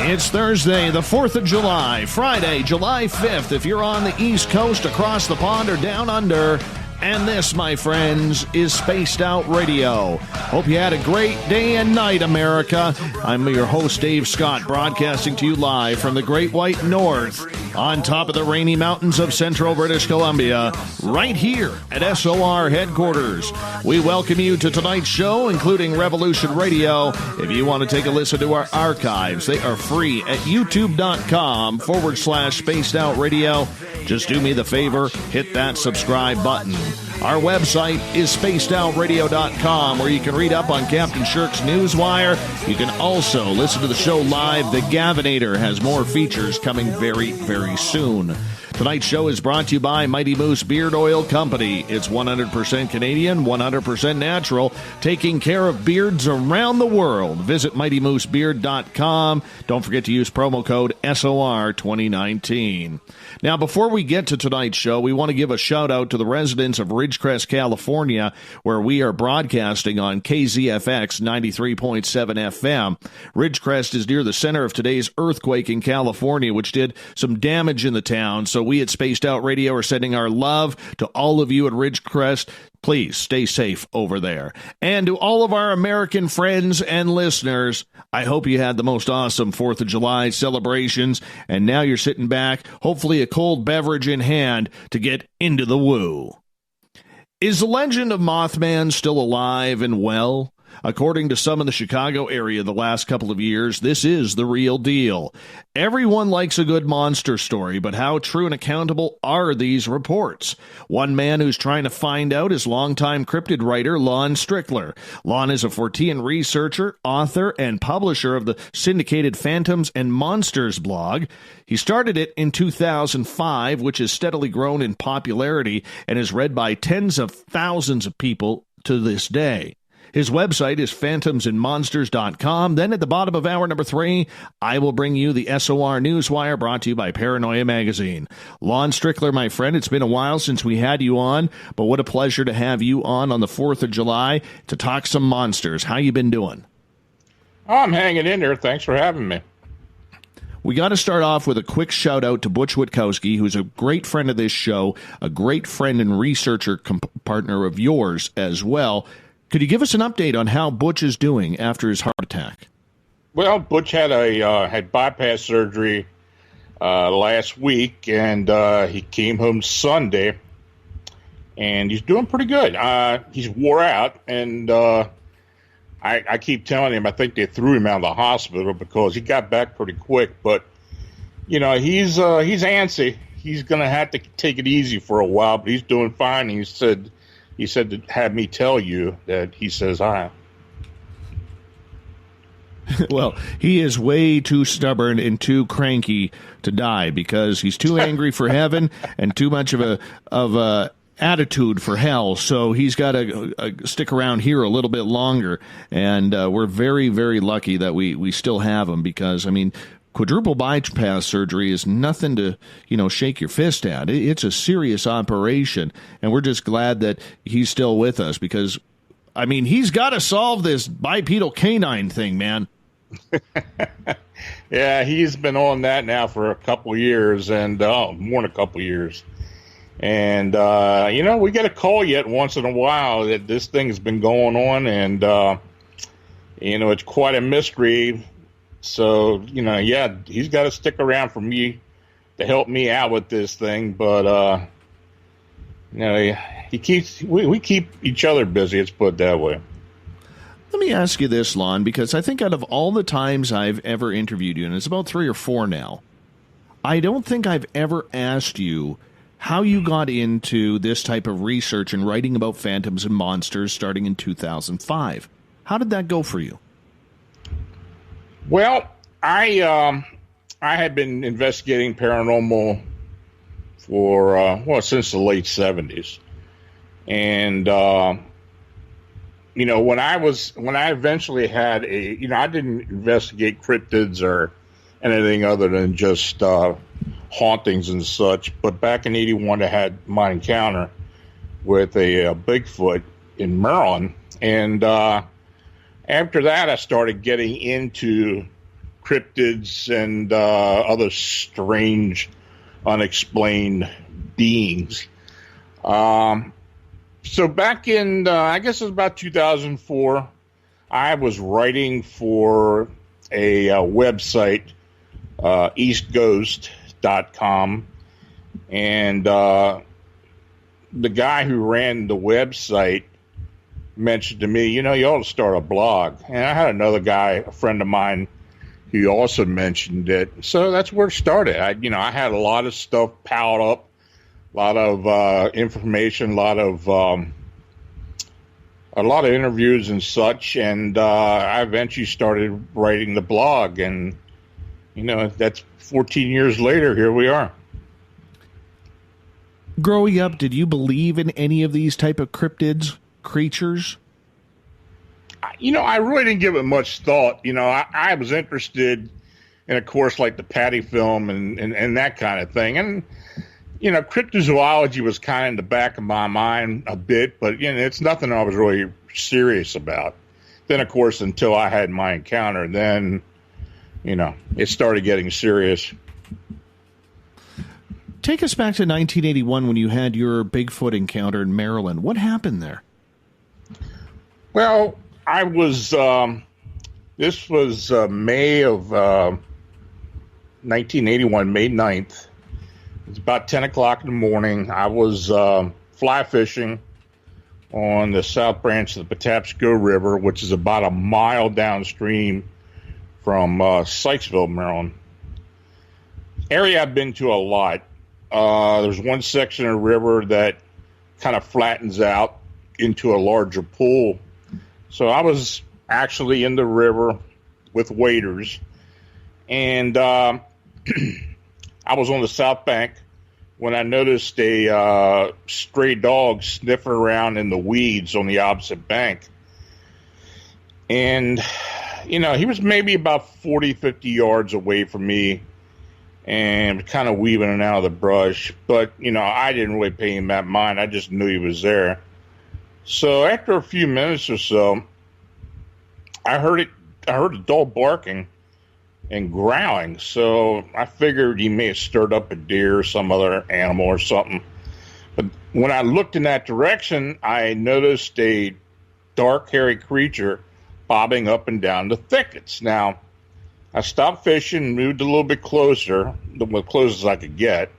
It's Thursday, the 4th of July, Friday, July 5th, if you're on the East Coast, across the pond, or down under. And this, my friends, is Spaced Out Radio. Hope you had a great day and night, America. I'm your host, Dave Scott, broadcasting to you live from the Great White North, on top of the rainy mountains of central British Columbia, right here at SOR headquarters. We welcome you to tonight's show, including Revolution Radio. If you want to take a listen to our archives, they are free at youtube.com/Spaced Out Radio. Just do me the favor, hit that subscribe button. Our website is spacedoutradio.com, where you can read up on Captain Shirk's Newswire. You can also listen to the show live. The Gavinator has more features coming very, very soon. Tonight's show is brought to you by Mighty Moose Beard Oil Company. It's 100% Canadian, 100% natural, taking care of beards around the world. Visit MightyMooseBeard.com. Don't forget to use promo code SOR2019. Now, before we get to tonight's show, we want to give a shout-out to the residents of Ridgecrest, California, where we are broadcasting on KZFX 93.7 FM. Ridgecrest is near the center of today's earthquake in California, which did some damage in the town, so we at Spaced Out Radio are sending our love to all of you at Ridgecrest. Please stay safe over there. And to all of our American friends and listeners, I hope you had the most awesome 4th of July celebrations, and now you're sitting back, hopefully a cold beverage in hand, to get into the woo. Is the legend of Mothman still alive and well? According to some in the Chicago area the last couple of years, this is the real deal. Everyone likes a good monster story, but how true and accountable are these reports? One man who's trying to find out is longtime cryptid writer Lon Strickler. Lon is a fortean researcher, author, and publisher of the syndicated Phantoms and Monsters blog. He started it in 2005, which has steadily grown in popularity and is read by tens of thousands of people to this day. His website is phantomsandmonsters.com. Then at the bottom of hour number 3, I will bring you the SOR Newswire, brought to you by Paranoia Magazine. Lon Strickler, my friend, it's been a while since we had you on, but what a pleasure to have you on the 4th of July to talk some monsters. How you been doing? Oh, I'm hanging in there. Thanks for having me. We got to start off with a quick shout-out to Butch Witkowski, who's a great friend of this show, a great friend and researcher partner of yours as well. Could you give us an update on how Butch is doing after his heart attack? Well, Butch had had bypass surgery last week, and he came home Sunday, and he's doing pretty good. He's wore out, and I keep telling him I think they threw him out of the hospital because he got back pretty quick. But you know, he's antsy. He's going to have to take it easy for a while, but he's doing fine. He said to have me tell you that he says hi. Well, he is way too stubborn and too cranky to die because he's too angry for heaven and too much of a attitude for hell. So he's got to stick around here a little bit longer. And we're very, very lucky that we still have him because, I mean, quadruple bypass surgery is nothing to, shake your fist at. It's a serious operation, and we're just glad that he's still with us because, I mean, he's got to solve this bipedal canine thing, man. Yeah, he's been on that now for a couple years, and more than a couple years. And, we get a call yet once in a while that this thing has been going on, and, it's quite a mystery. So, he's got to stick around for me to help me out with this thing. But, we keep each other busy, let's put it that way. Let me ask you this, Lon, because I think out of all the times I've ever interviewed you, and it's about 3 or 4 now, I don't think I've ever asked you how you got into this type of research and writing about phantoms and monsters starting in 2005. How did that go for you? Well, I had been investigating paranormal for since the late 70s, and when I eventually had I didn't investigate cryptids or anything other than just hauntings and such. But back in '81, I had my encounter with a Bigfoot in Maryland, and after that, I started getting into cryptids and other strange, unexplained beings. So back in, I guess it was about 2004, I was writing for a website, eastghost.com, and the guy who ran the website mentioned to me, you ought to start a blog. And I had another guy, a friend of mine, who also mentioned it. So that's where it started. I had a lot of stuff piled up, a lot of information, a lot of interviews and such. And I eventually started writing the blog. And, that's 14 years later, here we are. Growing up, did you believe in any of these type of cryptids, creatures? I really didn't give it much thought. I was interested in, of course, like the Patty film and that kind of thing. And, cryptozoology was kind of in the back of my mind a bit, but, it's nothing I was really serious about. Then, of course, until I had my encounter, then, it started getting serious. Take us back to 1981 when you had your Bigfoot encounter in Maryland. What happened there? Well, I was, this was May of 1981, May 9th. It was about 10 o'clock in the morning. I was fly fishing on the south branch of the Patapsco River, which is about a mile downstream from Sykesville, Maryland. Area I've been to a lot. There's one section of the river that kind of flattens out into a larger pool. So I was actually in the river with waders, and I was on the south bank when I noticed a stray dog sniffing around in the weeds on the opposite bank. And, he was maybe about 40, 50 yards away from me and kind of weaving in and out of the brush. But, I didn't really pay him that mind. I just knew he was there. So after a few minutes or so, I heard the dog barking and growling. So I figured he may have stirred up a deer or some other animal or something. But when I looked in that direction, I noticed a dark, hairy creature bobbing up and down the thickets. Now, I stopped fishing, moved a little bit closer, as close as I could get.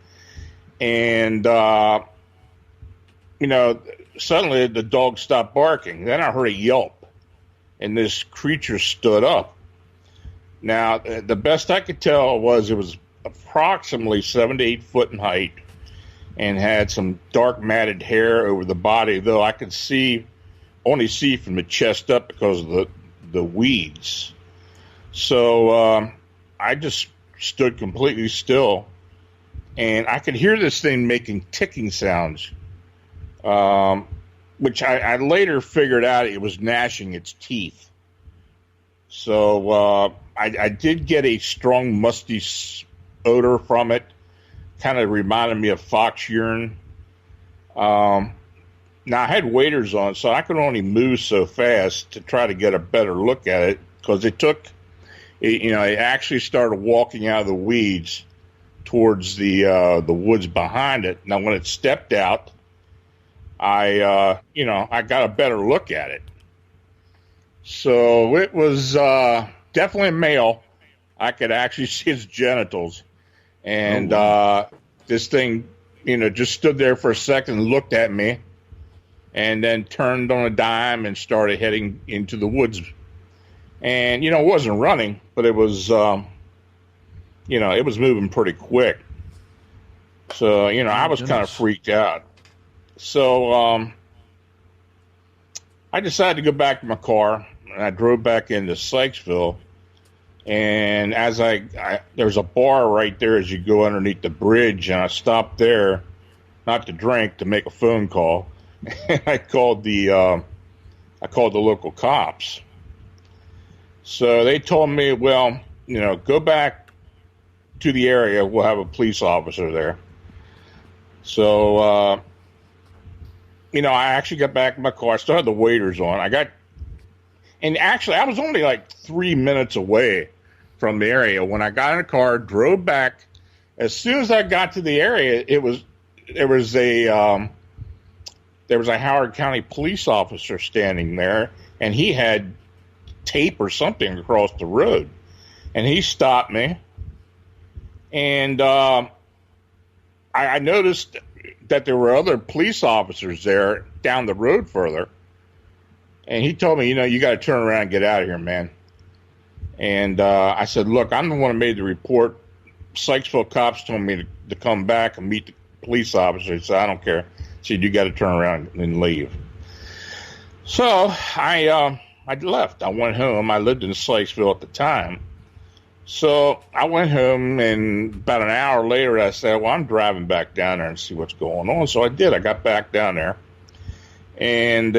And, suddenly the dog stopped barking. Then I heard a yelp, and this creature stood up. Now, the best I could tell was it was approximately 7 to 8 foot in height and had some dark matted hair over the body, though I could only see from the chest up because of the weeds. So I just stood completely still, and I could hear this thing making ticking sounds, which I later figured out it was gnashing its teeth. So I did get a strong musty odor from it. Kind of reminded me of fox urine. Now, I had waders on, so I could only move so fast to try to get a better look at it, because it actually started walking out of the weeds towards the woods behind it. Now, when it stepped out, I got a better look at it. So it was definitely a male. I could actually see its genitals. And this thing, just stood there for a second and looked at me, and then turned on a dime and started heading into the woods. And, it wasn't running, but it was, it was moving pretty quick. So, I was kind of freaked out. So I decided to go back to my car, and I drove back into Sykesville. And as there's a bar right there as you go underneath the bridge, and I stopped there, not to drink, to make a phone call. And I called the local cops. So they told me, well, go back to the area. We'll have a police officer there. So, I actually got back in my car. I still had the waders on. And actually, I was only like 3 minutes away from the area. When I got in a car, drove back, as soon as I got to the area, there was a Howard County police officer standing there, and he had tape or something across the road, and he stopped me, and I noticed that there were other police officers there down the road further, and he told me, you got to turn around and get out of here, man. And I said, look, I'm the one who made the report. Sykesville cops told me to come back and meet the police officer. He said, I don't care. He said, you got to turn around and leave. So I left. I went home. I lived in Sykesville at the time. So I went home, and about an hour later, I said, well, I'm driving back down there and see what's going on. So I did. I got back down there. And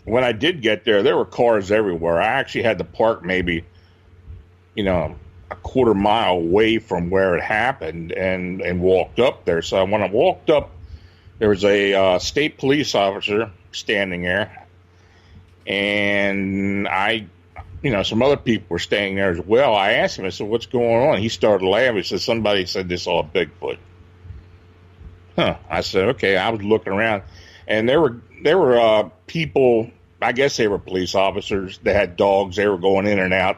when I did get there were cars everywhere. I actually had to park maybe, a quarter mile away from where it happened and walked up there. So when I walked up, there was a state police officer standing there, and some other people were staying there as well. I asked him, I said, what's going on? He started laughing. He said, somebody said they saw a Bigfoot. I said, okay. I was looking around, and there were people, I guess they were police officers. They had dogs. They were going in and out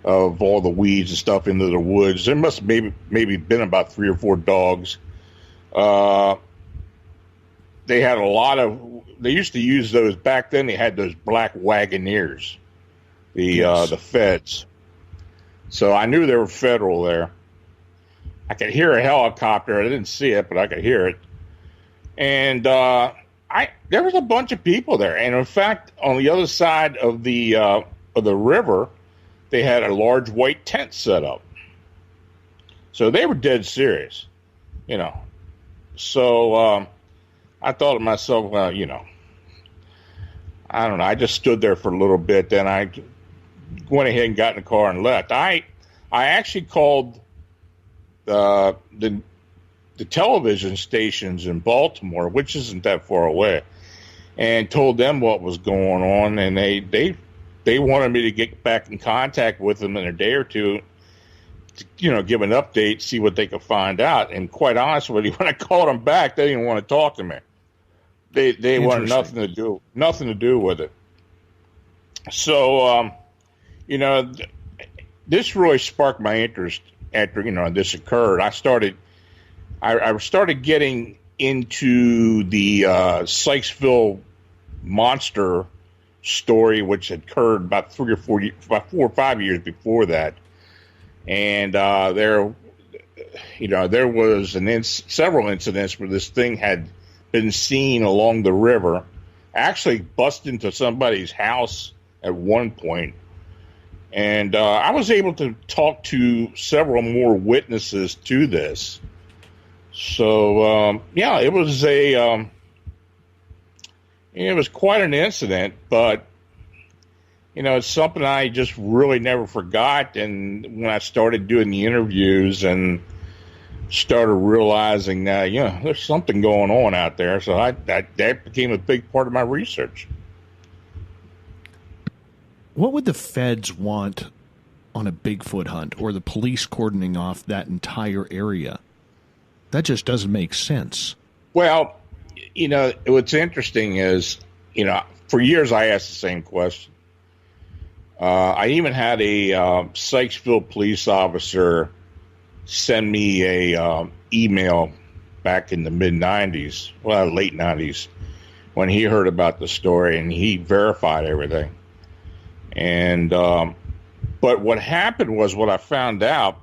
of all the weeds and stuff into the woods. There must have maybe been about 3 or 4 dogs. They had they used to use those back then. They had those black Wagoneers, the feds. So I knew they were federal there. I could hear a helicopter. I didn't see it, but I could hear it. And there was a bunch of people there. And in fact, on the other side of the river, they had a large white tent set up. So they were dead serious, So I thought to myself, well, I don't know. I just stood there for a little bit. Then I went ahead and got in the car and left. I actually called the television stations in Baltimore, which isn't that far away, and told them what was going on. And they wanted me to get back in contact with them in a day or two to, give an update, see what they could find out. And quite honest with you, when I called them back, they didn't want to talk to me. They wanted nothing to do with it. So, this really sparked my interest after, this occurred. I started getting into the Sykesville monster story, which had occurred about 4 or 5 years before that. And there was several incidents where this thing had been seen along the river, actually bust into somebody's house at one point. And I was able to talk to several more witnesses to this. So, it was quite an incident, but, it's something I just really never forgot. And when I started doing the interviews and started realizing that, there's something going on out there. So that became a big part of my research. What would the feds want on a Bigfoot hunt, or the police cordoning off that entire area? That just doesn't make sense. Well, what's interesting is, for years I asked the same question. I even had a Sykesville police officer send me a email back in the mid-'90s, late '90s, when he heard about the story, and he verified everything. And but what happened was, what I found out,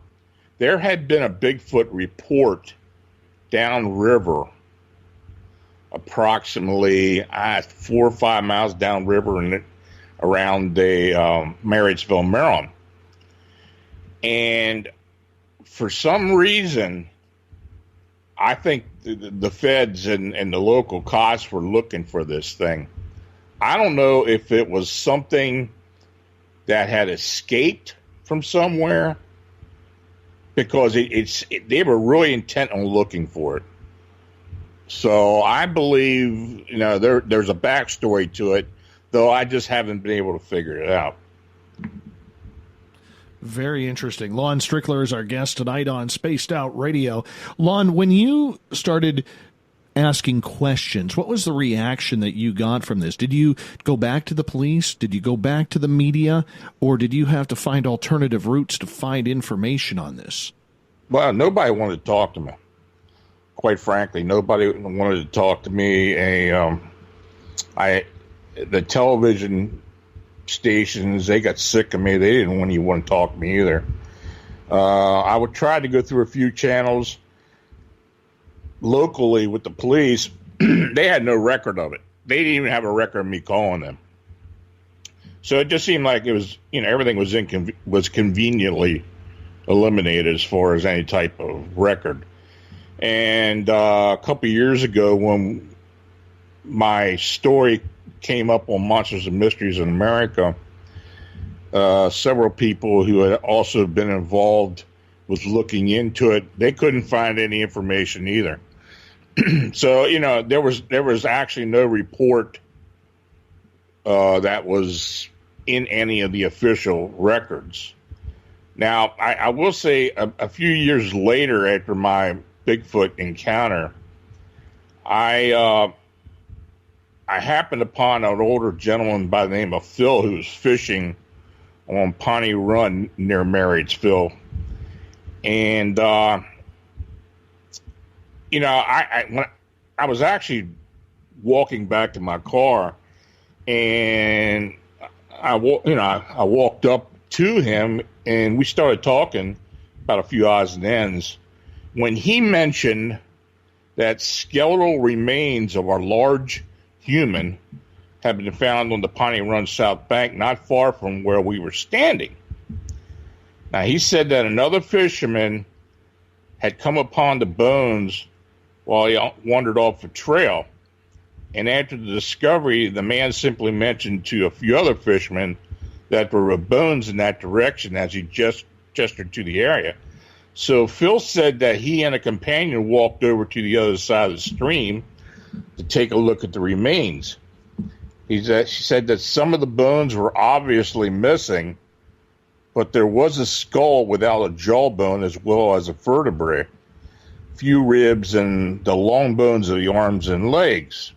there had been a Bigfoot report downriver, approximately 4 or 5 miles downriver and around the Marysville, Maryland. And for some reason, I think the feds and the local cops were looking for this thing. I don't know if it was something that had escaped from somewhere, because they were really intent on looking for it. So I believe, there's a backstory to it, though I just haven't been able to figure it out. Very interesting. Lon Strickler is our guest tonight on Spaced Out Radio. Lon, when you started asking questions, what was the reaction that you got from this? Did you go back to the police? Did you go back to the media? Or did you have to find alternative routes to find information on this? Well, nobody wanted to talk to me. Quite frankly, nobody wanted to talk to me. The television stations, they got sick of me. They didn't even want to talk to me either. I would try to go through a few channels locally with the police. They had no record of it. They didn't even have a record of me calling them. So it just seemed like it was, everything was conveniently eliminated as far as any type of record. And a couple of years ago, when my story came up on Monsters and Mysteries in America, several people who had also been involved was looking into it. They couldn't find any information either. So, there was actually no report that was in any of the official records. Now, I will say a few years later, after my Bigfoot encounter, I happened upon an older gentleman by the name of Phil who was fishing on Pawnee Run near Marriottsville. And, when I was actually walking back to my car, and I walked up to him, and we started talking about a few odds and ends, when he mentioned that skeletal remains of our large human have been found on the Pawnee Run South Bank, not far from where we were standing. Now, he said that another fisherman had come upon the bones while he wandered off the trail. And after the discovery, the man simply mentioned to a few other fishermen that there were bones in that direction as he gestured to the area. So Phil said that he and a companion walked over to the other side of the stream to take a look at the remains. She said that some of the bones were obviously missing, but there was a skull without a jawbone as well as a vertebrae, few ribs, and the long bones of the arms and legs.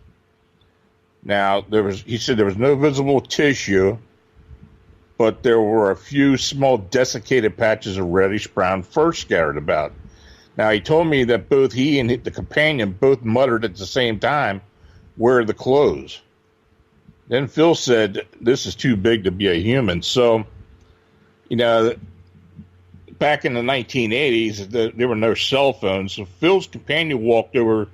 Now, he said there was no visible tissue, but there were a few small desiccated patches of reddish brown fur scattered about. Now, he told me that both he and the companion both muttered at the same time, "Where are the clothes?" Then Phil said, "This is too big to be a human." So, back in the 1980s, there were no cell phones. So Phil's companion walked over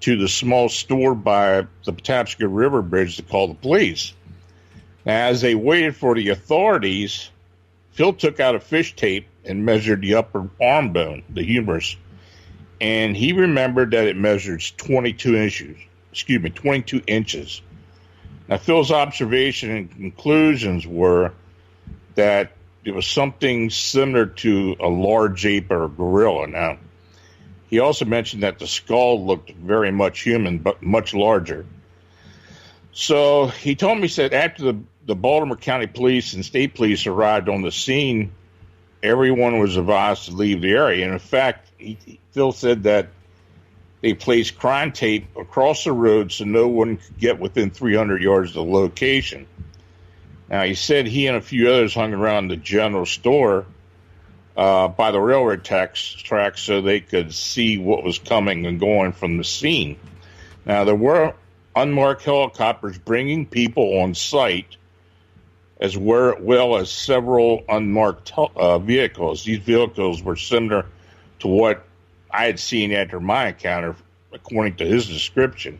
to the small store by the Patapsco River Bridge to call the police. Now, as they waited for the authorities, Phil took out a fish tape and measured the upper arm bone, the humerus, and he remembered that it measured 22 inches. Now, Phil's observation and conclusions were that it was something similar to a large ape or a gorilla. Now, he also mentioned that the skull looked very much human, but much larger. So he told me, he said, after the Baltimore County Police and State Police arrived on the scene, everyone was advised to leave the area. And in fact, Phil said that they placed crime tape across the road so no one could get within 300 yards of the location. Now, he said he and a few others hung around the general store by the railroad tracks so they could see what was coming and going from the scene. Now, there were unmarked helicopters bringing people on site, as well as several unmarked vehicles. These vehicles were similar to what I had seen after my encounter, according to his description.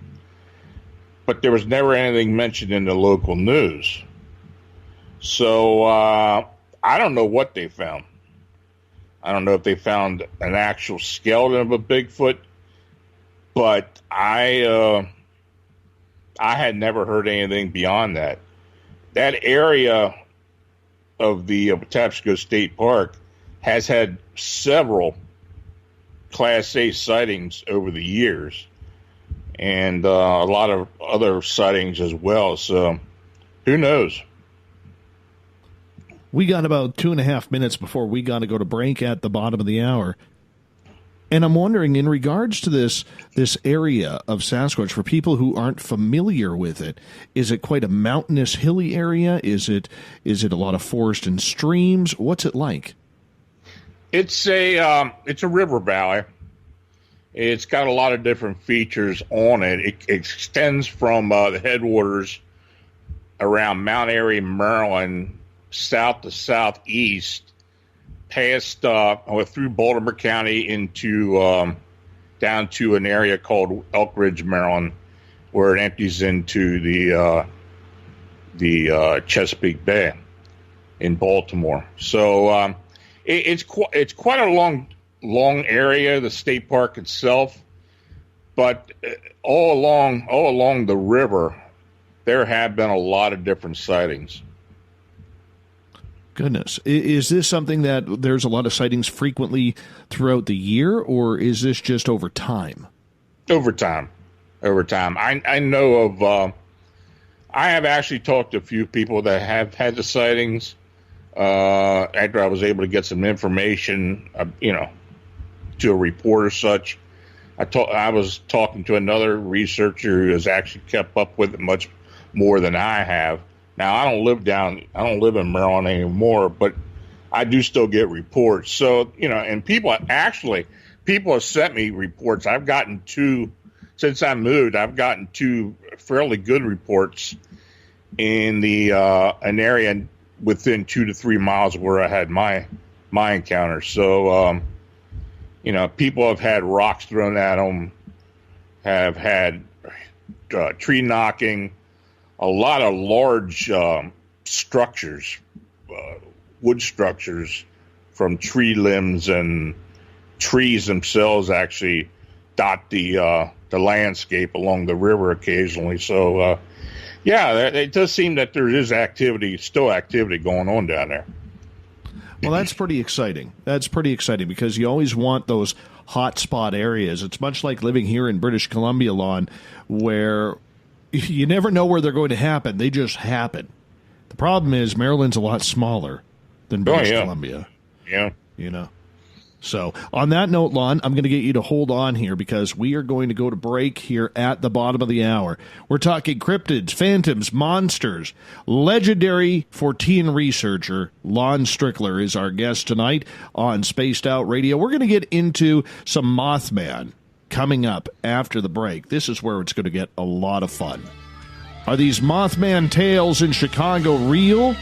But there was never anything mentioned in the local news. So I don't know what they found. I don't know if they found an actual skeleton of a Bigfoot, but I had never heard anything beyond that. That area of the Patapsco State Park has had several Class A sightings over the years, and a lot of other sightings as well. So who knows? We got about 2.5 minutes before we got to go to break at the bottom of the hour. And I'm wondering, in regards to this area of Sasquatch, for people who aren't familiar with it, is it quite a mountainous, hilly area? Is it a lot of forest and streams? What's it like? It's a river valley. It's got a lot of different features on it. It extends from the headwaters around Mount Airy, Maryland, south to southeast, past through Baltimore County into down to an area called Elk Ridge, Maryland, where it empties into the Chesapeake Bay in Baltimore. So it's quite a long area, the state park itself, but all along the river, there have been a lot of different sightings. Goodness. Is this something that there's a lot of sightings frequently throughout the year, or is this just over time? Over time. I know of, I have actually talked to a few people that have had the sightings after I was able to get some information, to a report or such. I was talking to another researcher who has actually kept up with it much more than I have. Now, I don't live in Maryland anymore, but I do still get reports. So, and people have sent me reports. I've gotten since I moved, I've gotten 2 fairly good reports in an area within 2 to 3 miles of where I had my encounter. So, people have had rocks thrown at them, have had tree knocking, a lot of large structures, wood structures from tree limbs, and trees themselves actually dot the landscape along the river occasionally. So, it does seem that there is still activity going on down there. Well, that's pretty exciting. Because you always want those hot spot areas. It's much like living here in British Columbia, Lon, where you never know where they're going to happen. They just happen. The problem is Maryland's a lot smaller than British Columbia. Yeah. So on that note, Lon, I'm going to get you to hold on here because we are going to go to break here at the bottom of the hour. We're talking cryptids, phantoms, monsters. Legendary fortean researcher Lon Strickler is our guest tonight on Spaced Out Radio. We're going to get into some Mothman coming up after the break. This is where it's going to get a lot of fun. Are these Mothman tales in Chicago real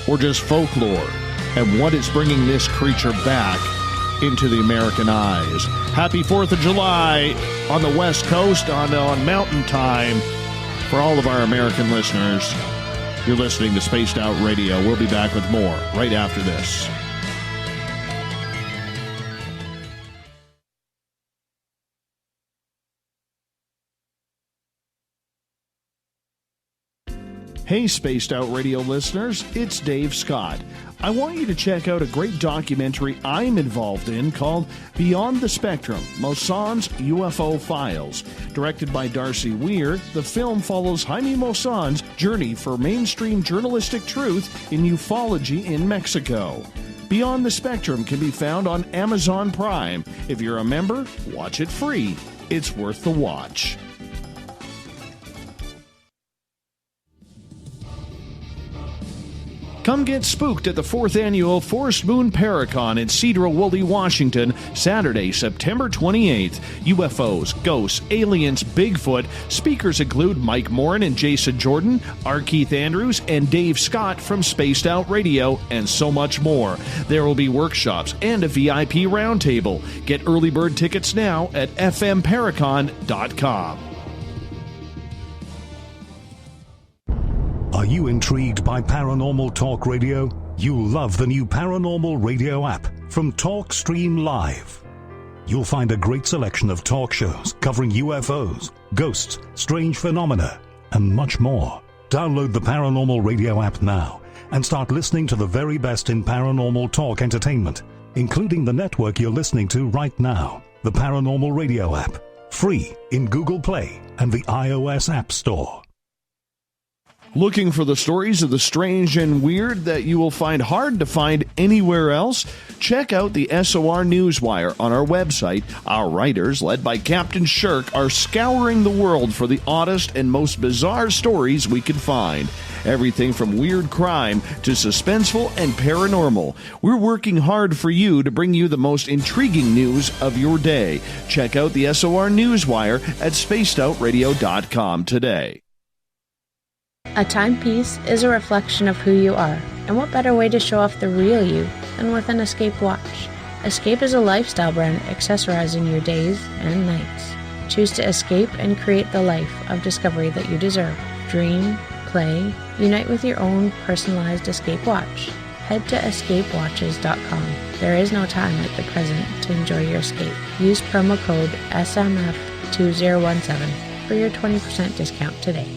or just folklore? And what is bringing this creature back into the American eyes? Happy 4th of July on the West Coast on Mountain Time for all of our American listeners. You're listening to Spaced Out Radio. We'll be back with more right after this. Hey, Spaced Out Radio listeners, it's Dave Scott. I want you to check out a great documentary I'm involved in called Beyond the Spectrum, Mosson's UFO Files. Directed by Darcy Weir, the film follows Jaime Mosson's journey for mainstream journalistic truth in ufology in Mexico. Beyond the Spectrum can be found on Amazon Prime. If you're a member, watch it free. It's worth the watch. Come get spooked at the 4th Annual Forest Moon Paracon in Cedar-Woolley, Washington, Saturday, September 28th. UFOs, ghosts, aliens, Bigfoot. Speakers include Mike Morin and Jason Jordan, R. Keith Andrews, and Dave Scott from Spaced Out Radio, and so much more. There will be workshops and a VIP roundtable. Get early bird tickets now at fmparacon.com. Are you intrigued by Paranormal Talk Radio? You'll love the new Paranormal Radio app from TalkStream Live. You'll find a great selection of talk shows covering UFOs, ghosts, strange phenomena, and much more. Download the Paranormal Radio app now and start listening to the very best in paranormal talk entertainment, including the network you're listening to right now, the Paranormal Radio app. Free in Google Play and the iOS App Store. Looking for the stories of the strange and weird that you will find hard to find anywhere else? Check out the SOR Newswire on our website. Our writers, led by Captain Shirk, are scouring the world for the oddest and most bizarre stories we can find. Everything from weird crime to suspenseful and paranormal. We're working hard for you to bring you the most intriguing news of your day. Check out the SOR Newswire at spacedoutradio.com today. A timepiece is a reflection of who you are, and what better way to show off the real you than with an Escape watch? Escape is a lifestyle brand accessorizing your days and nights. Choose to escape and create the life of discovery that you deserve. Dream, play, unite with your own personalized Escape watch. Head to escapewatches.com. There is no time like the present to enjoy your escape. Use promo code SMF2017 for your 20% discount today.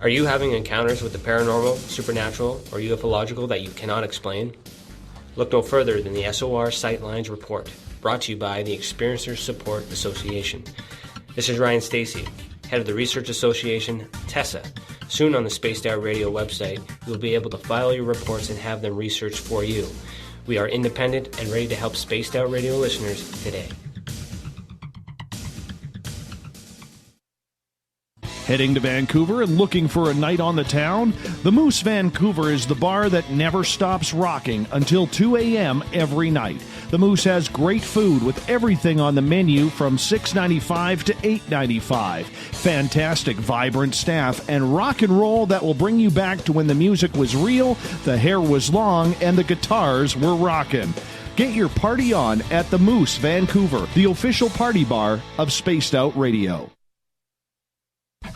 Are you having encounters with the paranormal, supernatural, or ufological that you cannot explain? Look no further than the SOR Sightlines Report, brought to you by the Experiencers Support Association. This is Ryan Stacy, head of the Research Association, TESA. Soon on the Spaced Out Radio website, you'll be able to file your reports and have them researched for you. We are independent and ready to help Spaced Out Radio listeners today. Heading to Vancouver and looking for a night on the town? The Moose Vancouver is the bar that never stops rocking until 2 a.m. every night. The Moose has great food with everything on the menu from $6.95 to $8.95. Fantastic, vibrant staff and rock and roll that will bring you back to when the music was real, the hair was long, and the guitars were rocking. Get your party on at the Moose Vancouver, the official party bar of Spaced Out Radio.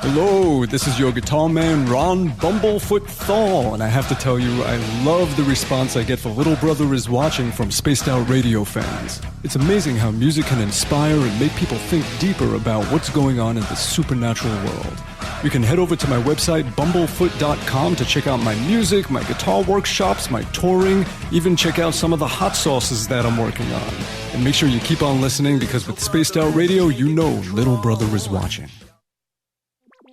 Hello, this is your guitar man, Ron Bumblefoot Thal, and I have to tell you, I love the response I get for Little Brother is Watching from Spaced Out Radio fans. It's amazing how music can inspire and make people think deeper about what's going on in the supernatural world. You can head over to my website, bumblefoot.com, to check out my music, my guitar workshops, my touring, even check out some of the hot sauces that I'm working on. And make sure you keep on listening, because with Spaced Out Radio, you know Little Brother is watching.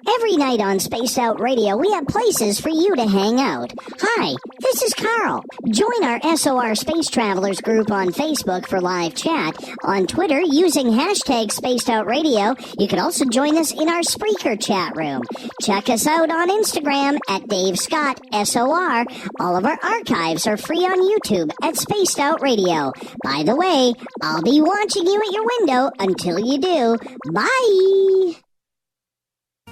Every night on Spaced Out Radio, we have places for you to hang out. Hi, this is Carl. Join our SOR Space Travelers group on Facebook for live chat. On Twitter, using hashtag Spaced Out Radio. You can also join us in our Spreaker chat room. Check us out on Instagram at Dave Scott SOR. All of our archives are free on YouTube at Spaced Out Radio. By the way, I'll be watching you at your window until you do. Bye!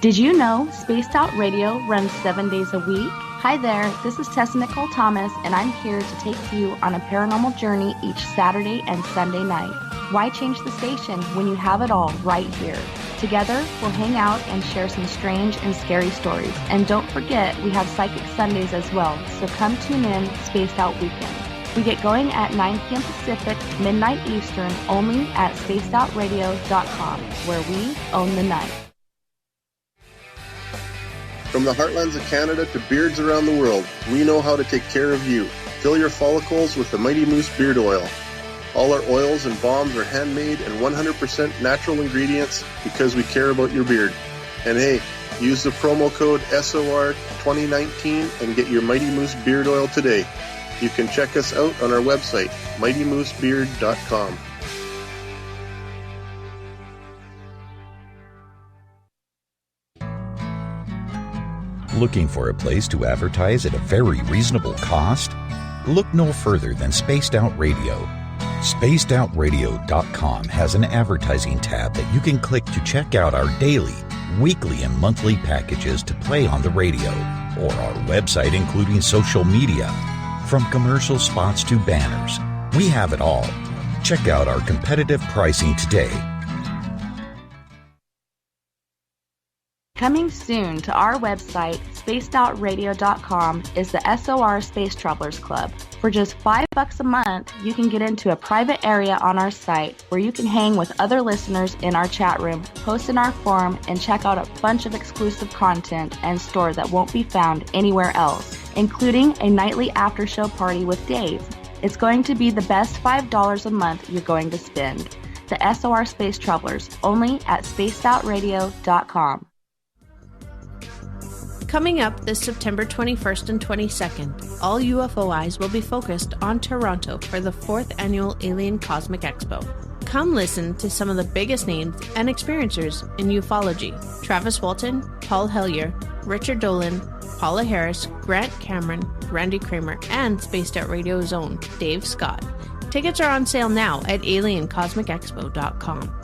Did you know Spaced Out Radio runs 7 days a week? Hi there, this is Tessa Nicole Thomas, and I'm here to take you on a paranormal journey each Saturday and Sunday night. Why change the station when you have it all right here? Together, we'll hang out and share some strange and scary stories. And don't forget, we have Psychic Sundays as well, so come tune in Spaced Out Weekend. We get going at 9 p.m. Pacific, midnight Eastern, only at spacedoutradio.com, where we own the night. From the heartlands of Canada to beards around the world, we know how to take care of you. Fill your follicles with the Mighty Moose Beard Oil. All our oils and balms are handmade and 100% natural ingredients because we care about your beard. And hey, use the promo code SOR2019 and get your Mighty Moose Beard Oil today. You can check us out on our website, mightymoosebeard.com. Looking for a place to advertise at a very reasonable cost? Look no further than Spaced Out Radio. SpacedOutRadio.com has an advertising tab that you can click to check out our daily, weekly, and monthly packages to play on the radio, or our website including social media. From commercial spots to banners, we have it all. Check out our competitive pricing today. Coming soon to our website, spacedoutradio.com, is the SOR Space Travelers Club. For just $5 a month, you can get into a private area on our site where you can hang with other listeners in our chat room, post in our forum, and check out a bunch of exclusive content and store that won't be found anywhere else, including a nightly after-show party with Dave. It's going to be the best $5 a month you're going to spend. The SOR Space Travelers, only at spacedoutradio.com. Coming up this September 21st and 22nd, all UFO eyes will be focused on Toronto for the 4th Annual Alien Cosmic Expo. Come listen to some of the biggest names and experiencers in ufology. Travis Walton, Paul Hellyer, Richard Dolan, Paula Harris, Grant Cameron, Randy Kramer, and Spaced Out Radio's own Dave Scott. Tickets are on sale now at aliencosmicexpo.com.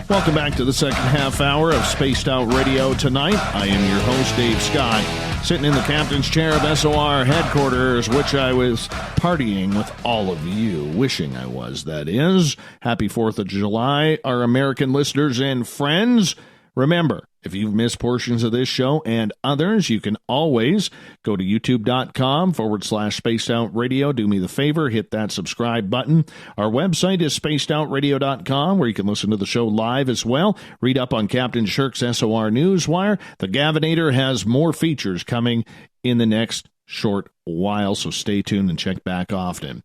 Welcome back to the second half hour of Spaced Out Radio tonight. I am your host, Dave Scott, sitting in the captain's chair of SOR headquarters, which I was partying with all of you, wishing I was, that is. Happy 4th of July, our American listeners and friends. Remember, if you've missed portions of this show and others, you can always go to youtube.com/Spaced Out Radio. Do me the favor, hit that subscribe button. Our website is spacedoutradio.com, where you can listen to the show live as well. Read up on Captain Shirk's SOR Newswire. The Gavinator has more features coming in the next short while, so stay tuned and check back often.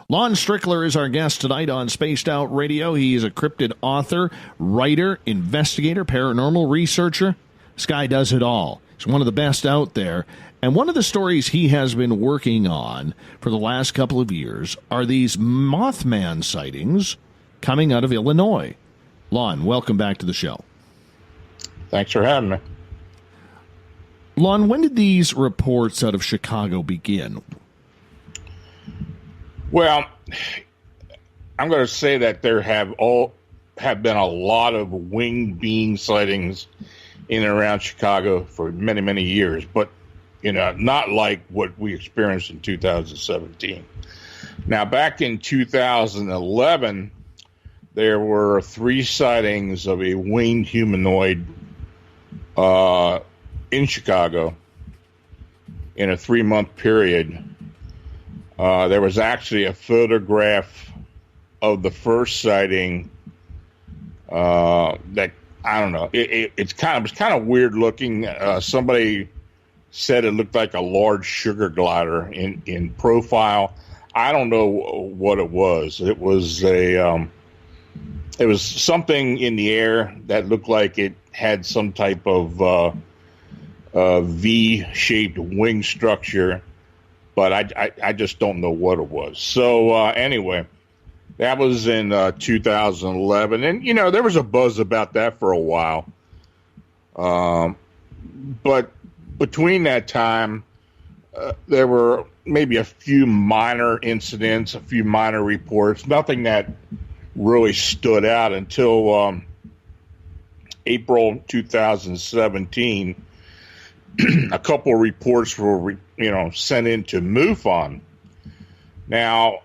Lon Strickler is our guest tonight on Spaced Out Radio. He is a cryptid author, writer, investigator, paranormal researcher. This guy does it all. He's one of the best out there. And one of the stories he has been working on for the last couple of years are these Mothman sightings coming out of Illinois. Lon, welcome back to the show. Thanks for having me. Lon, when did these reports out of Chicago begin? Well, I'm going to say that there have been a lot of winged being sightings in and around Chicago for many, many years, but not like what we experienced in 2017. Now, back in 2011, there were 3 sightings of a winged humanoid in Chicago in a 3-month period. There was actually a photograph of the first sighting that, I don't know, it was kind of weird looking. Somebody said it looked like a large sugar glider in profile. I don't know what it was. It was something in the air that looked like it had some type of V-shaped wing structure. But I just don't know what it was. So anyway, that was in 2011. And, there was a buzz about that for a while. But between that time, there were maybe a few minor incidents, a few minor reports, nothing that really stood out until April 2017. A couple of reports were, sent into MUFON. Now,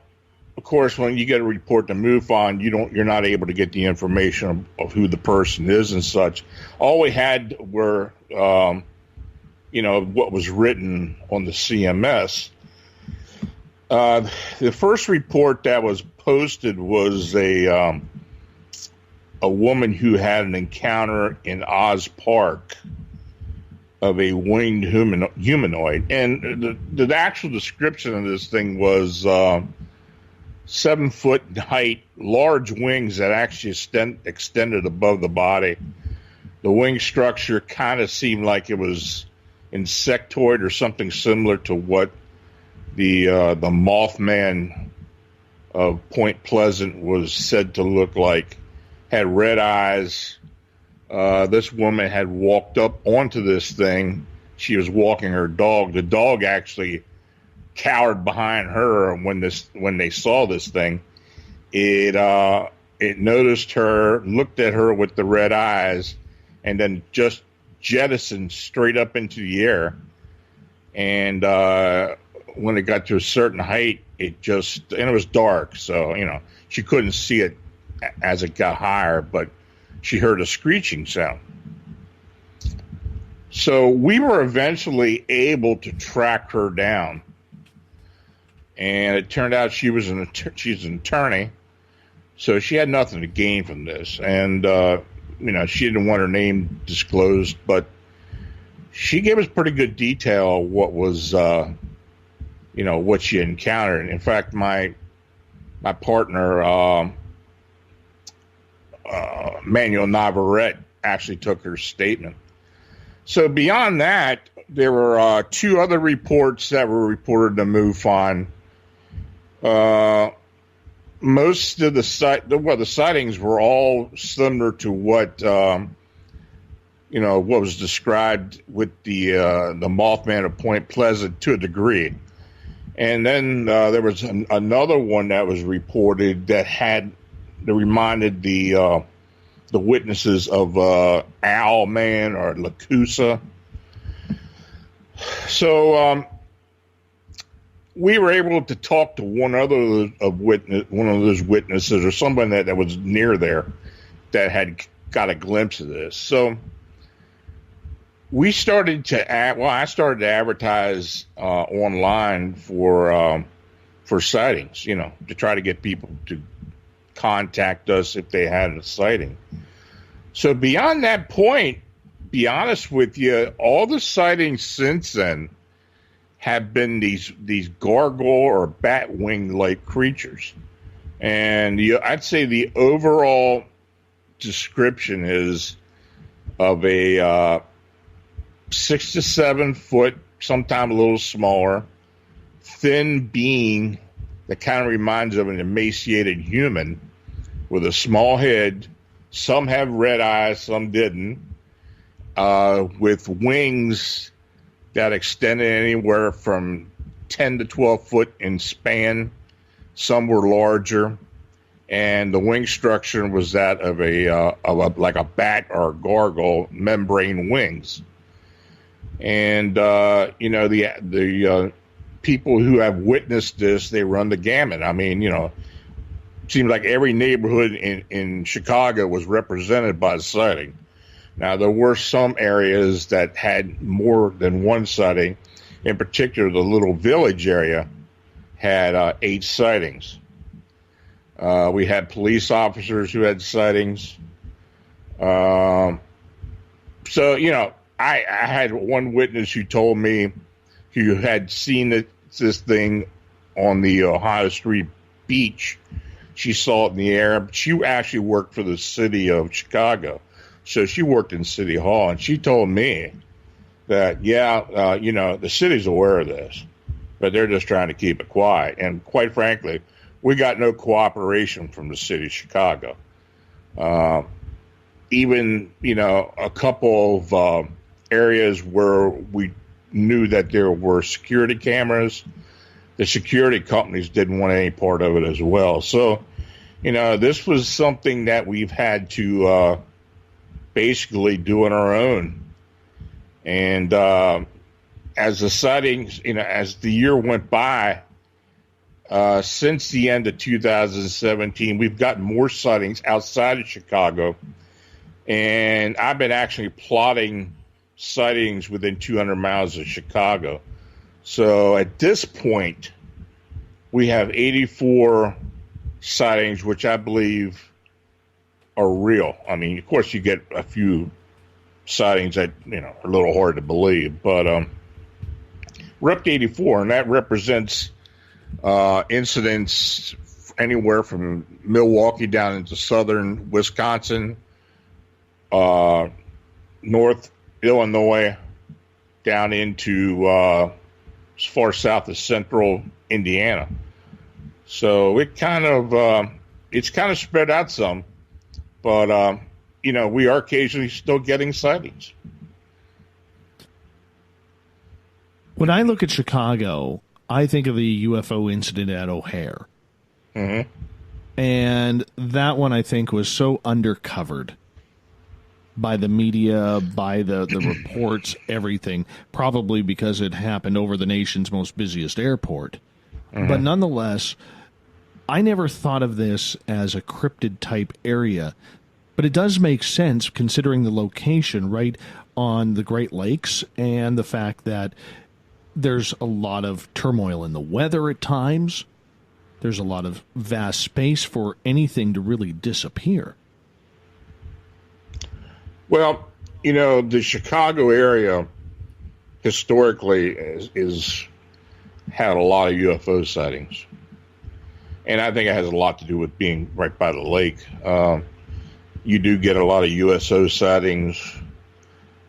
of course, when you get a report to MUFON, you're not able to get the information of who the person is and such. All we had were, what was written on the CMS. The first report that was posted was a woman who had an encounter in Oz Park of a winged humanoid. And the actual description of this thing was 7 foot in height, large wings that actually extended above the body. The wing structure kind of seemed like it was insectoid or something similar to what the Mothman of Point Pleasant was said to look like. Had red eyes. This woman had walked up onto this thing. She was walking her dog. The dog actually cowered behind her when they saw this thing. It noticed her, looked at her with the red eyes, and then just jettisoned straight up into the air. And when it got to a certain height, and it was dark, so she couldn't see it as it got higher, but she heard a screeching sound. So we were eventually able to track her down. And it turned out she's an attorney. So she had nothing to gain from this. And, she didn't want her name disclosed, but she gave us pretty good detail of what was, what she encountered. In fact, my partner, Manuel Navarrete, actually took her statement. So beyond that, there were 2 other reports that were reported to MUFON. Most of the sightings were all similar to what what was described with the Mothman of Point Pleasant to a degree. And then there was another one that was reported that reminded the witnesses of Owl Man or Lacusa. So we were able to talk to one of those witnesses, or someone that was near there that had got a glimpse of this. So I started to advertise online for sightings, to try to get people to contact us if they had a sighting. So beyond that point, be honest with you, all the sightings since then have been these gargoyle or bat wing like creatures. And I'd say the overall description is of a 6 to 7 foot, sometime a little smaller, thin being that kind of reminds of an emaciated human with a small head. Some have red eyes, some didn't, with wings that extended anywhere from 10 to 12 foot in span. Some were larger, and the wing structure was that of like a bat or a gargoyle, membrane wings. And the people who have witnessed this, they run the gamut. I mean, it seems like every neighborhood in Chicago was represented by a sighting. Now, there were some areas that had more than one sighting. In particular, the little village area had 8 sightings. We had police officers who had sightings. I had one witness who told me who had seen this thing on the Ohio Street beach. She saw it in the air. She actually worked for the city of Chicago. So she worked in City Hall, and she told me that, the city's aware of this, but they're just trying to keep it quiet. And quite frankly, we got no cooperation from the city of Chicago. Even, a couple of areas where we knew that there were security cameras, the security companies didn't want any part of it as well. So, this was something that we've had to basically do on our own. And as the sightings, as the year went by, since the end of 2017, we've gotten more sightings outside of Chicago. And I've been actually plotting sightings within 200 miles of Chicago. So at this point, we have 84 sightings, which I believe are real. I mean, of course, you get a few sightings that, are a little hard to believe, but we're up to 84, and that represents incidents anywhere from Milwaukee down into southern Wisconsin, North Illinois, down into as far south as central Indiana. So it's kind of spread out some, but we are occasionally still getting sightings. When I look at Chicago, I think of the UFO incident at O'Hare. Mm-hmm. And that one, I think, was so undercovered by the media, by the reports, everything, probably because it happened over the nation's most busiest airport. Mm-hmm. But nonetheless, I never thought of this as a cryptid-type area. But it does make sense, considering the location right on the Great Lakes and the fact that there's a lot of turmoil in the weather at times. there's a lot of vast space for anything to really disappear. Well, the Chicago area historically is had a lot of UFO sightings. And I think it has a lot to do with being right by the lake. You do get a lot of USO sightings,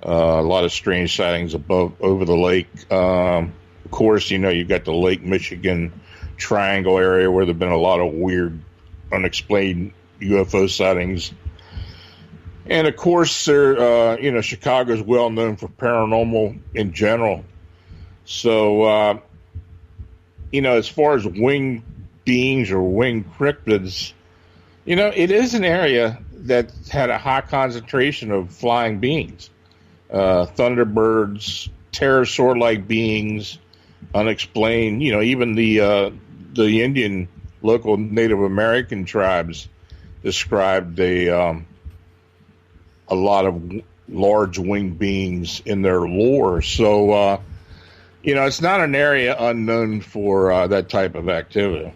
a lot of strange sightings over the lake. Of course, you've got the Lake Michigan Triangle area where there have been a lot of weird, unexplained UFO sightings. And of course, Chicago is well known for paranormal in general. So, as far as winged beings or winged cryptids, it is an area that had a high concentration of flying beings, thunderbirds, pterosaur-like beings, unexplained. Even the Indian local Native American tribes described a lot of large winged beings in their lore. So, it's not an area unknown for that type of activity.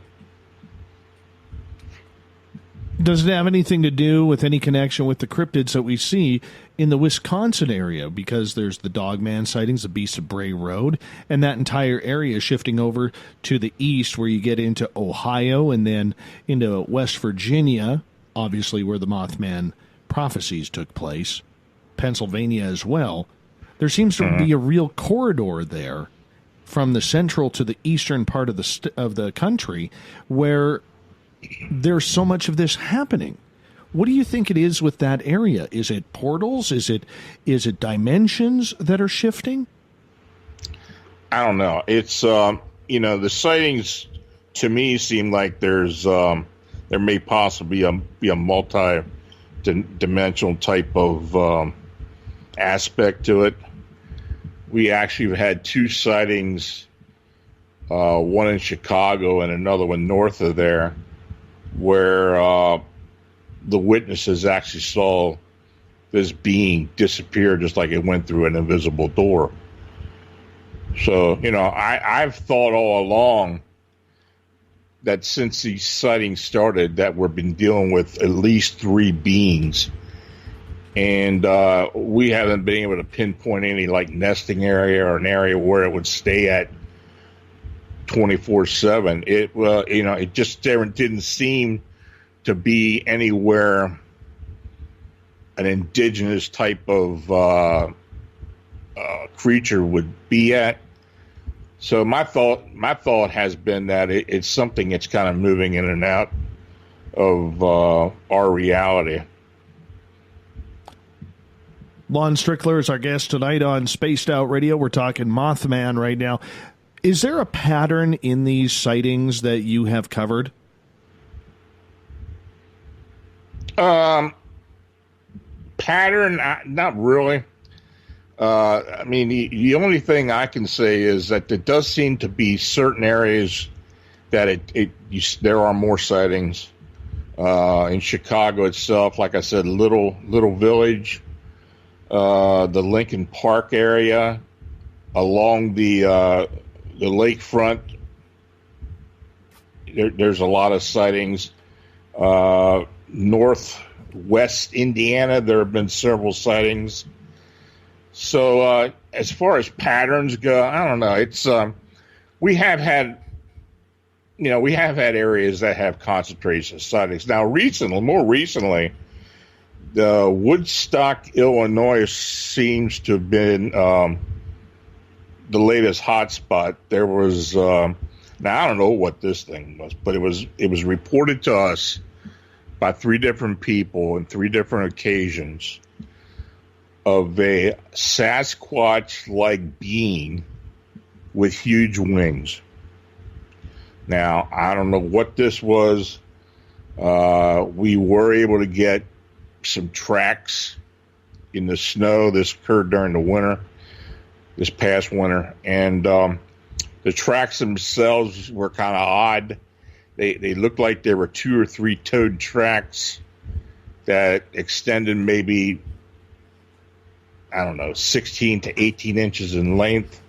Does it have anything to do with any connection with the cryptids that we see in the Wisconsin area? Because there's the Dogman sightings, the Beast of Bray Road, and that entire area shifting over to the east where you get into Ohio and then into West Virginia, obviously where the Mothman prophecies took place, Pennsylvania as well. There seems to be a real corridor there from the central to the eastern part of the country where there's so much of this happening. What do you think it is with that area? Is it portals? Is it dimensions that are shifting? I don't know. It's the sightings to me seem like there may possibly be a multi-dimensional type of aspect to it. We actually had two sightings, one in Chicago and another one north of there, where the witnesses actually saw this being disappear just like it went through an invisible door. So, I've thought all along that since these sightings started that we've been dealing with at least three beings. And we haven't been able to pinpoint any nesting area or an area where it would stay at 24/7. It just didn't seem to be anywhere an indigenous type of creature would be at. So my thought has been that it's something that's kind of moving in and out of our reality. Lon Strickler is our guest tonight on Spaced Out Radio. We're talking Mothman right now. Is there a pattern in these sightings that you have covered? Pattern? Not really. The only thing I can say is that there does seem to be certain areas that there are more sightings. In Chicago itself, like I said, Little Village, the Lincoln Park area, along the lakefront, there's a lot of sightings. Northwest Indiana, there have been several sightings. So as far as patterns go, I don't know. It's we have had areas that have concentrations of sightings. Now, more recently, the Woodstock, Illinois seems to have been the latest hotspot. There was now I don't know what this thing was, but it was reported to us by three different people on three different occasions of a Sasquatch-like being with huge wings. Now, I don't know what this was. We were able to get some tracks in the snow. This occurred during the winter, this past winter. And the tracks themselves were kind of odd. They looked like they were 2 or 3 toed tracks that extended maybe, 16 to 18 inches in length,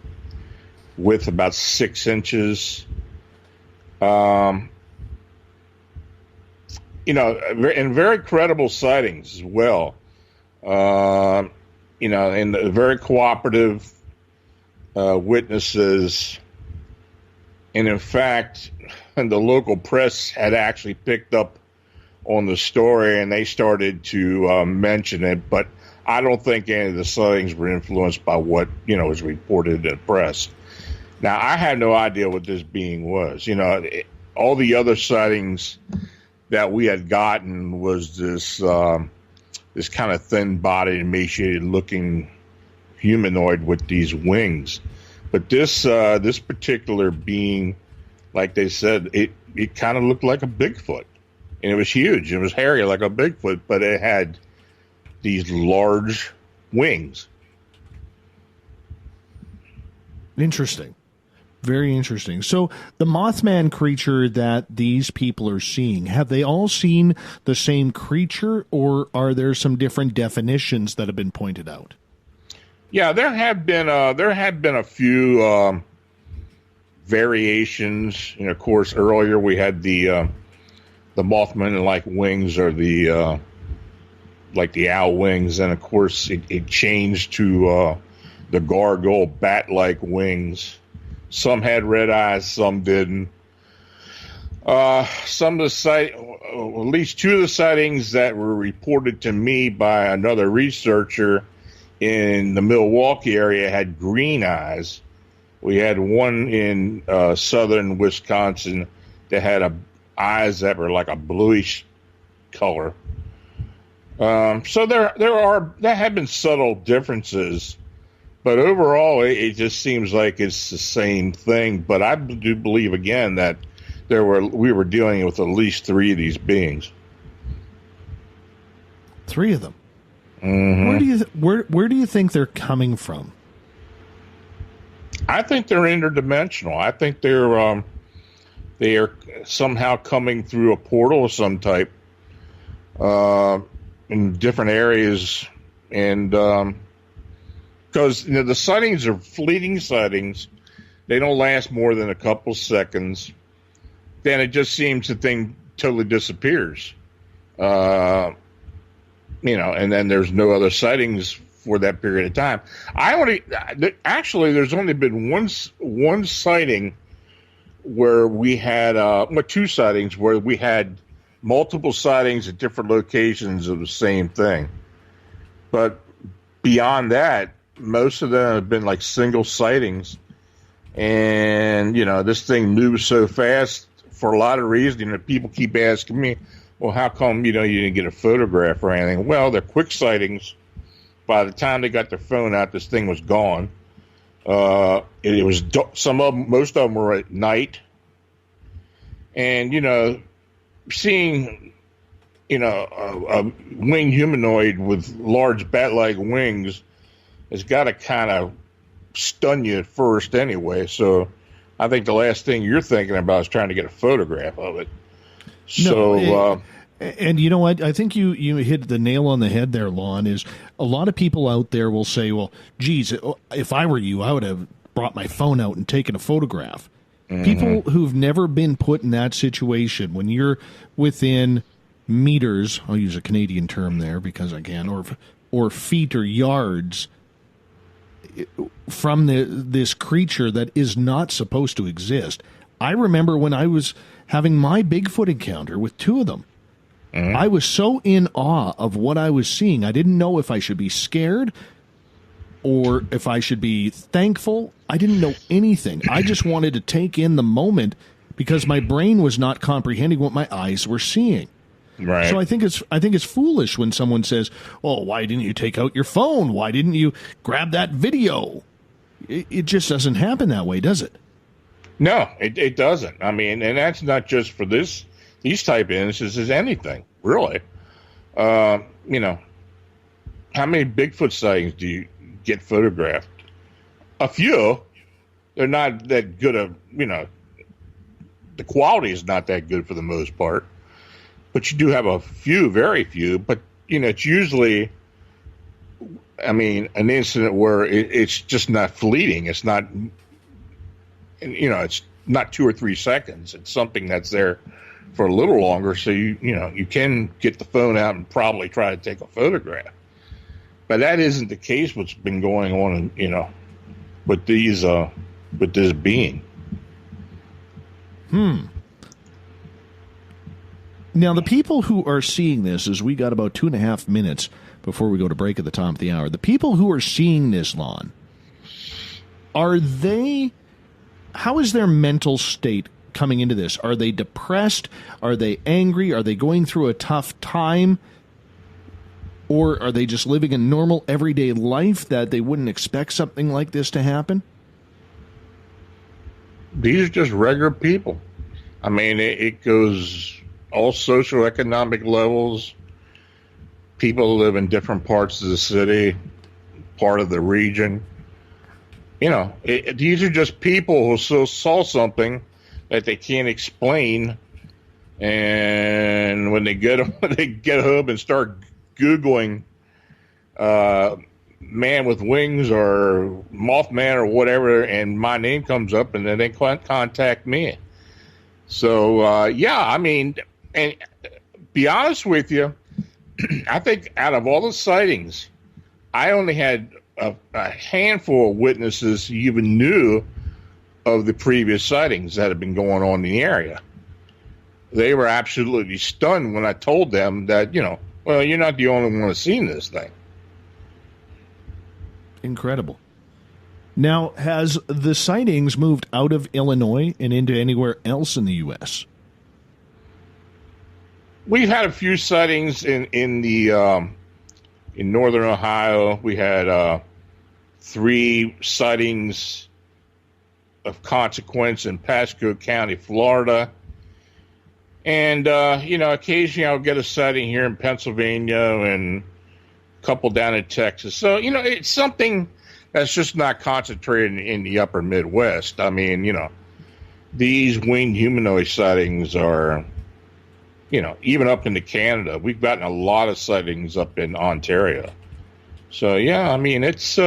width about 6 inches. and very credible sightings as well. And very cooperative witnesses. And in fact, the local press had actually picked up on the story, and they started to mention it. But I don't think any of the sightings were influenced by what, was reported in the press. Now, I had no idea what this being was. All the other sightings that we had gotten was this this kind of thin-bodied, emaciated-looking humanoid with these wings. But this particular being, like they said, it kind of looked like a Bigfoot. And it was huge. It was hairy like a Bigfoot, but it had these large wings. Interesting. Very interesting. So the Mothman creature that these people are seeing, have they all seen the same creature, or are there some different definitions that have been pointed out? Yeah, there have been a few variations. Of course, earlier we had the Mothman like wings, or the like the owl wings, and of course it changed to the gargoyle bat-like wings. Some had red eyes, some didn't. Some of the at least two of the sightings that were reported to me by another researcher in the Milwaukee area had green eyes. We had one in southern Wisconsin that had eyes that were like a bluish color. So there have been subtle differences, but overall it just seems like it's the same thing. But I do believe again that we were dealing with at least three of these beings. Three of them. Mm-hmm. Where do you think they're coming from? I think they're interdimensional. I think they are somehow coming through a portal of some type in different areas, and because the sightings are fleeting sightings, they don't last more than a couple seconds. Then it just seems the thing totally disappears. And then there's no other sightings for that period of time. There's only been one sighting where we had two sightings where we had multiple sightings at different locations of the same thing. But beyond that, most of them have been like single sightings. And, this thing moves so fast for a lot of reasons. People keep asking me, well, how come, you didn't get a photograph or anything? Well, they're quick sightings. By the time they got their phone out, this thing was gone. It was most of them were at night. And, seeing, a winged humanoid with large bat-like wings has got to kind of stun you at first anyway. So I think the last thing you're thinking about is trying to get a photograph of it. And you know what? I think you hit the nail on the head there, Lon, is a lot of people out there will say, well, geez, if I were you, I would have brought my phone out and taken a photograph. Mm-hmm. People who've never been put in that situation, when you're within meters, I'll use a Canadian term there because I can, or feet or yards from this creature that is not supposed to exist. I remember when I was having my Bigfoot encounter with two of them. Mm-hmm. I was so in awe of what I was seeing. I didn't know if I should be scared or if I should be thankful. I didn't know anything. I just wanted to take in the moment because my brain was not comprehending what my eyes were seeing. Right. So I think it's foolish when someone says, "Oh, why didn't you take out your phone? Why didn't you grab that video?" It just doesn't happen that way, does it? No, it doesn't. I mean, and that's not just for these type of instances, anything, really. How many Bigfoot sightings do you get photographed? A few. They're not that good the quality is not that good for the most part. But you do have a few, very few. But, it's usually, an incident where it's just not fleeting. It's not, it's not 2 or 3 seconds. It's something that's there for a little longer, so you can get the phone out and probably try to take a photograph. But that isn't the case. What's been going on, with these with this being. Now, the people who are seeing this, as we got about 2.5 minutes before we go to break at the top of the hour, the people who are seeing this, Lon, how is their mental state coming into this? Are they depressed? Are they angry? Are they going through a tough time? Or are they just living a normal, everyday life that they wouldn't expect something like this to happen? These are just regular people. I mean, it goes all socioeconomic levels. People live in different parts of the city, part of the region. These are just people who saw something that they can't explain, and when they get home and start Googling man with wings or Mothman or whatever, and my name comes up, and then they contact me. So, I mean, and be honest with you, I think out of all the sightings, I only had a handful of witnesses who even knew of the previous sightings that had been going on in the area. They were absolutely stunned when I told them that, well, you're not the only one who's seen this thing. Incredible. Now, has the sightings moved out of Illinois and into anywhere else in the U.S.? We've had a few sightings in northern Ohio. We had 3 sightings of consequence in Pasco County, Florida. And, occasionally I'll get a sighting here in Pennsylvania and a couple down in Texas. So, it's something that's just not concentrated in the upper Midwest. I mean, these winged humanoid sightings are, even up into Canada. We've gotten a lot of sightings up in Ontario. So, yeah, I mean, it's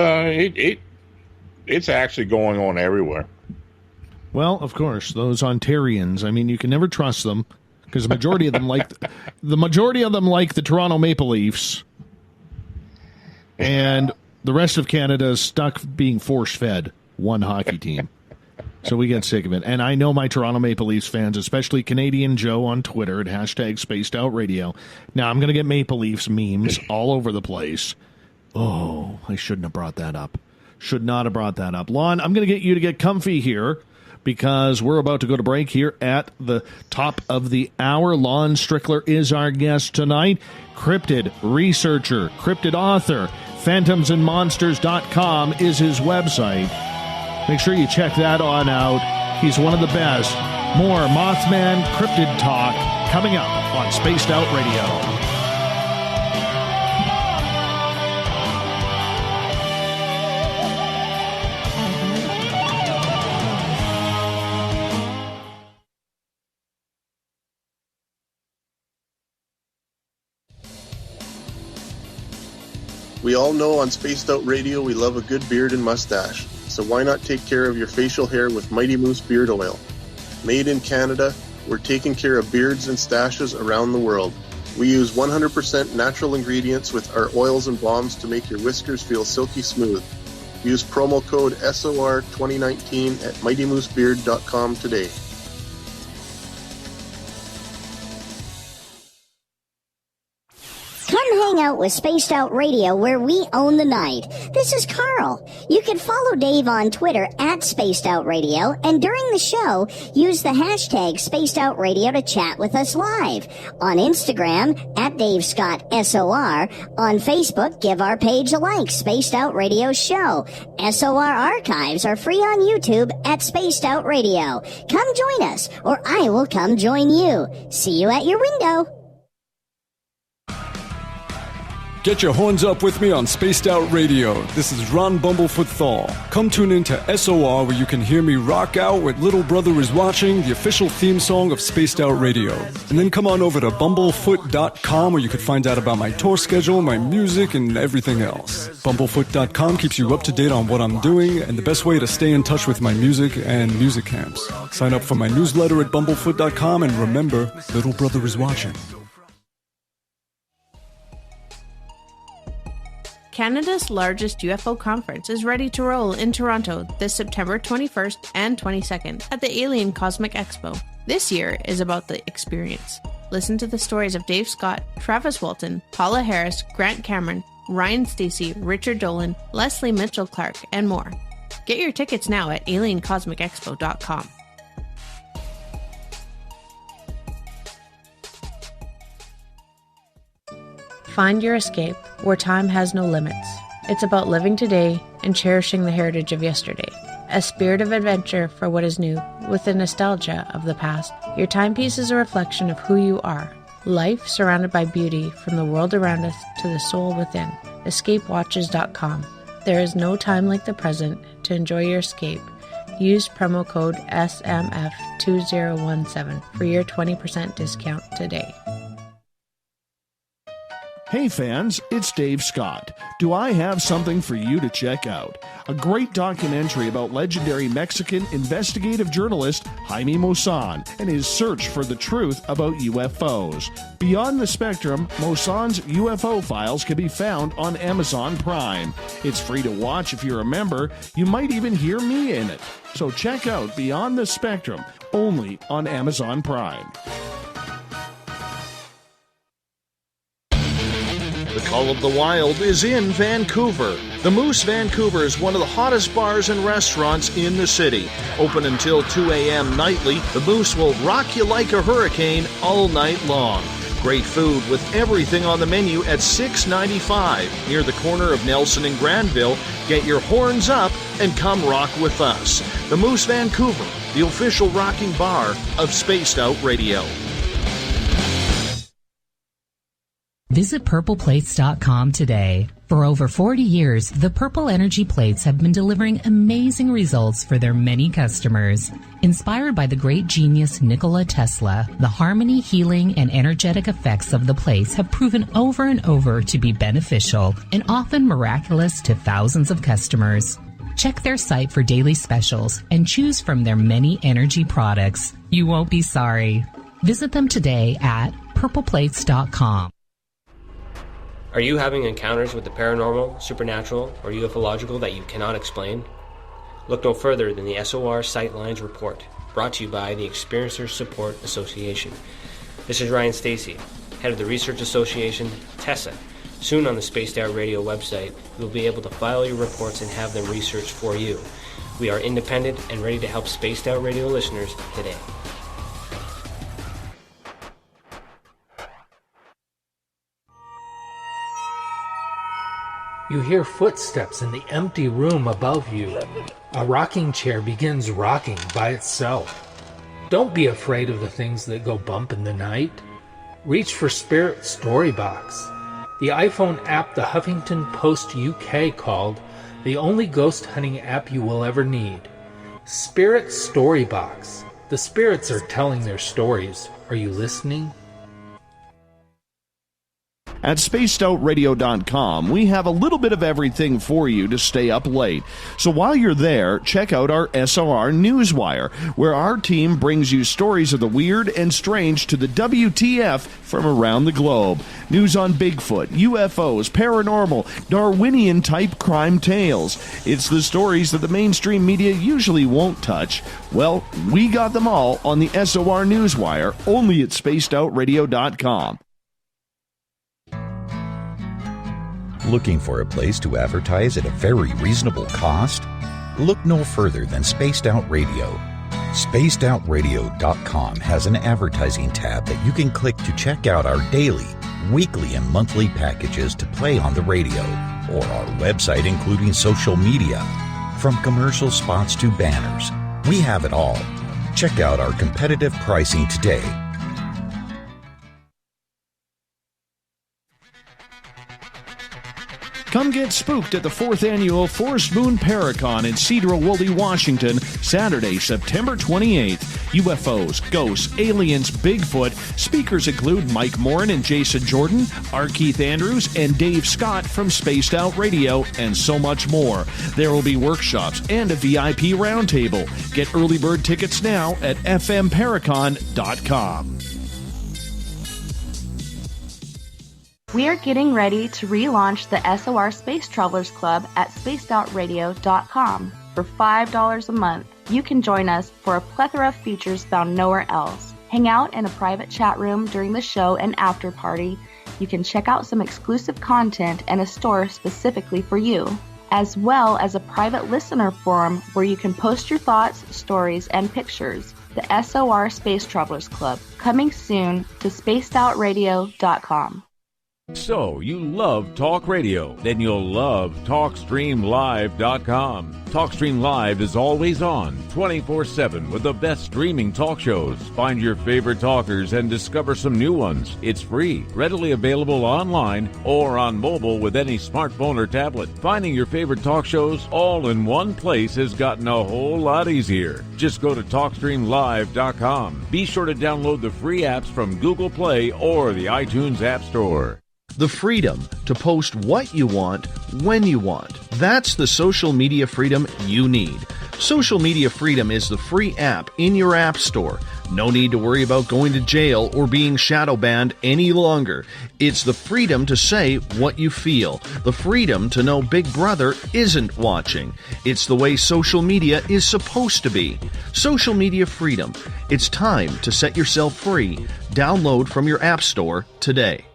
actually going on everywhere. Well, of course, those Ontarians, I mean, you can never trust them because the majority of them like the Toronto Maple Leafs, and the rest of Canada is stuck being force-fed one hockey team. So we get sick of it. And I know my Toronto Maple Leafs fans, especially Canadian Joe on Twitter at #SpacedOutRadio. Now, I'm going to get Maple Leafs memes all over the place. Oh, I shouldn't have brought that up. Should not have brought that up. Lon, I'm going to get you to get comfy here because we're about to go to break here at the top of the hour. Lon Strickler is our guest tonight. Cryptid researcher, cryptid author, phantomsandmonsters.com is his website. Make sure you check that on out. He's one of the best. More Mothman cryptid talk coming up on Spaced Out Radio. We all know on Spaced Out Radio we love a good beard and mustache, so why not take care of your facial hair with Mighty Moose Beard Oil? Made in Canada, we're taking care of beards and stashes around the world. We use 100% natural ingredients with our oils and balms to make your whiskers feel silky smooth. Use promo code SOR2019 at MightyMooseBeard.com today. Come hang out with Spaced Out Radio, where we own the night. This is Carl. You can follow Dave on Twitter at Spaced Out Radio, and during the show, use the hashtag Spaced Out Radio to chat with us live. On Instagram, at Dave Scott SOR. On Facebook, give our page a like, Spaced Out Radio Show. SOR archives are free on YouTube at Spaced Out Radio. Come join us, or I will come join you. See you at your window. Get your horns up with me on Spaced Out Radio. This is Ron Bumblefoot Thal. Come tune in to SOR where you can hear me rock out with Little Brother is Watching, the official theme song of Spaced Out Radio. And then come on over to bumblefoot.com where you can find out about my tour schedule, my music, and everything else. Bumblefoot.com keeps you up to date on what I'm doing and the best way to stay in touch with my music and music camps. Sign up for my newsletter at bumblefoot.com and remember, Little Brother is Watching. Canada's largest UFO conference is ready to roll in Toronto this September 21st and 22nd at the Alien Cosmic Expo. This year is about the experience. Listen to the stories of Dave Scott, Travis Walton, Paula Harris, Grant Cameron, Ryan Stacey, Richard Dolan, Leslie Mitchell-Clark, and more. Get your tickets now at aliencosmicexpo.com. Find your escape where time has no limits. It's about living today and cherishing the heritage of yesterday. A spirit of adventure for what is new, with the nostalgia of the past. Your timepiece is a reflection of who you are. Life surrounded by beauty from the world around us to the soul within. EscapeWatches.com. There is no time like the present to enjoy your escape. Use promo code SMF2017 for your 20% discount today. Hey fans, it's Dave Scott. Do I have something for you to check out? A great documentary about legendary Mexican investigative journalist Jaime Maussan and his search for the truth about UFOs. Beyond the Spectrum, Maussan's UFO files can be found on Amazon Prime. It's free to watch if you're a member. You might even hear me in it. So check out Beyond the Spectrum, only on Amazon Prime. The Call of the Wild is in Vancouver. The Moose Vancouver is one of the hottest bars and restaurants in the city. Open until 2 a.m. nightly, the Moose will rock you like a hurricane all night long. Great food with everything on the menu at $6.95 near the corner of Nelson and Granville. Get your horns up and come rock with us. The Moose Vancouver, the official rocking bar of Spaced Out Radio. Visit purpleplates.com today. For over 40 years, the Purple Energy Plates have been delivering amazing results for their many customers. Inspired by the great genius Nikola Tesla, the harmony, healing, and energetic effects of the plates have proven over and over to be beneficial and often miraculous to thousands of customers. Check their site for daily specials and choose from their many energy products. You won't be sorry. Visit them today at purpleplates.com. Are you having encounters with the paranormal, supernatural, or ufological that you cannot explain? Look no further than the SOR Sightlines Report, brought to you by the Experiencers Support Association. This is Ryan Stacey, head of the Research Association, TESA. Soon on the Spaced Out Radio website, you'll be able to file your reports and have them researched for you. We are independent and ready to help Spaced Out Radio listeners today. You hear footsteps in the empty room above you. A rocking chair begins rocking by itself. Don't be afraid of the things that go bump in the night. Reach for Spirit Storybox, the iPhone app the Huffington Post UK called the only ghost hunting app you will ever need. Spirit Storybox. The spirits are telling their stories. Are you listening? At spacedoutradio.com, we have a little bit of everything for you to stay up late. So while you're there, check out our SOR Newswire, where our team brings you stories of the weird and strange to the WTF from around the globe. News on Bigfoot, UFOs, paranormal, Darwinian-type crime tales. It's the stories that the mainstream media usually won't touch. Well, we got them all on the SOR Newswire, only at spacedoutradio.com. Looking for a place to advertise at a very reasonable cost? Look no further than Spaced Out Radio. SpacedOutRadio.com has an advertising tab that you can click to check out our daily, weekly, and monthly packages to play on the radio, or our website including social media. From commercial spots to banners, we have it all. Check out our competitive pricing today. Come get spooked at the 4th Annual Forest Moon Paracon in Cedar Woolley, Washington, Saturday, September 28th. UFOs, ghosts, aliens, Bigfoot. Speakers include Mike Morin and Jason Jordan, R. Keith Andrews, and Dave Scott from Spaced Out Radio, and so much more. There will be workshops and a VIP roundtable. Get early bird tickets now at fmparacon.com. We are getting ready to relaunch the SOR Space Travelers Club at spacedoutradio.com. For $5 a month, you can join us for a plethora of features found nowhere else. Hang out in a private chat room during the show and after party. You can check out some exclusive content and a store specifically for you, as well as a private listener forum where you can post your thoughts, stories, and pictures. The SOR Space Travelers Club, coming soon to spacedoutradio.com. So, you love talk radio? Then you'll love TalkStreamLive.com. TalkStream Live is always on, 24/7, with the best streaming talk shows. Find your favorite talkers and discover some new ones. It's free, readily available online or on mobile with any smartphone or tablet. Finding your favorite talk shows all in one place has gotten a whole lot easier. Just go to TalkStreamLive.com. Be sure to download the free apps from Google Play or the iTunes App Store. The freedom to post what you want, when you want. That's the social media freedom you need. Social Media Freedom is the free app in your app store. No need to worry about going to jail or being shadow banned any longer. It's the freedom to say what you feel. The freedom to know Big Brother isn't watching. It's the way social media is supposed to be. Social Media Freedom. It's time to set yourself free. Download from your app store today.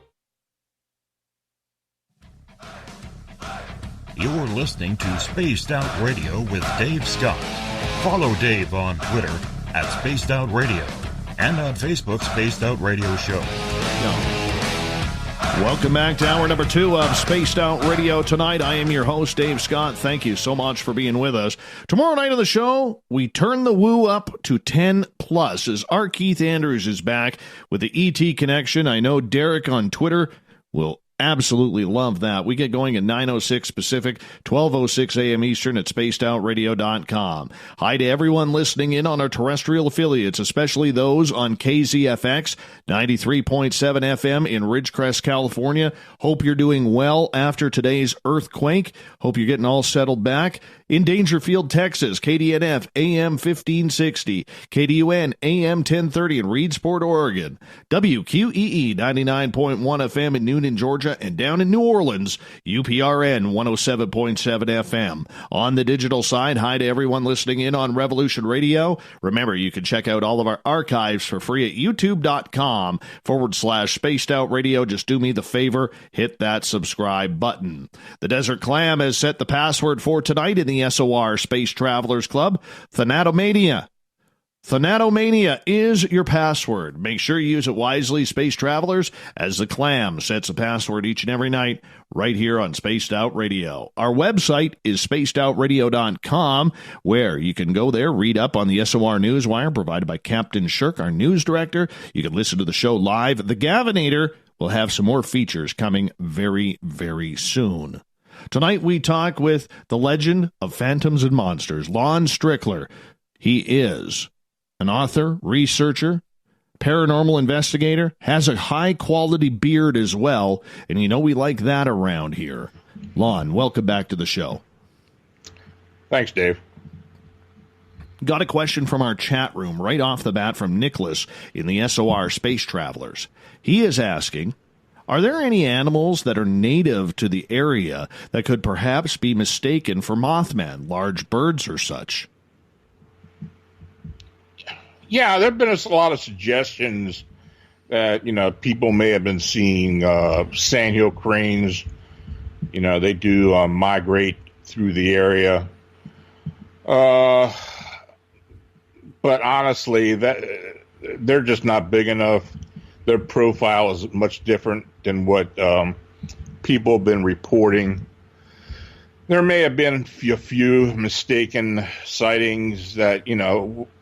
You're listening to Spaced Out Radio with Dave Scott. Follow Dave on Twitter at Spaced Out Radio and on Facebook, Spaced Out Radio Show. Welcome back to hour number 2 of Spaced Out Radio tonight. I am your host, Dave Scott. Thank you so much for being with us. Tomorrow night on the show, we turn the woo up to 10 plus as R. Keith Andrews is back with the ET Connection. I know Derek on Twitter will absolutely love that. We get going at 9:06 Pacific, 12:06 a.m. Eastern at spacedoutradio.com. Hi to everyone listening in on our terrestrial affiliates, especially those on KZFX 93.7 FM in Ridgecrest, California. Hope you're doing well after today's earthquake. Hope you're getting all settled back. In Dangerfield, Texas, KDNF AM 1560, KDUN AM 1030 in Reedsport, Oregon, WQEE 99.1 FM in Noonan, Georgia, and down in New Orleans, UPRN 107.7 FM. On the digital side, hi to everyone listening in on Revolution Radio. Remember, you can check out all of our archives for free at youtube.com/Spaced Out Radio. Just do me the favor, hit that subscribe button. The Desert Clam has set the password for tonight in the SOR Space Travelers Club, Thanatomania. Thanatomania is your password. Make sure you use it wisely, Space Travelers, as the Clam sets a password each and every night right here on Spaced Out Radio. Our website is spacedoutradio.com, where you can go there, read up on the SOR Newswire provided by Captain Shirk, our news director. You can listen to the show live. The Gavinator will have some more features coming very, very soon. Tonight we talk with the legend of phantoms and monsters, Lon Strickler. He is an author, researcher, paranormal investigator, has a high-quality beard as well, and you know we like that around here. Lon, welcome back to the show. Thanks, Dave. Got a question from our chat room right off the bat from Nicholas in the SOR Space Travelers. He is asking, are there any animals that are native to the area that could perhaps be mistaken for Mothman, large birds or such? Yeah, there have been a lot of suggestions that, people may have been seeing sandhill cranes. They do migrate through the area. But honestly, they're just not big enough. Their profile is much different than what people have been reporting. There may have been a few mistaken sightings that,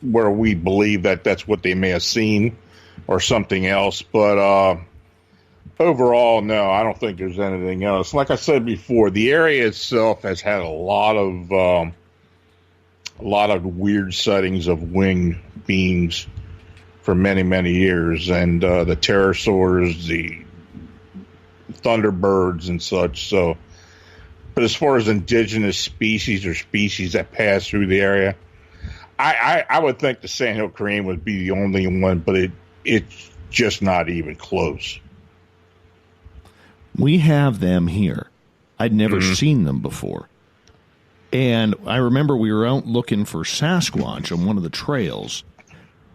where we believe that that's what they may have seen or something else. But Overall, no, I don't think there's anything else. Like I said before, the area itself has had a lot of weird sightings of winged beings for many, many years, and the pterosaurs, the thunderbirds, and such. So, but as far as indigenous species or species that pass through the area, I would think the sandhill crane would be the only one, but it's just not even close. We have them here. I'd never seen them before. And I remember we were out looking for Sasquatch on one of the trails,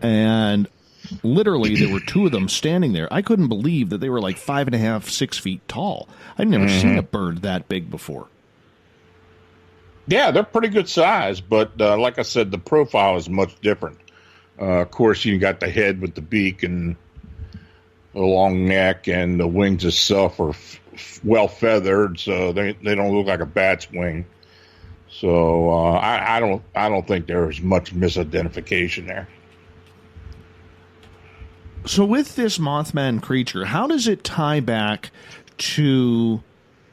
and literally there were two of them standing there. I couldn't believe that they were like 5.5, 6 feet tall. I'd never seen a bird that big before. Yeah, they're pretty good size, but like I said, the profile is much different. Of course, you got the head with the beak and the long neck, and the wings itself are well feathered, so they don't look like a bat's wing. So I don't think there's much misidentification there. So with this Mothman creature, how does it tie back to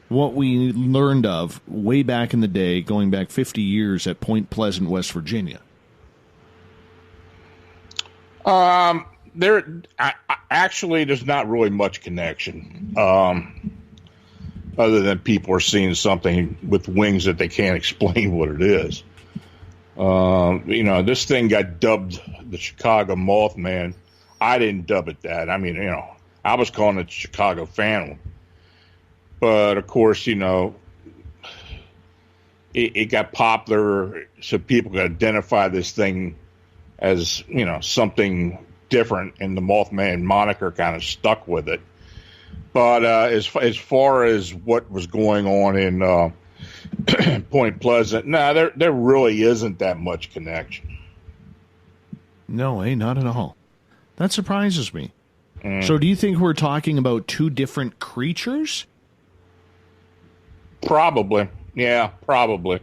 what we learned of way back in the day, going back 50 years at Point Pleasant, West Virginia? Actually, there's not really much connection, other than people are seeing something with wings that they can't explain what it is. This thing got dubbed the Chicago Mothman. I didn't dub it that. I mean, I was calling it Chicago Phantom. But, of course, it got popular, so people could identify this thing as, something different, and the Mothman moniker kind of stuck with it. But as far as what was going on in Point Pleasant, no, there really isn't that much connection. No, not at all. That surprises me. So do you think we're talking about two different creatures? Probably. Yeah, probably.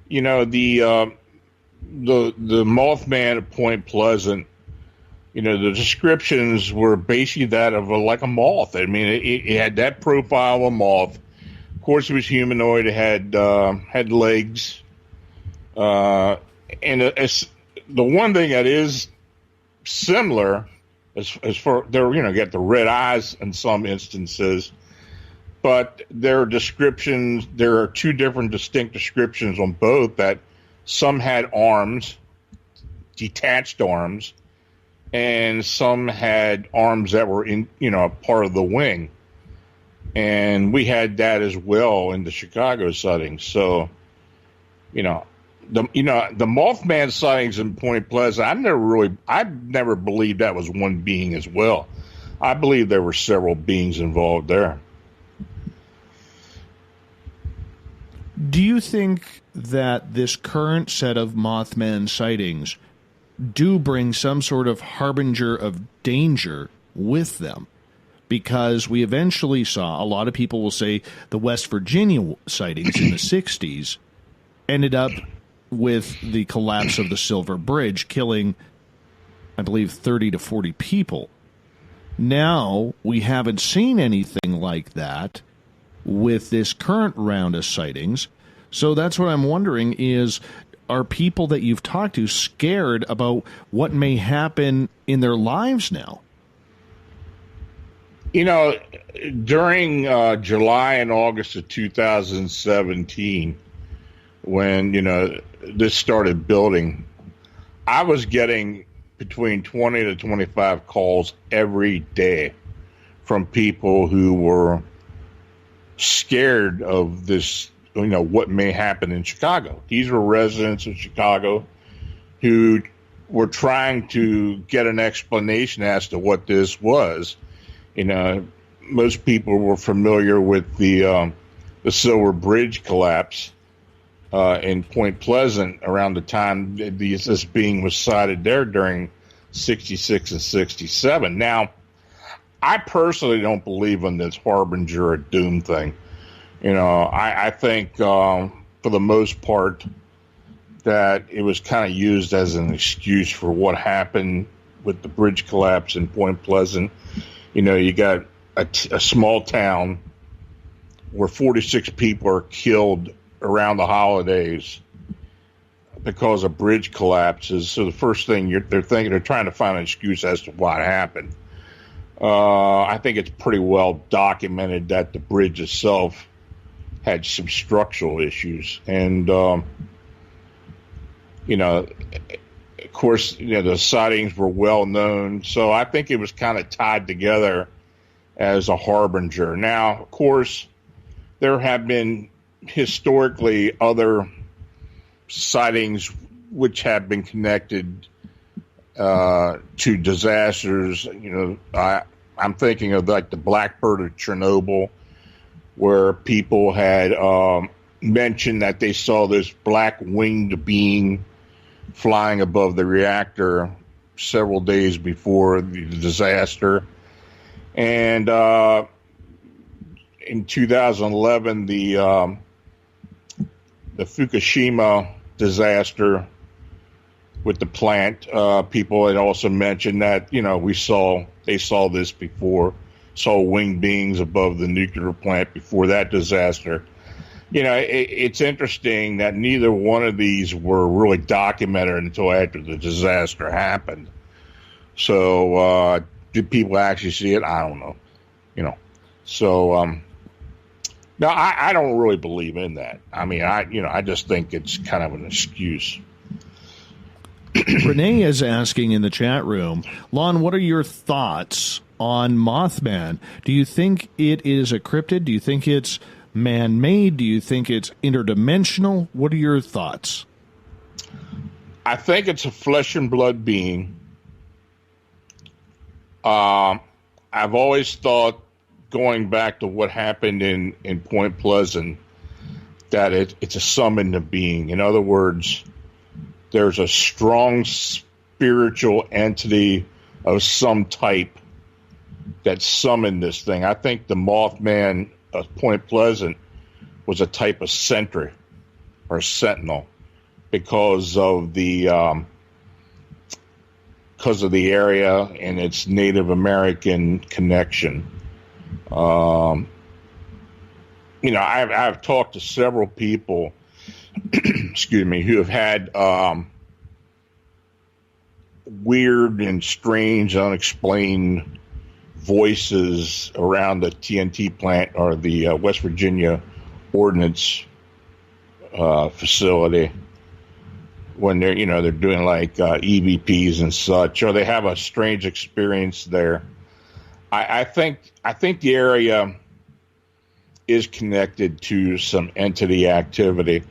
The Mothman at Point Pleasant, the descriptions were basically that of like a moth. I mean, it had that profile of a moth. Of course, it was humanoid. It had legs. And it's the one thing that is similar as for they're got the red eyes in some instances, but there are two different distinct descriptions on both, that some had arms, detached arms, and some had arms that were in part of the wing, and we had that as well in the Chicago sightings. So the Mothman sightings in Point Pleasant, I've never believed that was one being as well. I believe there were several beings involved there. Do you think that this current set of Mothman sightings do bring some sort of harbinger of danger with them? Because we eventually saw, a lot of people will say, the West Virginia sightings in the 60s ended up with the collapse of the Silver Bridge, killing, I believe, 30 to 40 people. Now, we haven't seen anything like that with this current round of sightings. So that's what I'm wondering is, are people that you've talked to scared about what may happen in their lives now? During July and August of 2017, when, this started building, I was getting between 20 to 25 calls every day from people who were scared of this, what may happen in Chicago. These were residents of Chicago who were trying to get an explanation as to what this was. Most people were familiar with the Silver Bridge collapse in Point Pleasant around the time this being was sighted there during 66 and 67. Now, I personally don't believe in this harbinger of doom thing. I think for the most part that it was kind of used as an excuse for what happened with the bridge collapse in Point Pleasant. You got a small town where 46 people are killed around the holidays because a bridge collapses. So the first thing they're trying to find an excuse as to what happened. I think it's pretty well documented that the bridge itself had some structural issues. And, you know, of course, you know, the sightings were well known. So I think it was kind of tied together as a harbinger. Now, of course, there have been historically other sightings which have been connected to disasters. You know, I'm thinking of like the Blackbird of Chernobyl, where people had mentioned that they saw this black winged being flying above the reactor several days before the disaster. And in 2011, the Fukushima disaster with the plant, people had also mentioned that, you know, they saw this before, saw winged beings above the nuclear plant before that disaster. You know, it's interesting that neither one of these were really documented until after the disaster happened. So, did people actually see it? I don't know. You know, so no, I don't really believe in that. I mean, I just think it's kind of an excuse. Renee is asking in the chat room, Lon, what are your thoughts on Mothman? Do you think it is a cryptid? Do you think it's man-made? Do you think it's interdimensional? What are your thoughts? I think it's a flesh and blood being. I've always thought, going back to what happened in Point Pleasant, that it's a summoned being. In other words, there's a strong spiritual entity of some type that summoned this thing. I think the Mothman of Point Pleasant was a type of sentry or sentinel because of the area and its Native American connection. You know, I've talked to several people, excuse me, who have had weird and strange, unexplained voices around the TNT plant or the West Virginia Ordnance facility when they're doing like EVPs and such, or they have a strange experience there. I think the area is connected to some entity activity,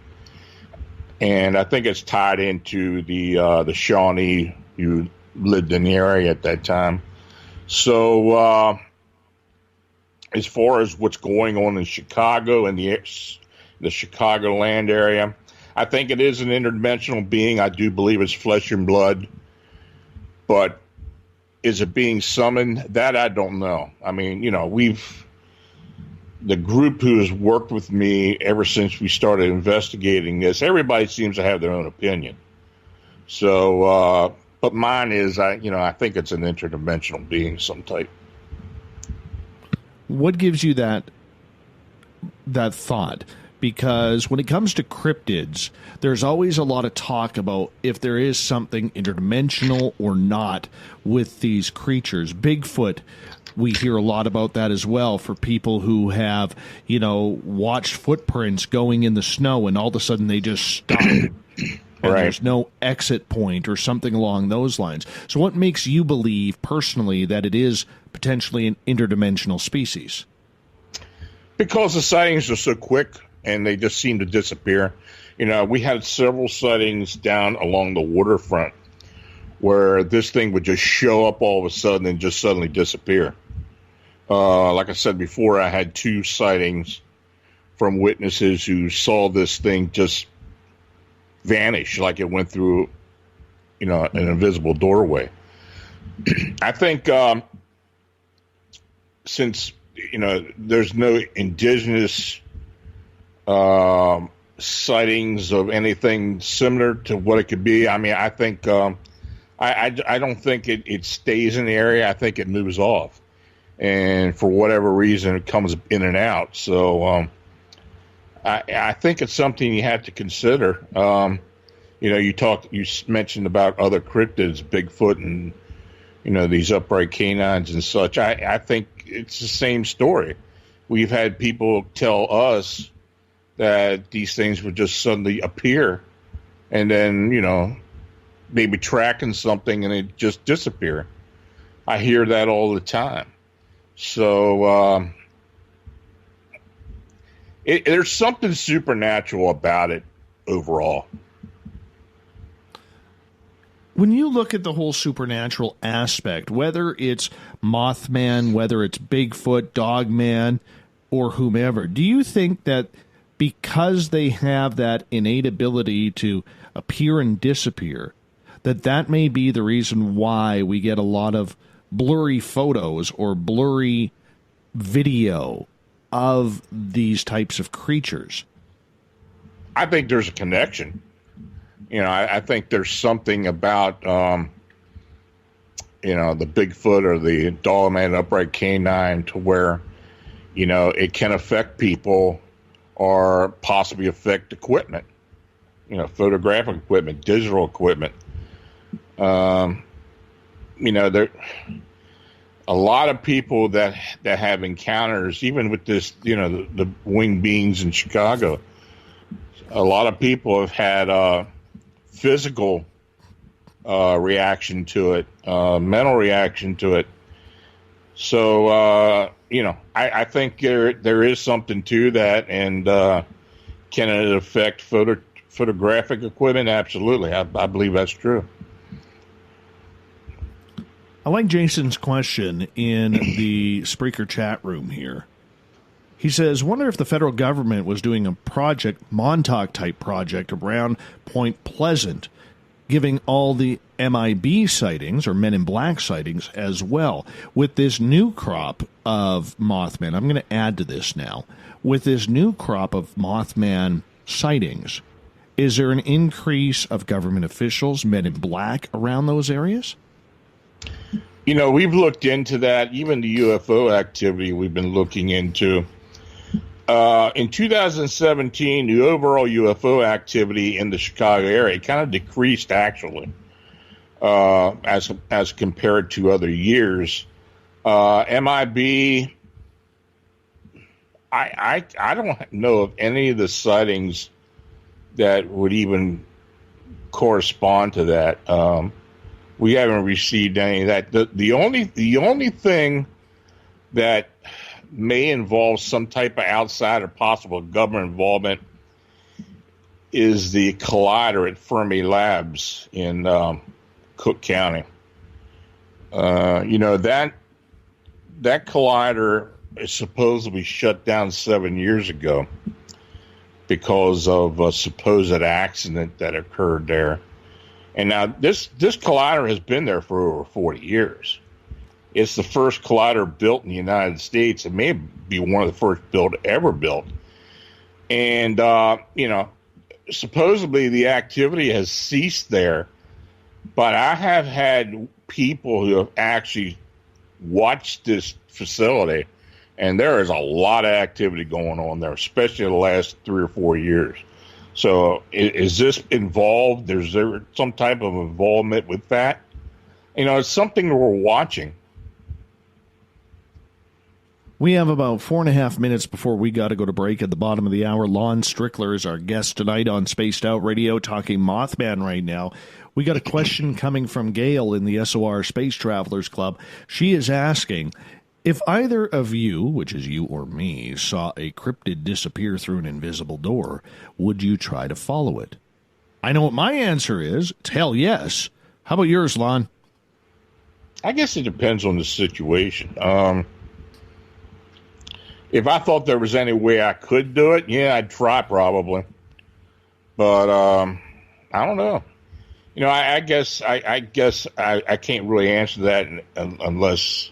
and I think it's tied into the Shawnee who lived in the area at that time. So as far as what's going on in Chicago and the Chicagoland area, I think it is an interdimensional being. I do believe it's flesh and blood, but is it being summoned? That I don't know. I mean, you know, the group who has worked with me ever since we started investigating this, everybody seems to have their own opinion. So, but mine is, I think it's an interdimensional being of some type. What gives you that thought? Because when it comes to cryptids, there's always a lot of talk about if there is something interdimensional or not with these creatures. Bigfoot, we hear a lot about that as well for people who have, watched footprints going in the snow and all of a sudden they just stop. And there's no exit point or something along those lines. So what makes you believe personally that it is potentially an interdimensional species? Because the sightings are so quick and they just seem to disappear. We had several sightings down along the waterfront where this thing would just show up all of a sudden and just suddenly disappear. Like I said before, I had 2 sightings from witnesses who saw this thing just vanish like it went through, an invisible doorway. I think since, there's no indigenous sightings of anything similar to what it could be. I mean, I think I don't think it stays in the area. I think it moves off. and for whatever reason, it comes in and out. So I think it's something you have to consider. You mentioned about other cryptids, Bigfoot, and these upright canines and such. I think it's the same story. We've had people tell us that these things would just suddenly appear, and then maybe tracking something and it just disappear. I hear that all the time. So there's something supernatural about it overall. When you look at the whole supernatural aspect, whether it's Mothman, whether it's Bigfoot, Dogman, or whomever, do you think that because they have that innate ability to appear and disappear, that may be the reason why we get a lot of blurry photos or blurry video of these types of creatures? I think there's a connection. I think there's something about, the Bigfoot or the Dogman upright canine to where, it can affect people or possibly affect equipment, photographic equipment, digital equipment. There a lot of people that have encounters, even with this, the winged beings in Chicago. A lot of people have had physical reaction to it, mental reaction to it. So, I think there is something to that. And can it affect photographic equipment? Absolutely. I believe that's true. I like Jason's question in the Spreaker chat room here. He says, wonder if the federal government was doing a project, Montauk-type project, around Point Pleasant, giving all the MIB sightings, or Men in Black sightings, as well. With this new crop of Mothman, I'm going to add to this now, with this new crop of Mothman sightings, is there an increase of government officials, Men in Black, around those areas? We've looked into that. Even the UFO activity we've been looking into. In 2017, the overall UFO activity in the Chicago area kind of decreased, actually, as compared to other years. MIB, I don't know of any of the sightings that would even correspond to that. We haven't received any of that. The only thing that may involve some type of outside or possible government involvement is the collider at Fermi Labs in Cook County. That collider is supposedly shut down 7 years ago because of a supposed accident that occurred there. And now this collider has been there for over 40 years. It's the first collider built in the United States. It may be one of the first ever built. And, supposedly the activity has ceased there. But I have had people who have actually watched this facility, and there is a lot of activity going on there, especially in the last 3 or 4 years. So is this involved? Is there some type of involvement with that? It's something we're watching. We have about 4.5 minutes before we got to go to break at the bottom of the hour. Lon Strickler is our guest tonight on Spaced Out Radio, talking Mothman right now. We got a question coming from Gail in the SOR Space Travelers Club. She is asking, if either of you, which is you or me, saw a cryptid disappear through an invisible door, would you try to follow it? I know what my answer is. It's hell yes. How about yours, Lon? I guess it depends on the situation. If I thought there was any way I could do it, yeah, I'd try probably. But I don't know. I guess I can't really answer that unless,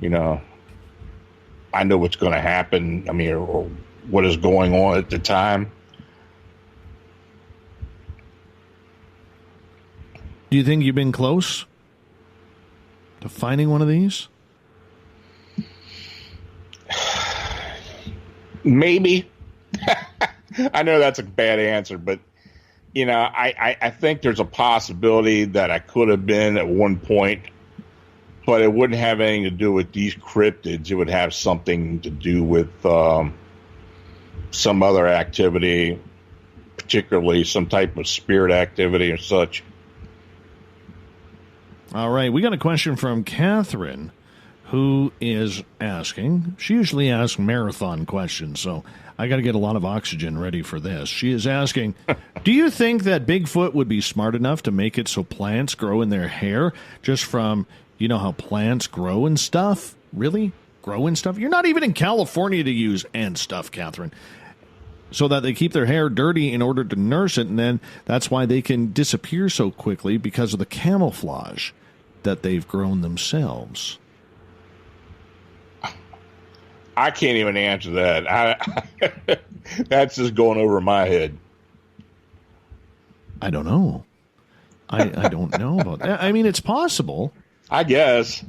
I know what's going to happen. Or what is going on at the time. Do you think you've been close to finding one of these? Maybe. I know that's a bad answer, but, you know, I think there's a possibility that I could have been at one point, but it wouldn't have anything to do with these cryptids. It would have something to do with some other activity, particularly some type of spirit activity or such. All right, we got a question from Catherine, who is asking, she usually asks marathon questions, so I got to get a lot of oxygen ready for this. She is asking, do you think that Bigfoot would be smart enough to make it so plants grow in their hair just from, you know how plants grow and stuff? Really? Grow and stuff? You're not even in California to use and stuff, Catherine. So that they keep their hair dirty in order to nurse it, and then that's why they can disappear so quickly, because of the camouflage that they've grown themselves. I can't even answer that. That's just going over my head. I don't know. I don't know about that. I mean, it's possible. I guess.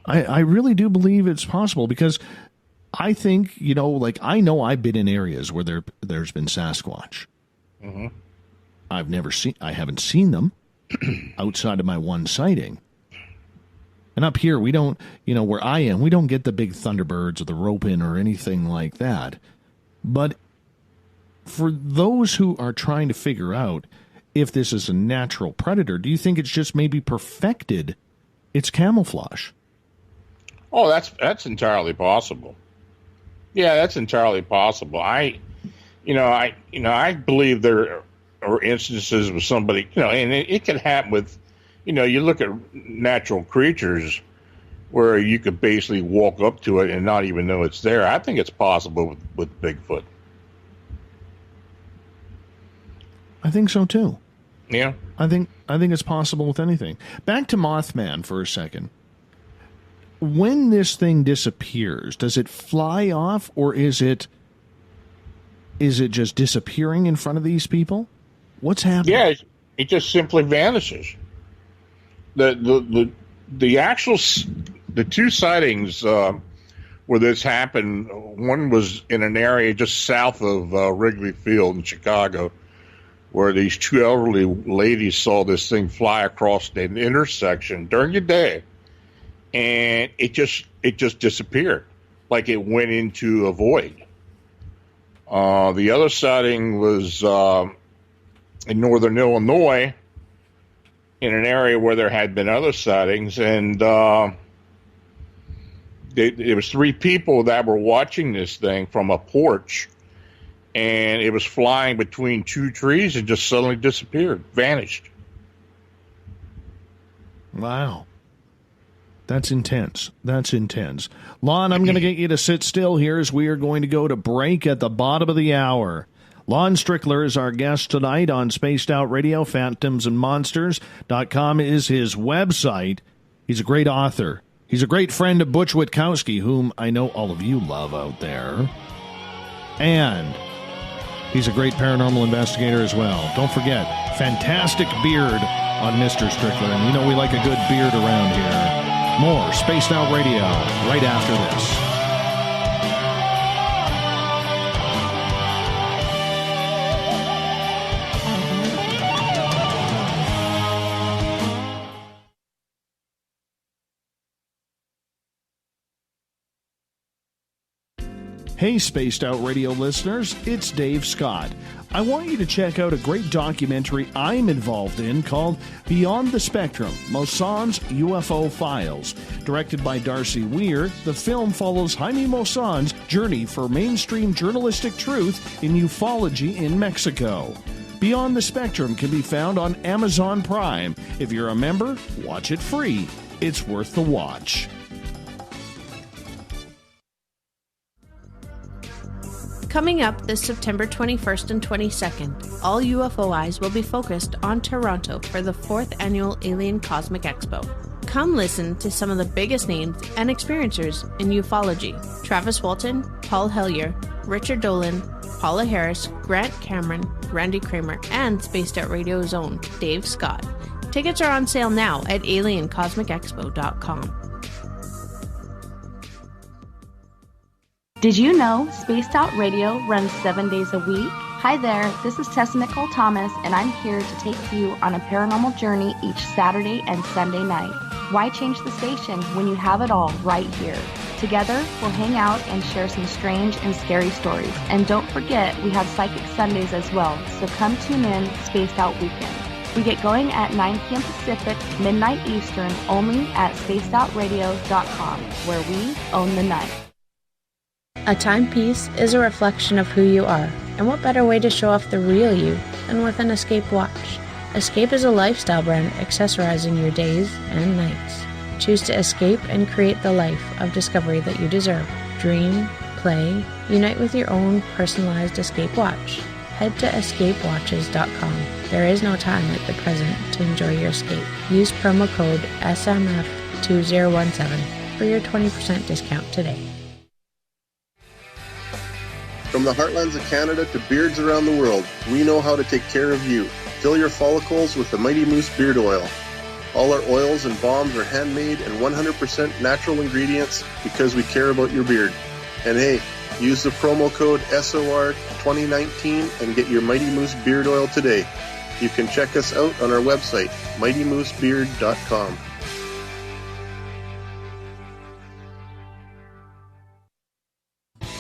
I really do believe it's possible, because I think, you know, like, I know I've been in areas where there's been Sasquatch. Mm-hmm. I haven't seen them outside of my one sighting. And up here, we don't, you know, where I am, we don't get the big thunderbirds or the rope-in or anything like that. But for those who are trying to figure out if this is a natural predator, do you think it's just maybe perfected its camouflage? Oh, that's entirely possible. Yeah, that's entirely possible. I believe there are instances with somebody, you know, and it can happen with, you know, you look at natural creatures where you could basically walk up to it and not even know it's there. I think it's possible with Bigfoot. I think so too. Yeah. I think it's possible with anything. Back to Mothman for a second. When this thing disappears, does it fly off, or is it just disappearing in front of these people? What's happening? Yeah, it just simply vanishes. The two sightings where this happened, one was in an area just south of Wrigley Field in Chicago, where these two elderly ladies saw this thing fly across an intersection during the day, and it just disappeared, like it went into a void. The other sighting was in northern Illinois, in an area where there had been other sightings, and there was three people that were watching this thing from a porch, and it was flying between two trees and just suddenly disappeared, vanished. Wow. That's intense. That's intense. Lon, I'm going to get you to sit still here as we are going to go to break at the bottom of the hour. Lon Strickler is our guest tonight on Spaced Out Radio. PhantomsandMonsters.com is his website. He's a great author. He's a great friend of Butch Witkowski, whom I know all of you love out there. And he's a great paranormal investigator as well. Don't forget, fantastic beard on Mr. Strickler. And you know we like a good beard around here. More Spaced Out Radio right after this. Hey, Spaced Out Radio listeners, it's Dave Scott. I want you to check out a great documentary I'm involved in called Beyond the Spectrum, Mosson's UFO Files. Directed by Darcy Weir, the film follows Jaime Mosson's journey for mainstream journalistic truth in ufology in Mexico. Beyond the Spectrum can be found on Amazon Prime. If you're a member, watch it free. It's worth the watch. Coming up this September 21st and 22nd, all UFO eyes will be focused on Toronto for the 4th Annual Alien Cosmic Expo. Come listen to some of the biggest names and experiencers in ufology. Travis Walton, Paul Hellyer, Richard Dolan, Paula Harris, Grant Cameron, Randy Kramer, and Spaced Out Radio's own Dave Scott. Tickets are on sale now at aliencosmicexpo.com. Did you know Spaced Out Radio runs 7 days a week? Hi there, this is Tessa Nicole Thomas, and I'm here to take you on a paranormal journey each Saturday and Sunday night. Why change the station when you have it all right here? Together, we'll hang out and share some strange and scary stories. And don't forget, we have Psychic Sundays as well, so come tune in Spaced Out Weekend. We get going at 9 p.m. Pacific, midnight Eastern, only at spacedoutradio.com, where we own the night. A timepiece is a reflection of who you are, and what better way to show off the real you than with an Escape watch? Escape is a lifestyle brand accessorizing your days and nights. Choose to escape and create the life of discovery that you deserve. Dream, play, unite with your own personalized Escape watch. Head to escapewatches.com. There is no time like the present to enjoy your escape. Use promo code SMF2017 for your 20% discount today. From the heartlands of Canada to beards around the world, we know how to take care of you. Fill your follicles with the Mighty Moose Beard Oil. All our oils and balms are handmade and 100% natural ingredients because we care about your beard. And hey, use the promo code SOR2019 and get your Mighty Moose Beard Oil today. You can check us out on our website, mightymoosebeard.com.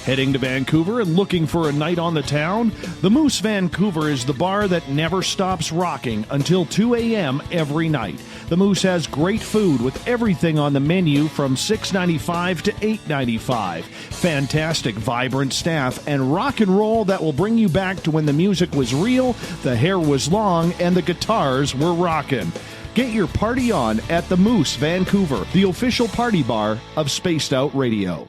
Heading to Vancouver and looking for a night on the town? The Moose Vancouver is the bar that never stops rocking until 2 a.m. every night. The Moose has great food with everything on the menu from $6.95 to $8.95. Fantastic, vibrant staff and rock and roll that will bring you back to when the music was real, the hair was long, and the guitars were rocking. Get your party on at the Moose Vancouver, the official party bar of Spaced Out Radio.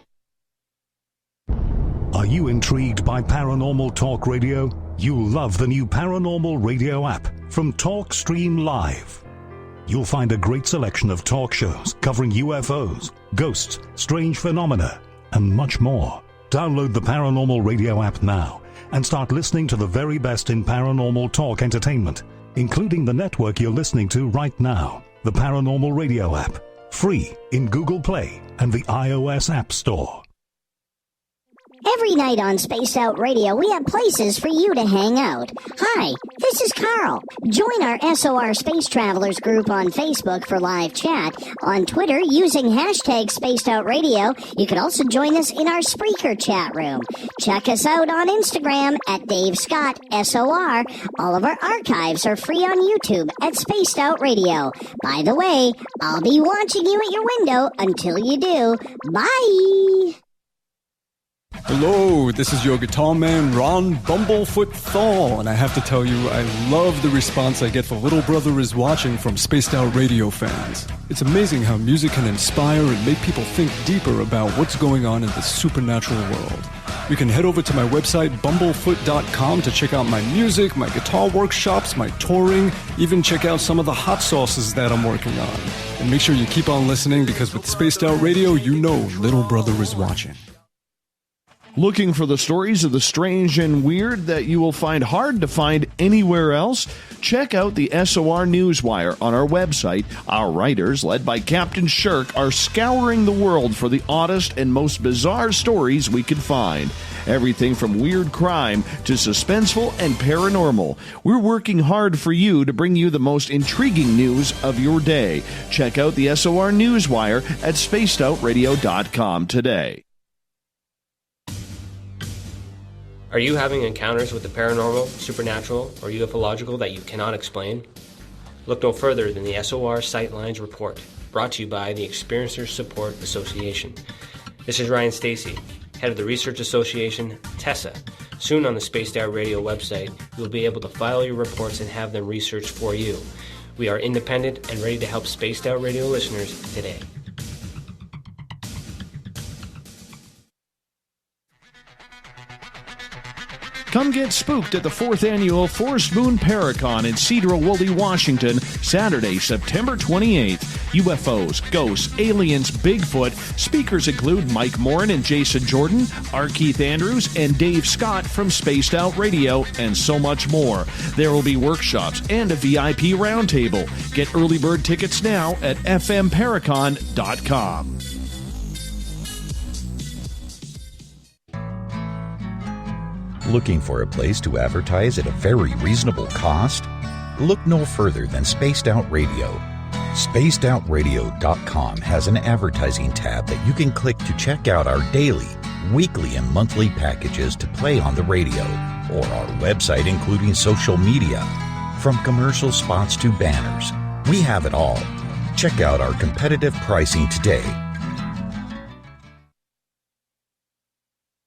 Are you intrigued by Paranormal Talk Radio? You'll love the new Paranormal Radio app from TalkStream Live. You'll find a great selection of talk shows covering UFOs, ghosts, strange phenomena, and much more. Download the Paranormal Radio app now and start listening to the very best in paranormal talk entertainment, including the network you're listening to right now, the Paranormal Radio app, free in Google Play and the iOS App Store. Every night on Spaced Out Radio, we have places for you to hang out. Hi, this is Carl. Join our SOR Space Travelers group on Facebook for live chat. On Twitter, using hashtag Spaced Out Radio, you can also join us in our Spreaker chat room. Check us out on Instagram at Dave Scott SOR. All of our archives are free on YouTube at Spaced Out Radio. By the way, I'll be watching you at your window until you do. Bye! Hello, this is your guitar man, Ron Bumblefoot Thal, and I have to tell you, I love the response I get for Little Brother is Watching from Spaced Out Radio fans. It's amazing how music can inspire and make people think deeper about what's going on in the supernatural world. You can head over to my website, bumblefoot.com, to check out my music, my guitar workshops, my touring, even check out some of the hot sauces that I'm working on. And make sure you keep on listening, because with Spaced Out Radio, you know Little Brother is watching. Looking for the stories of the strange and weird that you will find hard to find anywhere else? Check out the SOR Newswire on our website. Our writers, led by Captain Shirk, are scouring the world for the oddest and most bizarre stories we can find. Everything from weird crime to suspenseful and paranormal. We're working hard for you to bring you the most intriguing news of your day. Check out the SOR Newswire at spacedoutradio.com today. Are you having encounters with the paranormal, supernatural, or ufological that you cannot explain? Look no further than the SOR Sightlines Report, brought to you by the Experiencers Support Association. This is Ryan Stacy, head of the Research Association, TESSA. Soon on the Spaced Out Radio website, you'll be able to file your reports and have them researched for you. We are independent and ready to help Spaced Out Radio listeners today. Come get spooked at the 4th Annual Forest Moon Paracon in Cedar-Woolley, Washington, Saturday, September 28th. UFOs, ghosts, aliens, Bigfoot. Speakers include Mike Morin and Jason Jordan, R. Keith Andrews, and Dave Scott from Spaced Out Radio, and so much more. There will be workshops and a VIP roundtable. Get early bird tickets now at fmparacon.com. Looking for a place to advertise at a very reasonable cost? Look no further than Spaced Out Radio. SpacedOutRadio.com has an advertising tab that you can click to check out our daily, weekly, and monthly packages to play on the radio, or our website including social media. From commercial spots to banners, we have it all. Check out our competitive pricing today.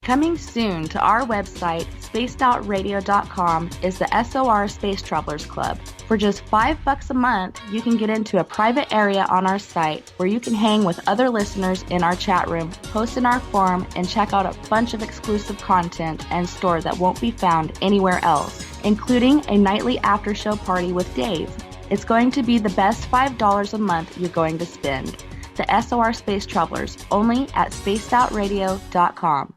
Coming soon to our website, spacedoutradio.com, is the SOR Space Travelers Club. For just $5 a month, you can get into a private area on our site where you can hang with other listeners in our chat room, post in our forum, and check out a bunch of exclusive content and store that won't be found anywhere else, including a nightly after-show party with Dave. It's going to be the best $5 a month you're going to spend. The SOR Space Travelers, only at spacedoutradio.com.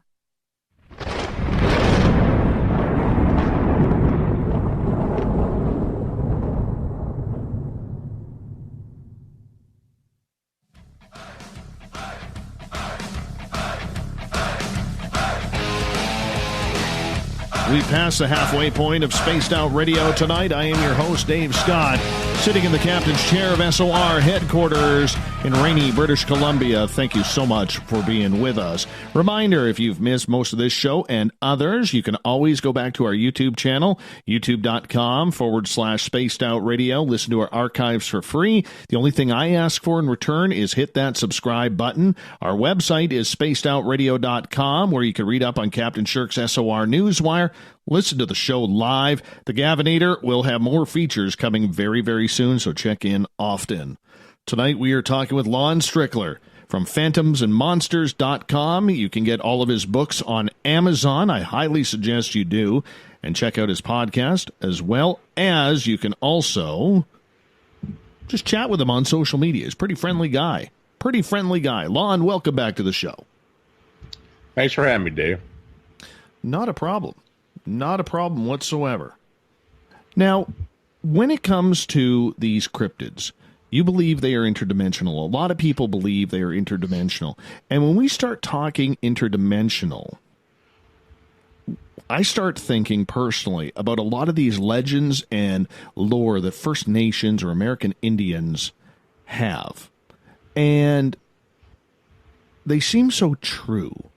We passed the halfway point of Spaced Out Radio tonight. I am your host, Dave Scott, sitting in the captain's chair of SOR headquarters in rainy British Columbia. Thank you so much for being with us. Reminder, if you've missed most of this show and others, you can always go back to our YouTube channel, youtube.com/Spaced Out Radio. Listen to our archives for free. The only thing I ask for in return is hit that subscribe button. Our website is spacedoutradio.com, where you can read up on Captain Shirk's SOR Newswire. Listen to the show live. The Gavinator will have more features coming very, very soon, so check in often. Tonight we are talking with Lon Strickler from phantomsandmonsters.com. You can get all of his books on Amazon. I highly suggest you do. And check out his podcast, as well as you can also just chat with him on social media. He's a pretty friendly guy. Lon, welcome back to the show. Thanks for having me, Dave. Not a problem. Not a problem whatsoever. Now, when it comes to these cryptids, you believe they are interdimensional. A lot of people believe they are interdimensional. And when we start talking interdimensional, I start thinking personally about a lot of these legends and lore that First Nations or American Indians have. And they seem so true,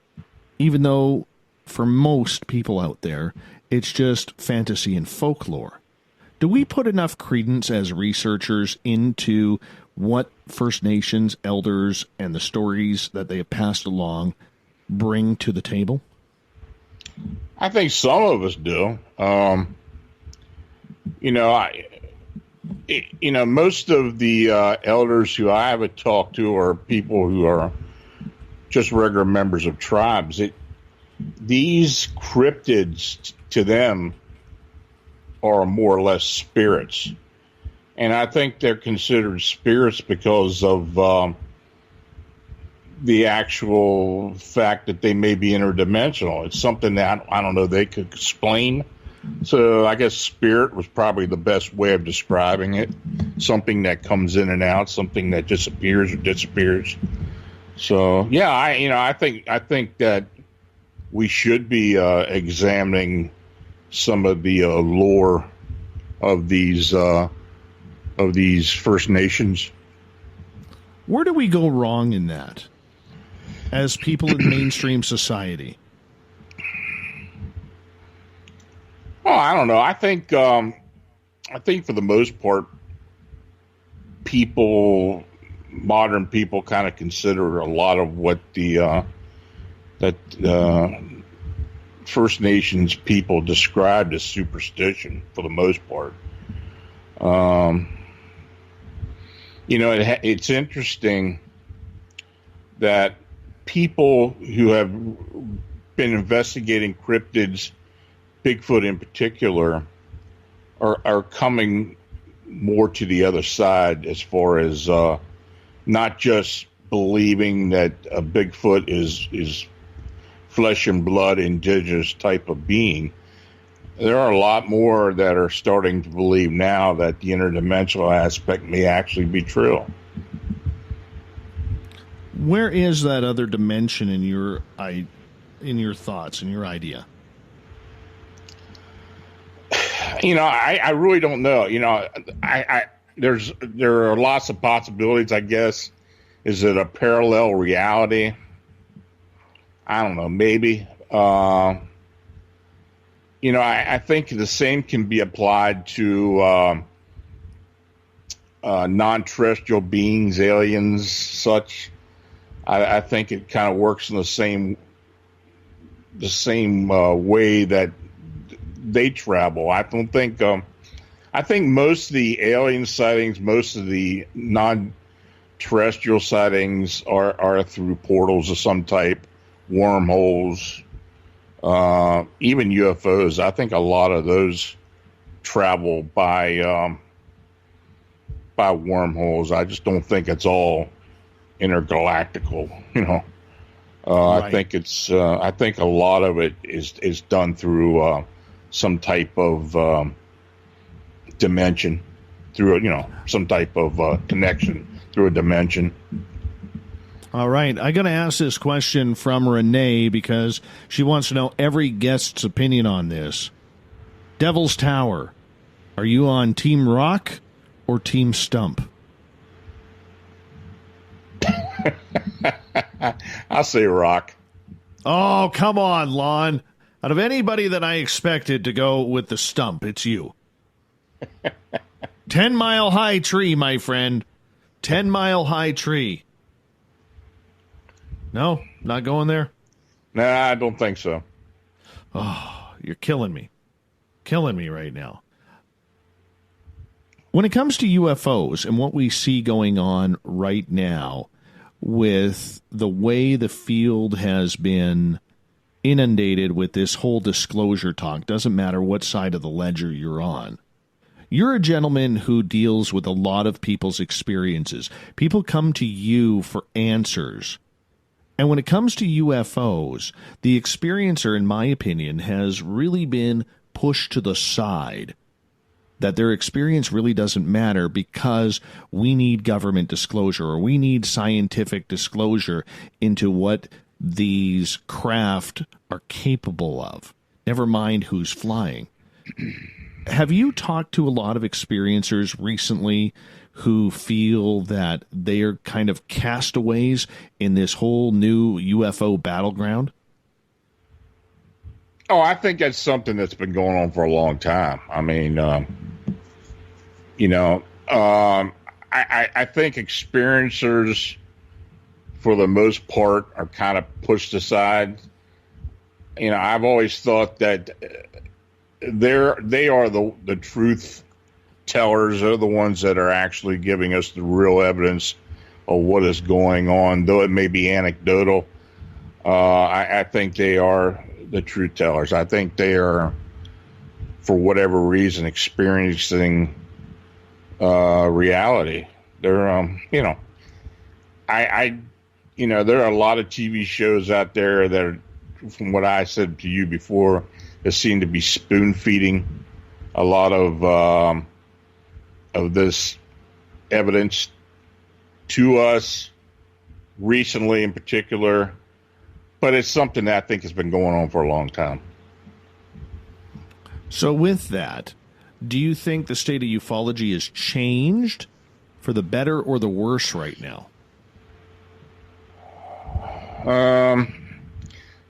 even though for most people out there, it's just fantasy and folklore. Do we put enough credence as researchers into what First Nations elders and the stories that they have passed along bring to the table? I think some of us do. Most of the elders who I haven't talked to are people who are just regular members of tribes. These cryptids, to them, are more or less spirits. And I think they're considered spirits because of the actual fact that they may be interdimensional. It's something that, I don't know, they could explain. So I guess spirit was probably the best way of describing it. Something that comes in and out, something that disappears or disappears. So, yeah, I think that we should be examining some of the lore of these First Nations. Where do we go wrong in that as people in mainstream society? Oh, I don't know. I think for the most part, modern people kind of consider a lot of what the First Nations people described as superstition for the most part. It's interesting that people who have been investigating cryptids, Bigfoot in particular, are coming more to the other side as far as not just believing that a Bigfoot is flesh and blood indigenous type of being. There are a lot more that are starting to believe now that the interdimensional aspect may actually be true. Where is that other dimension in your thoughts, in your idea? I really don't know. There are lots of possibilities, I guess. Is it a parallel reality? I don't know, maybe. I think the same can be applied to non-terrestrial beings, aliens, such. I think it kind of works in the same way that they travel. I don't think. I think most of the alien sightings, most of the non-terrestrial sightings are through portals of some type, wormholes, even UFOs. I think a lot of those travel by wormholes. I just don't think it's all intergalactical. Right. I think it's. I think a lot of it is done through some type of dimension, through some type of connection through a dimension. All right, I'm going to ask this question from Renee because she wants to know every guest's opinion on this. Devil's Tower, are you on Team Rock or Team Stump? I'll say Rock. Oh, come on, Lon. Out of anybody that I expected to go with the Stump, it's you. 10-mile high tree, my friend. 10-mile high tree. No, not going there? Nah, I don't think so. Oh, you're killing me. Killing me right now. When it comes to UFOs and what we see going on right now with the way the field has been inundated with this whole disclosure talk, doesn't matter what side of the ledger you're on. You're a gentleman who deals with a lot of people's experiences. People come to you for answers. And when it comes to UFOs, the experiencer, in my opinion, has really been pushed to the side. That their experience really doesn't matter because we need government disclosure or we need scientific disclosure into what these craft are capable of. Never mind who's flying. Have you talked to a lot of experiencers recently who feel that they are kind of castaways in this whole new UFO battleground? Oh, I think that's something that's been going on for a long time. I mean, I think experiencers, for the most part, are kind of pushed aside. I've always thought that they are the truth tellers. They're the ones that are actually giving us the real evidence of what is going on, though it may be anecdotal. I think they are the truth tellers. I think they are, for whatever reason, experiencing reality. They're, there are a lot of TV shows out there that are, from what I said to you before, that seem to be spoon feeding a lot of this evidence to us recently, in particular. But it's something that I think has been going on for a long time. So with that, do you think the state of ufology has changed for the better or the worse right now?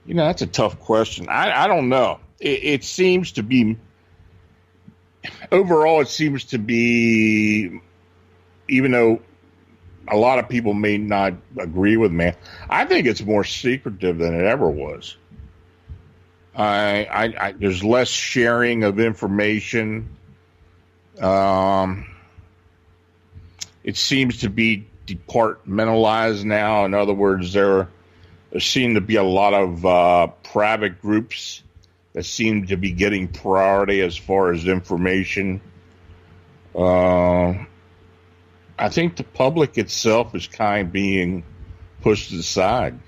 That's a tough question. I don't know. It seems to be, overall, it seems to be, even though a lot of people may not agree with me, I think it's more secretive than it ever was. There's less sharing of information. It seems to be departmentalized now. In other words, there seem to be a lot of private groups that seem to be getting priority as far as information. I think the public itself is kind of being pushed aside.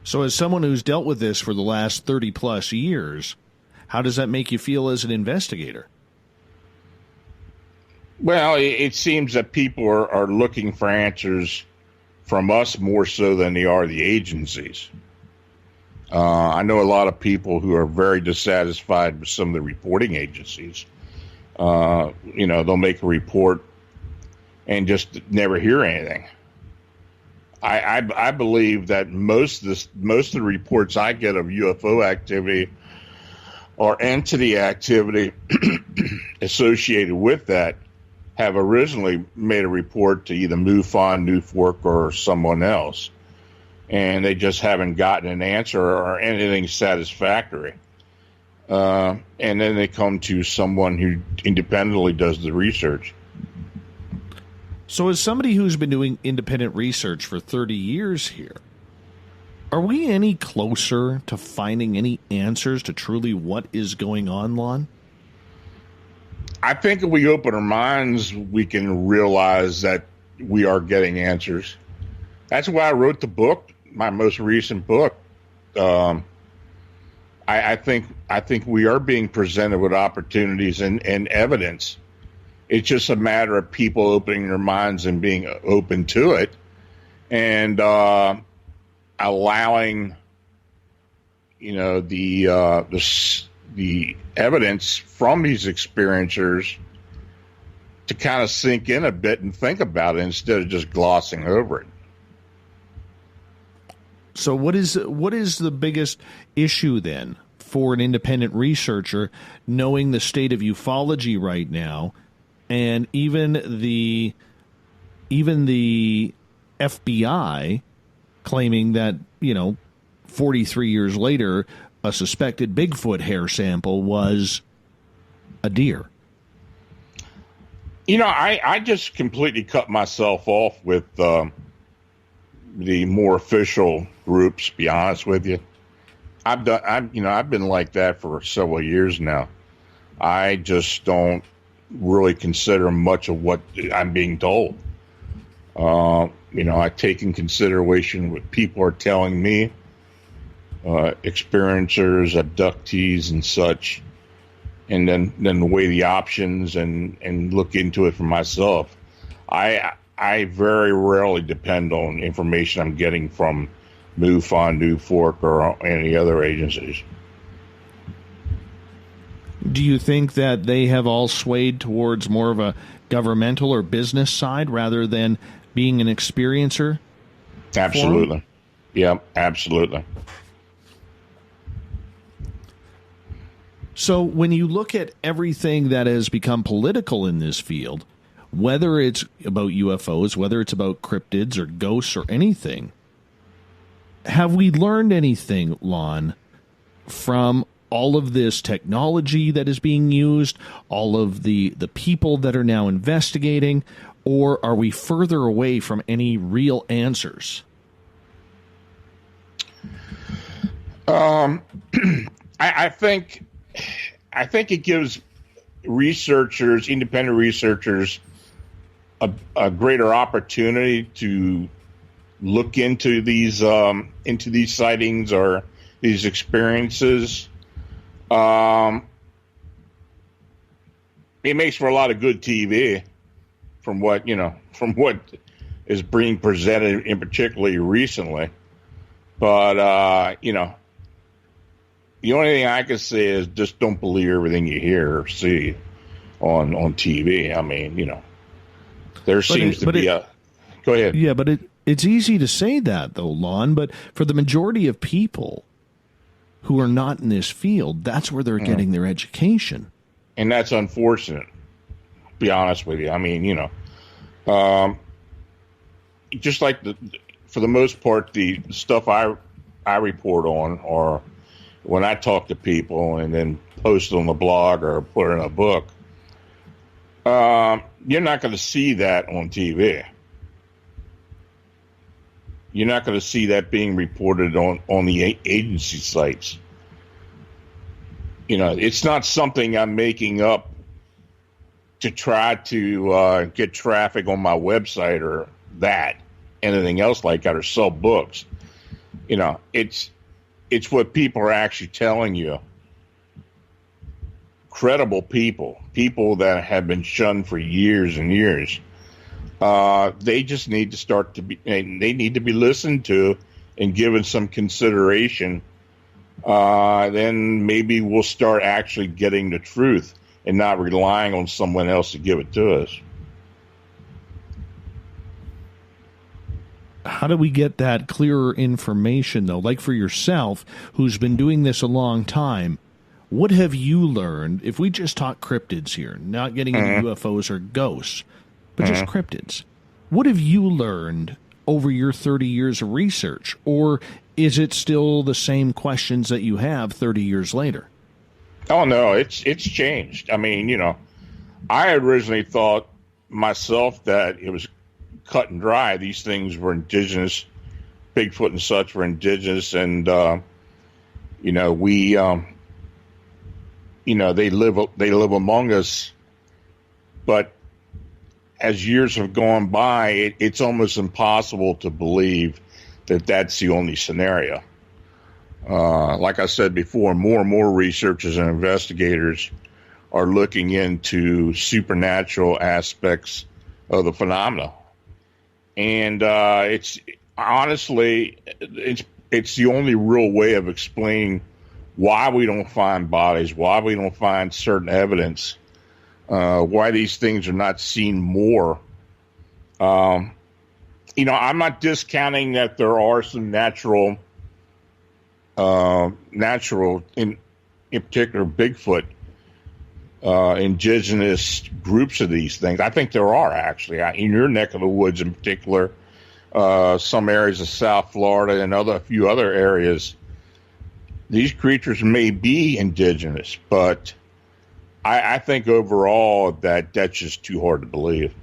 So as someone who's dealt with this for the last 30 plus years, how does that make you feel as an investigator? Well, it seems that people are looking for answers from us more so than they are the agencies. I know a lot of people who are very dissatisfied with some of the reporting agencies. They'll make a report and just never hear anything. I believe that most of the reports I get of UFO activity or entity activity associated with that have originally made a report to either MUFON, NUFORC, or someone else, and they just haven't gotten an answer or anything satisfactory. And then they come to someone who independently does the research. So as somebody who's been doing independent research for 30 years here, are we any closer to finding any answers to truly what is going on, Lon? I think if we open our minds, we can realize that we are getting answers. That's why I wrote the book, my most recent book. I think we are being presented with opportunities and evidence. It's just a matter of people opening their minds and being open to it, and allowing, the evidence from these experiencers to kind of sink in a bit and think about it instead of just glossing over it. So what is the biggest issue then for an independent researcher, knowing the state of ufology right now, and even the FBI claiming that, 43 years later, a suspected Bigfoot hair sample was a deer? I just completely cut myself off with the more official groups, to be honest with you. I've been like that for several years now. I just don't really consider much of what I'm being told. I take in consideration what people are telling me, experiencers, abductees, and such, and then weigh the options and look into it for myself. I very rarely depend on information I'm getting from MUFON, NUFORC, or any other agencies. Do you think that they have all swayed towards more of a governmental or business side rather than being an experiencer? Absolutely. Yeah, absolutely. So when you look at everything that has become political in this field, whether it's about UFOs, whether it's about cryptids or ghosts or anything, have we learned anything, Lon, from all of this technology that is being used, all of the people that are now investigating, or are we further away from any real answers? I think it gives researchers, independent researchers, a greater opportunity to look into these sightings or these experiences. It makes for a lot of good TV from what is being presented, in particularly recently. But the only thing I can say is just don't believe everything you hear or see on TV. I mean, there seems to be a. Go ahead. Yeah, but it's easy to say that though, Lon. But for the majority of people who are not in this field, that's where they're getting their education. And that's unfortunate, to be honest with you. I mean, just like for the most part, the stuff I report on, or when I talk to people and then post it on the blog or put it in a book, you're not going to see that on TV. You're not going to see that being reported on the agency sites. It's not something I'm making up to try to get traffic on my website or anything else like that, or sell books. It's what people are actually telling you. Credible people that have been shunned for years and years. They just need to they need to be listened to and given some consideration then maybe we'll start actually getting the truth and not relying on someone else to give it to us. How do we get that clearer information, though? Like for yourself, who's been doing this a long time, what have you learned? If we just talk cryptids here, not getting into UFOs or ghosts, but just cryptids, what have you learned over your 30 years of research? Or is it still the same questions that you have 30 years later? Oh, no, it's changed. I mean, I originally thought myself that it was cut and dry. These things were indigenous. Bigfoot and such were indigenous, and we they live among us. But as years have gone by, it's almost impossible to believe that that's the only scenario. Like I said before, more and more researchers and investigators are looking into supernatural aspects of the phenomena. And it's honestly, it's the only real way of explaining why we don't find bodies, why we don't find certain evidence, why these things are not seen more. I'm not discounting that there are some natural, in particular Bigfoot, indigenous groups of these things. I think there are, actually. In your neck of the woods in particular, some areas of South Florida and a few other areas, these creatures may be indigenous, but I think overall that's just too hard to believe.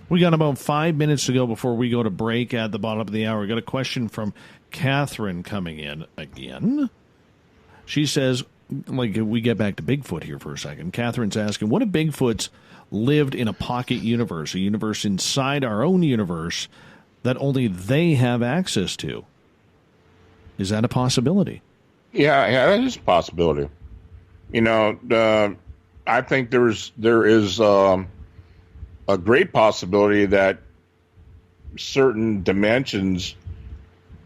We got about 5 minutes to go before we go to break at the bottom of the hour. We got a question from Catherine coming in again. She says, like, we get back to Bigfoot here for a second. Catherine's asking, what if Bigfoots lived in a pocket universe, a universe inside our own universe that only they have access to? Is that a possibility? Yeah, that is a possibility. I think there is a great possibility that certain dimensions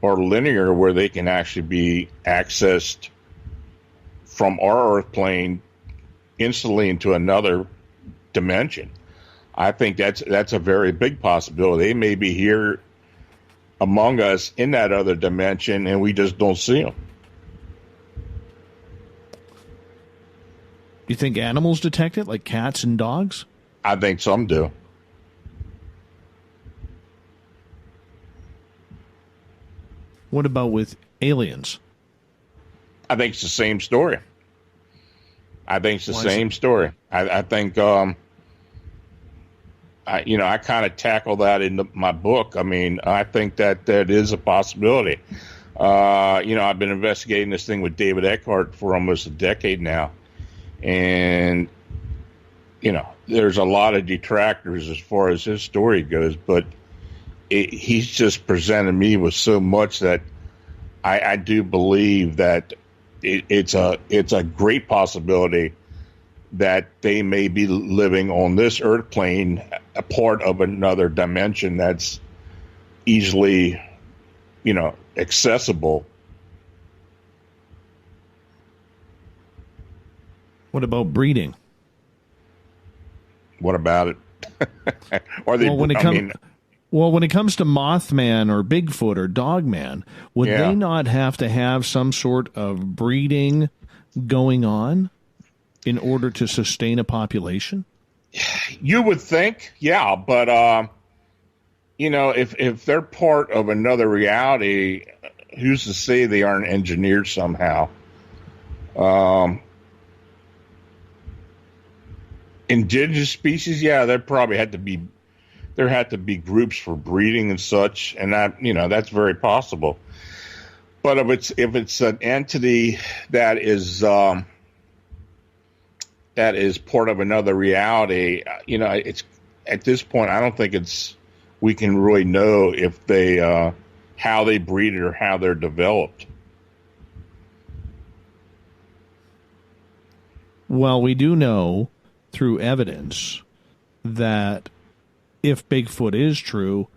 are linear, where they can actually be accessed from our Earth plane instantly into another dimension. I think that's a very big possibility. They may be here among us in that other dimension, and we just don't see them. You think animals detect it, like cats and dogs? I think some do. What about with aliens? I think it's the same story. I think it's the same story. I think, I kind of tackle that in my book. I mean, I think that is a possibility. I've been investigating this thing with David Eckhart for almost a decade now. And, there's a lot of detractors as far as his story goes, but he's just presented me with so much that I do believe that it's a great possibility that they may be living on this Earth plane, a part of another dimension that's easily, accessible. What about breeding? What about it? Are they? When it comes to Mothman or Bigfoot or Dogman, would they not have to have some sort of breeding going on in order to sustain a population? You would think, yeah, but if they're part of another reality, who's to say they aren't engineered somehow? Indigenous species, yeah, there had to be groups for breeding and such, and that's very possible. But if it's an entity that is part of another reality, it's at this point I don't think we can really know if they how they breed or how they're developed. Well, we do know through evidence that if Bigfoot is true,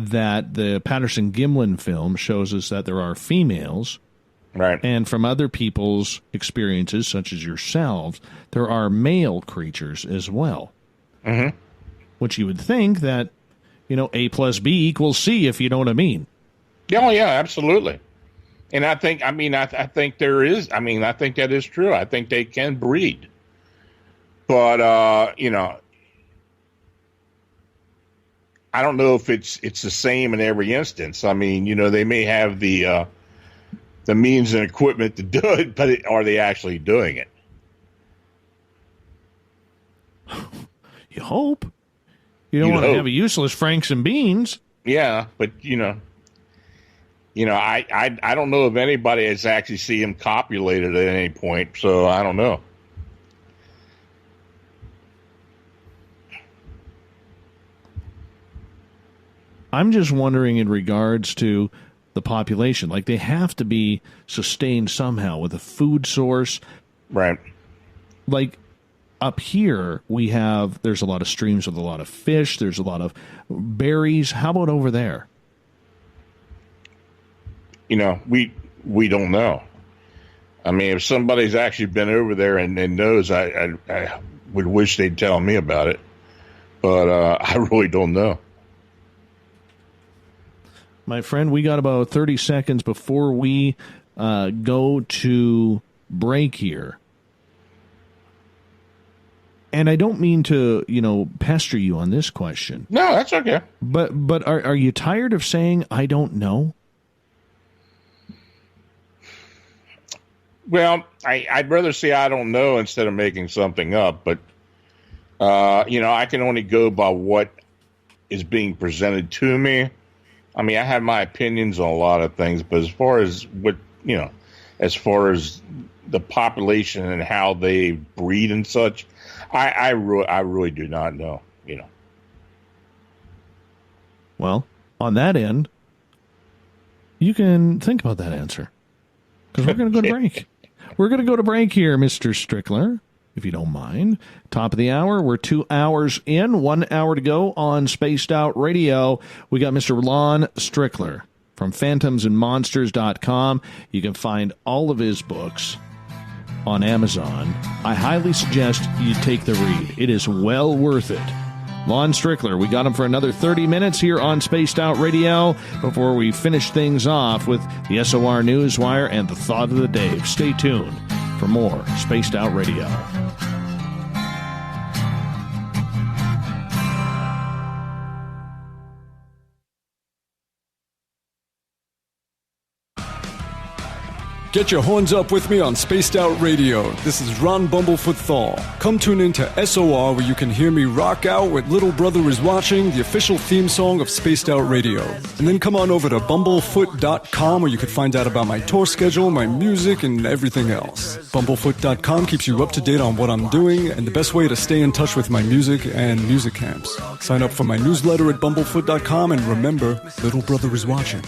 that the Patterson-Gimlin film shows us that there are females. Right. And from other people's experiences, such as yourselves, there are male creatures as well. Mm-hmm. Which you would think that, A plus B equals C, if you know what I mean. Oh, yeah, absolutely. And I think there is, I think that is true. I think they can breed. But, I don't know if it's the same in every instance. I mean, they may have the means and equipment to do it, but are they actually doing it? You hope. You don't want to have a useless Franks and Beans. Yeah, but I don't know if anybody has actually seen him copulated at any point, so I don't know. I'm just wondering in regards to the population, like they have to be sustained somehow with a food source. Right. Like up here, there's a lot of streams with a lot of fish. There's a lot of berries. How about over there? We don't know. I mean, if somebody's actually been over there and knows, I would wish they'd tell me about it. But I really don't know. My friend, we got about 30 seconds before we go to break here. And I don't mean to, pester you on this question. No, that's okay. But are you tired of saying, I don't know? Well, I'd rather say I don't know instead of making something up. But, I can only go by what is being presented to me. I mean, I have my opinions on a lot of things, but as far as as far as the population and how they breed and such, I really do not know, Well, on that end, you can think about that answer because we're going to go to break. We're going to go to break here, Mr. Strickler, if you don't mind. Top of the hour. We're 2 hours in, 1 hour to go on Spaced Out Radio. We got Mr. Lon Strickler from phantomsandmonsters.com. You can find all of his books on Amazon. I highly suggest you take the read. It is well worth it. Lon Strickler, we got him for another 30 minutes here on Spaced Out Radio before we finish things off with the SOR Newswire and the Thought of the Day. Stay tuned for more Spaced Out Radio. Get your horns up with me on Spaced Out Radio. This is Ron Bumblefoot Thal. Come tune in to SOR where you can hear me rock out with Little Brother is Watching, the official theme song of Spaced Out Radio. And then come on over to bumblefoot.com where you can find out about my tour schedule, my music, and everything else. Bumblefoot.com keeps you up to date on what I'm doing and the best way to stay in touch with my music and music camps. Sign up for my newsletter at bumblefoot.com and remember, Little Brother is Watching.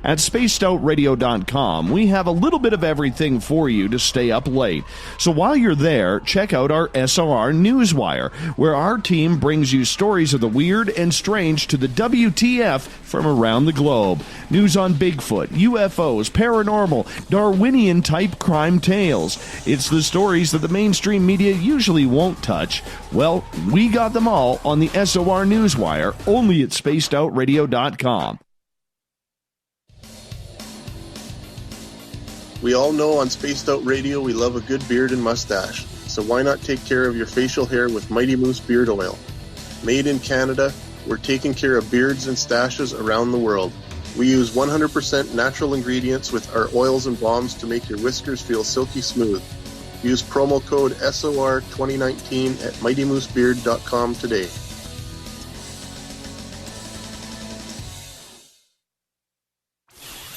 At spacedoutradio.com, we have a little bit of everything for you to stay up late. So while you're there, check out our SOR Newswire, where our team brings you stories of the weird and strange to the WTF from around the globe. News on Bigfoot, UFOs, paranormal, Darwinian-type crime tales. It's the stories that the mainstream media usually won't touch. Well, we got them all on the SOR Newswire, only at spacedoutradio.com. We all know on Spaced Out Radio we love a good beard and mustache, so why not take care of your facial hair with Mighty Moose Beard Oil? Made in Canada, we're taking care of beards and stashes around the world. We use 100% natural ingredients with our oils and balms to make your whiskers feel silky smooth. Use promo code SOR2019 at MightyMooseBeard.com today.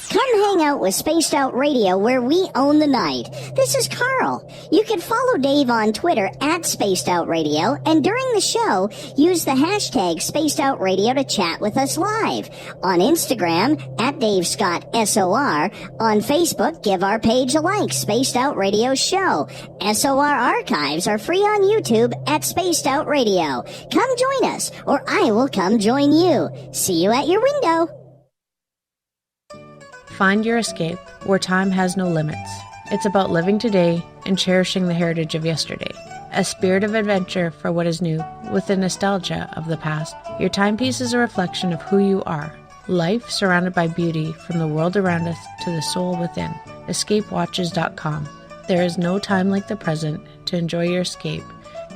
Come hang out with Spaced Out Radio, where we own the night. This is Carl. You can follow Dave on Twitter at Spaced Out Radio, and during the show, use the hashtag Spaced Out Radio to chat with us live. On Instagram, at Dave Scott SOR. On Facebook, give our page a like, Spaced Out Radio Show. SOR archives are free on YouTube at Spaced Out Radio. Come join us, or I will come join you. See you at your window. Find your escape where time has no limits. It's about living today and cherishing the heritage of yesterday. A spirit of adventure for what is new, with the nostalgia of the past. Your timepiece is a reflection of who you are. Life surrounded by beauty from the world around us to the soul within. EscapeWatches.com. There is no time like the present to enjoy your escape.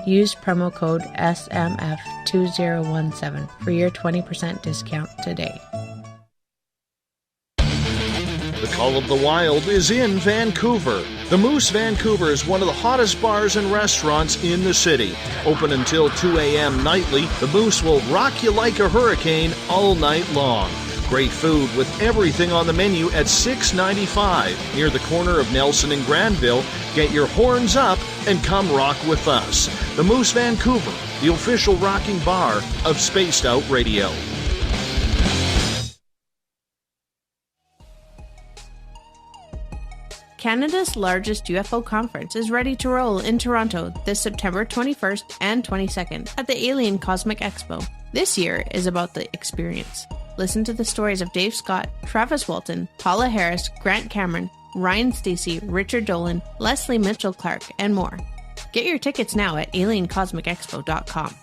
Use promo code SMF2017 for your 20% discount today. The Call of the Wild is in Vancouver. The Moose Vancouver is one of the hottest bars and restaurants in the city. Open until 2 a.m. nightly, the Moose will rock you like a hurricane all night long. Great food with everything on the menu at $6.95 near the corner of Nelson and Granville. Get your horns up and come rock with us. The Moose Vancouver, the official rocking bar of Spaced Out Radio. Canada's largest UFO conference is ready to roll in Toronto this September 21st and 22nd at the Alien Cosmic Expo. This year is about the experience. Listen to the stories of Dave Scott, Travis Walton, Paula Harris, Grant Cameron, Ryan Stacey, Richard Dolan, Leslie Mitchell-Clark, and more. Get your tickets now at aliencosmicexpo.com.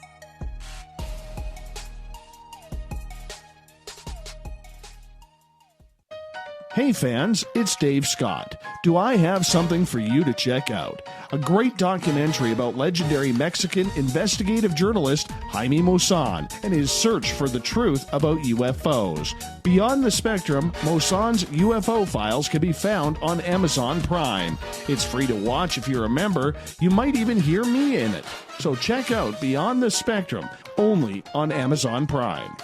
Hey fans, it's Dave Scott. Do I have something for you to check out? A great documentary about legendary Mexican investigative journalist Jaime Maussan and his search for the truth about UFOs. Beyond the Spectrum, Maussan's UFO files can be found on Amazon Prime. It's free to watch if you're a member. You might even hear me in it. So check out Beyond the Spectrum, only on Amazon Prime.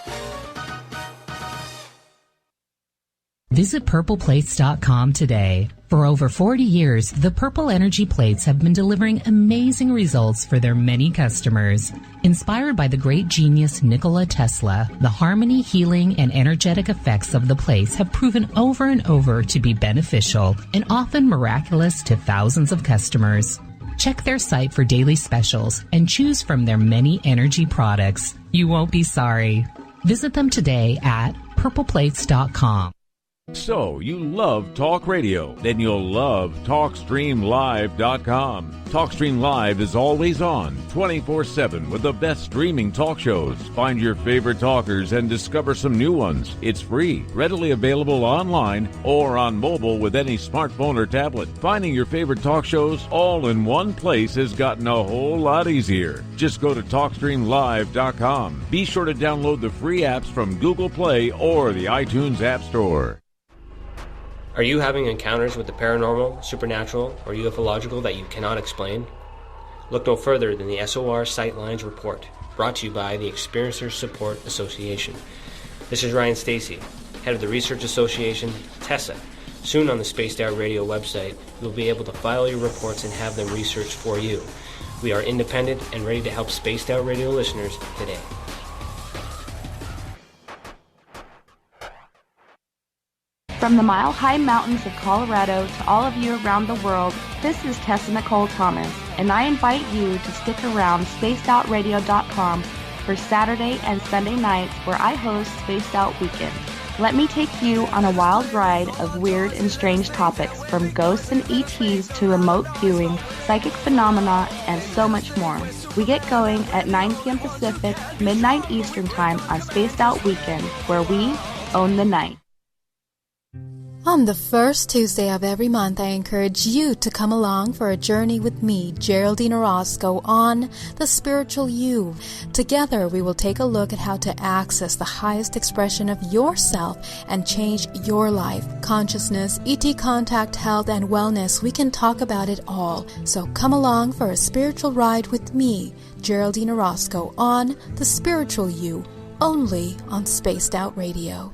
Visit purpleplates.com today. For over 40 years, the Purple Energy Plates have been delivering amazing results for their many customers. Inspired by the great genius Nikola Tesla, the harmony, healing, and energetic effects of the plates have proven over and over to be beneficial and often miraculous to thousands of customers. Check their site for daily specials and choose from their many energy products. You won't be sorry. Visit them today at purpleplates.com. So, you love talk radio? Then you'll love TalkStreamLive.com. TalkStream Live is always on, 24/7 with the best streaming talk shows. Find your favorite talkers and discover some new ones. It's free, readily available online or on mobile with any smartphone or tablet. Finding your favorite talk shows all in one place has gotten a whole lot easier. Just go to TalkStreamLive.com. Be sure to download the free apps from Google Play or the iTunes App Store. Are you having encounters with the paranormal, supernatural, or ufological that you cannot explain? Look no further than the SOR Sightlines Report, brought to you by the Experiencers Support Association. This is Ryan Stacey, head of the Research Association, TESA. Soon on the Spaced Out Radio website, you'll be able to file your reports and have them researched for you. We are independent and ready to help Spaced Out Radio listeners today. From the mile-high mountains of Colorado to all of you around the world, this is Tessa Nicole Thomas, and I invite you to stick around spacedoutradio.com for Saturday and Sunday nights where I host Spaced Out Weekend. Let me take you on a wild ride of weird and strange topics, from ghosts and ETs to remote viewing, psychic phenomena, and so much more. We get going at 9 p.m. Pacific, midnight Eastern Time on Spaced Out Weekend, where we own the night. On the first Tuesday of every month, I encourage you to come along for a journey with me, Geraldine Orozco, on The Spiritual You. Together, we will take a look at how to access the highest expression of yourself and change your life. Consciousness, ET contact, health, and wellness, we can talk about it all. So come along for a spiritual ride with me, Geraldine Orozco, on The Spiritual You, only on Spaced Out Radio.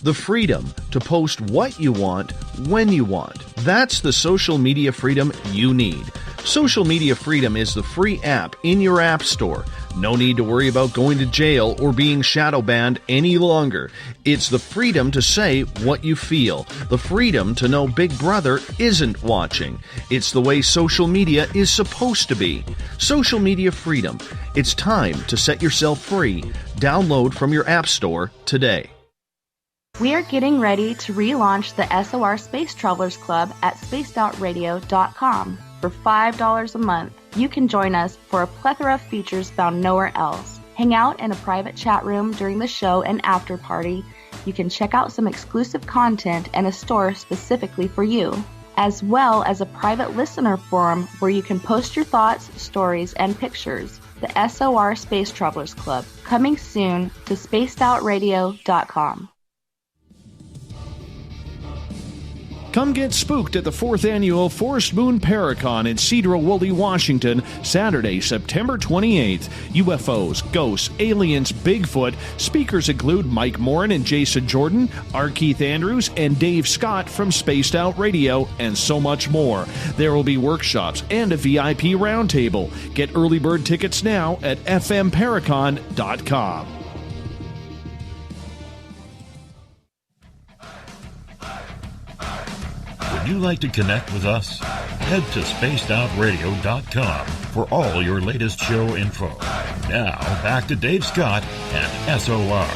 The freedom to post what you want, when you want. That's the social media freedom you need. Social Media Freedom is the free app in your app store. No need to worry about going to jail or being shadow banned any longer. It's the freedom to say what you feel. The freedom to know Big Brother isn't watching. It's the way social media is supposed to be. Social Media Freedom. It's time to set yourself free. Download from your app store today. We are getting ready to relaunch the SOR Space Travelers Club at spacedoutradio.com. For $5 a month, you can join us for a plethora of features found nowhere else. Hang out in a private chat room during the show and after party. You can check out some exclusive content and a store specifically for you, as well as a private listener forum where you can post your thoughts, stories, and pictures. The SOR Space Travelers Club, coming soon to spacedoutradio.com. Come get spooked at the 4th Annual Forest Moon Paracon in Cedar-Woolley, Washington, Saturday, September 28th. UFOs, ghosts, aliens, Bigfoot. Speakers include Mike Morin and Jason Jordan, R. Keith Andrews, and Dave Scott from Spaced Out Radio, and so much more. There will be workshops and a VIP roundtable. Get early bird tickets now at fmparacon.com. Would you like to connect with us? Head to spacedoutradio.com for all your latest show info. Now, back to Dave Scott and SOR.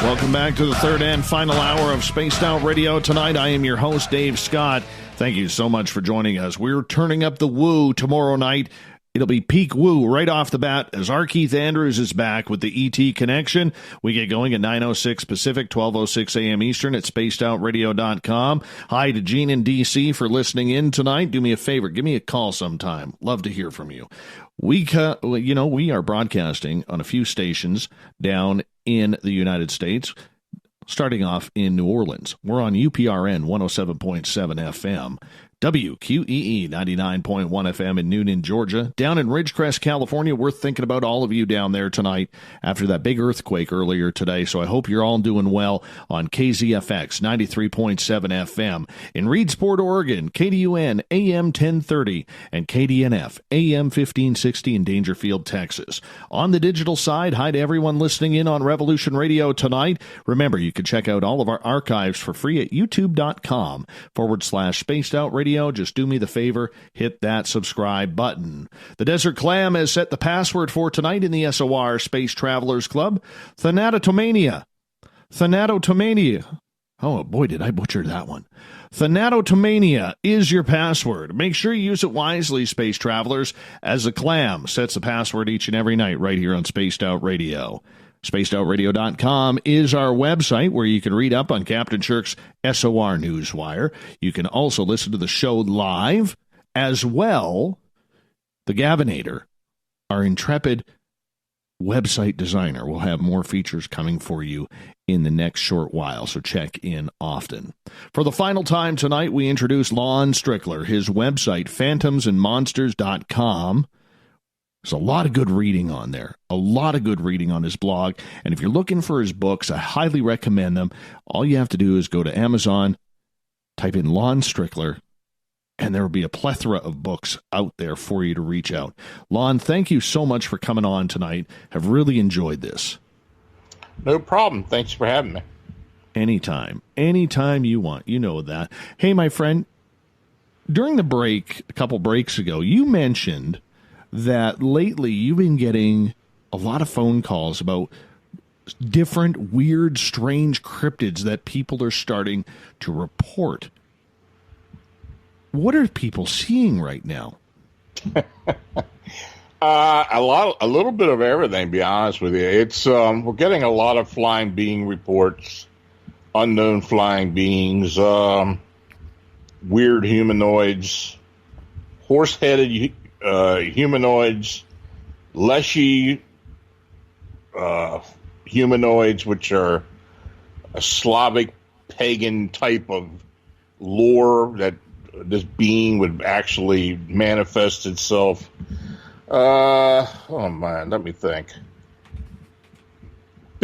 Welcome back to the third and final hour of Spaced Out Radio tonight. I am your host, Dave Scott. Thank you so much for joining us. We're turning up the woo tomorrow night. It'll be peak woo right off the bat as R. Keith Andrews is back with the ET Connection. We get going at 9:06 Pacific, 12:06 a.m. Eastern at spacedoutradio.com. Hi to Gene in D.C. for listening in tonight. Do me a favor. Give me a call sometime. Love to hear from you. We are broadcasting on a few stations down in the United States, starting off in New Orleans. We're on UPRN 107.7 FM. WQEE 99.1 FM in Noonan, Georgia. Down in Ridgecrest, California, we're thinking about all of you down there tonight after that big earthquake earlier today, so I hope you're all doing well on KZFX 93.7 FM. In Reedsport, Oregon, KDUN AM 1030 and KDNF AM 1560 in Dangerfield, Texas. On the digital side, hi to everyone listening in on Revolution Radio tonight. Remember, you can check out all of our archives for free at youtube.com/Spaced Out Radio. Just do me the favor, hit that subscribe button. The Desert Clam has set the password for tonight in the SOR Space Travelers Club. Thanatotomania. Oh boy, did I butcher that one. Thanatotomania is your password. Make sure you use it wisely, Space Travelers, as the Clam sets the password each and every night right here on Spaced Out Radio. SpacedOutRadio.com is our website where you can read up on Captain Shirk's SOR Newswire. You can also listen to the show live, as well. The Gavinator, our intrepid website designer, will have more features coming for you in the next short while, so check in often. For the final time tonight, we introduce Lon Strickler, his website, phantomsandmonsters.com. There's a lot of good reading on there, a lot of good reading on his blog. And if you're looking for his books, I highly recommend them. All you have to do is go to Amazon, type in Lon Strickler, and there will be a plethora of books out there for you to reach out. Lon, thank you so much for coming on tonight. Have really enjoyed this. No problem. Thanks for having me. Anytime you want. You know that. Hey, my friend, during the break, a couple breaks ago, you mentioned that lately you've been getting a lot of phone calls about different weird, strange cryptids that people are starting to report. What are people seeing right now? A little bit of everything, to be honest with you. It's we're getting a lot of flying being reports, unknown flying beings, weird humanoids, horse-headed humanoids, leshy humanoids, which are a Slavic pagan type of lore that this being would actually manifest itself. Oh man, let me think.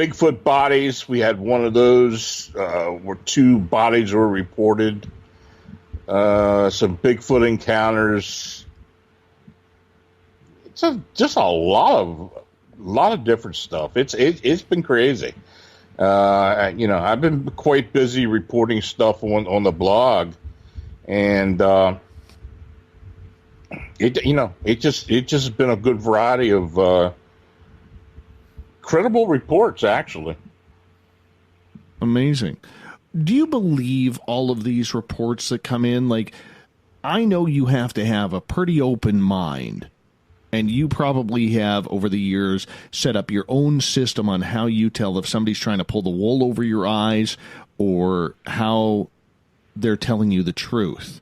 Bigfoot bodies. We had one of those where 2 bodies were reported. Some Bigfoot encounters. It's just a lot of different stuff. It's been crazy. I've been quite busy reporting stuff on the blog, and it just been a good variety of credible reports, actually. Amazing. Do you believe all of these reports that come in? Like, I know you have to have a pretty open mind, and you probably have, over the years, set up your own system on how you tell if somebody's trying to pull the wool over your eyes or how they're telling you the truth.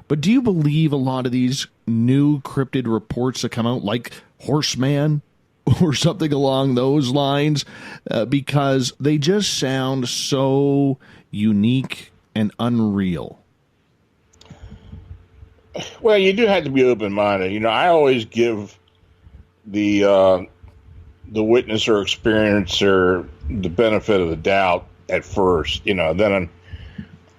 But do you believe a lot of these new cryptid reports that come out, like Horseman or something along those lines, because they just sound so unique and unreal? Well, you do have to be open-minded. I always give the witness or experiencer the benefit of the doubt at first. Then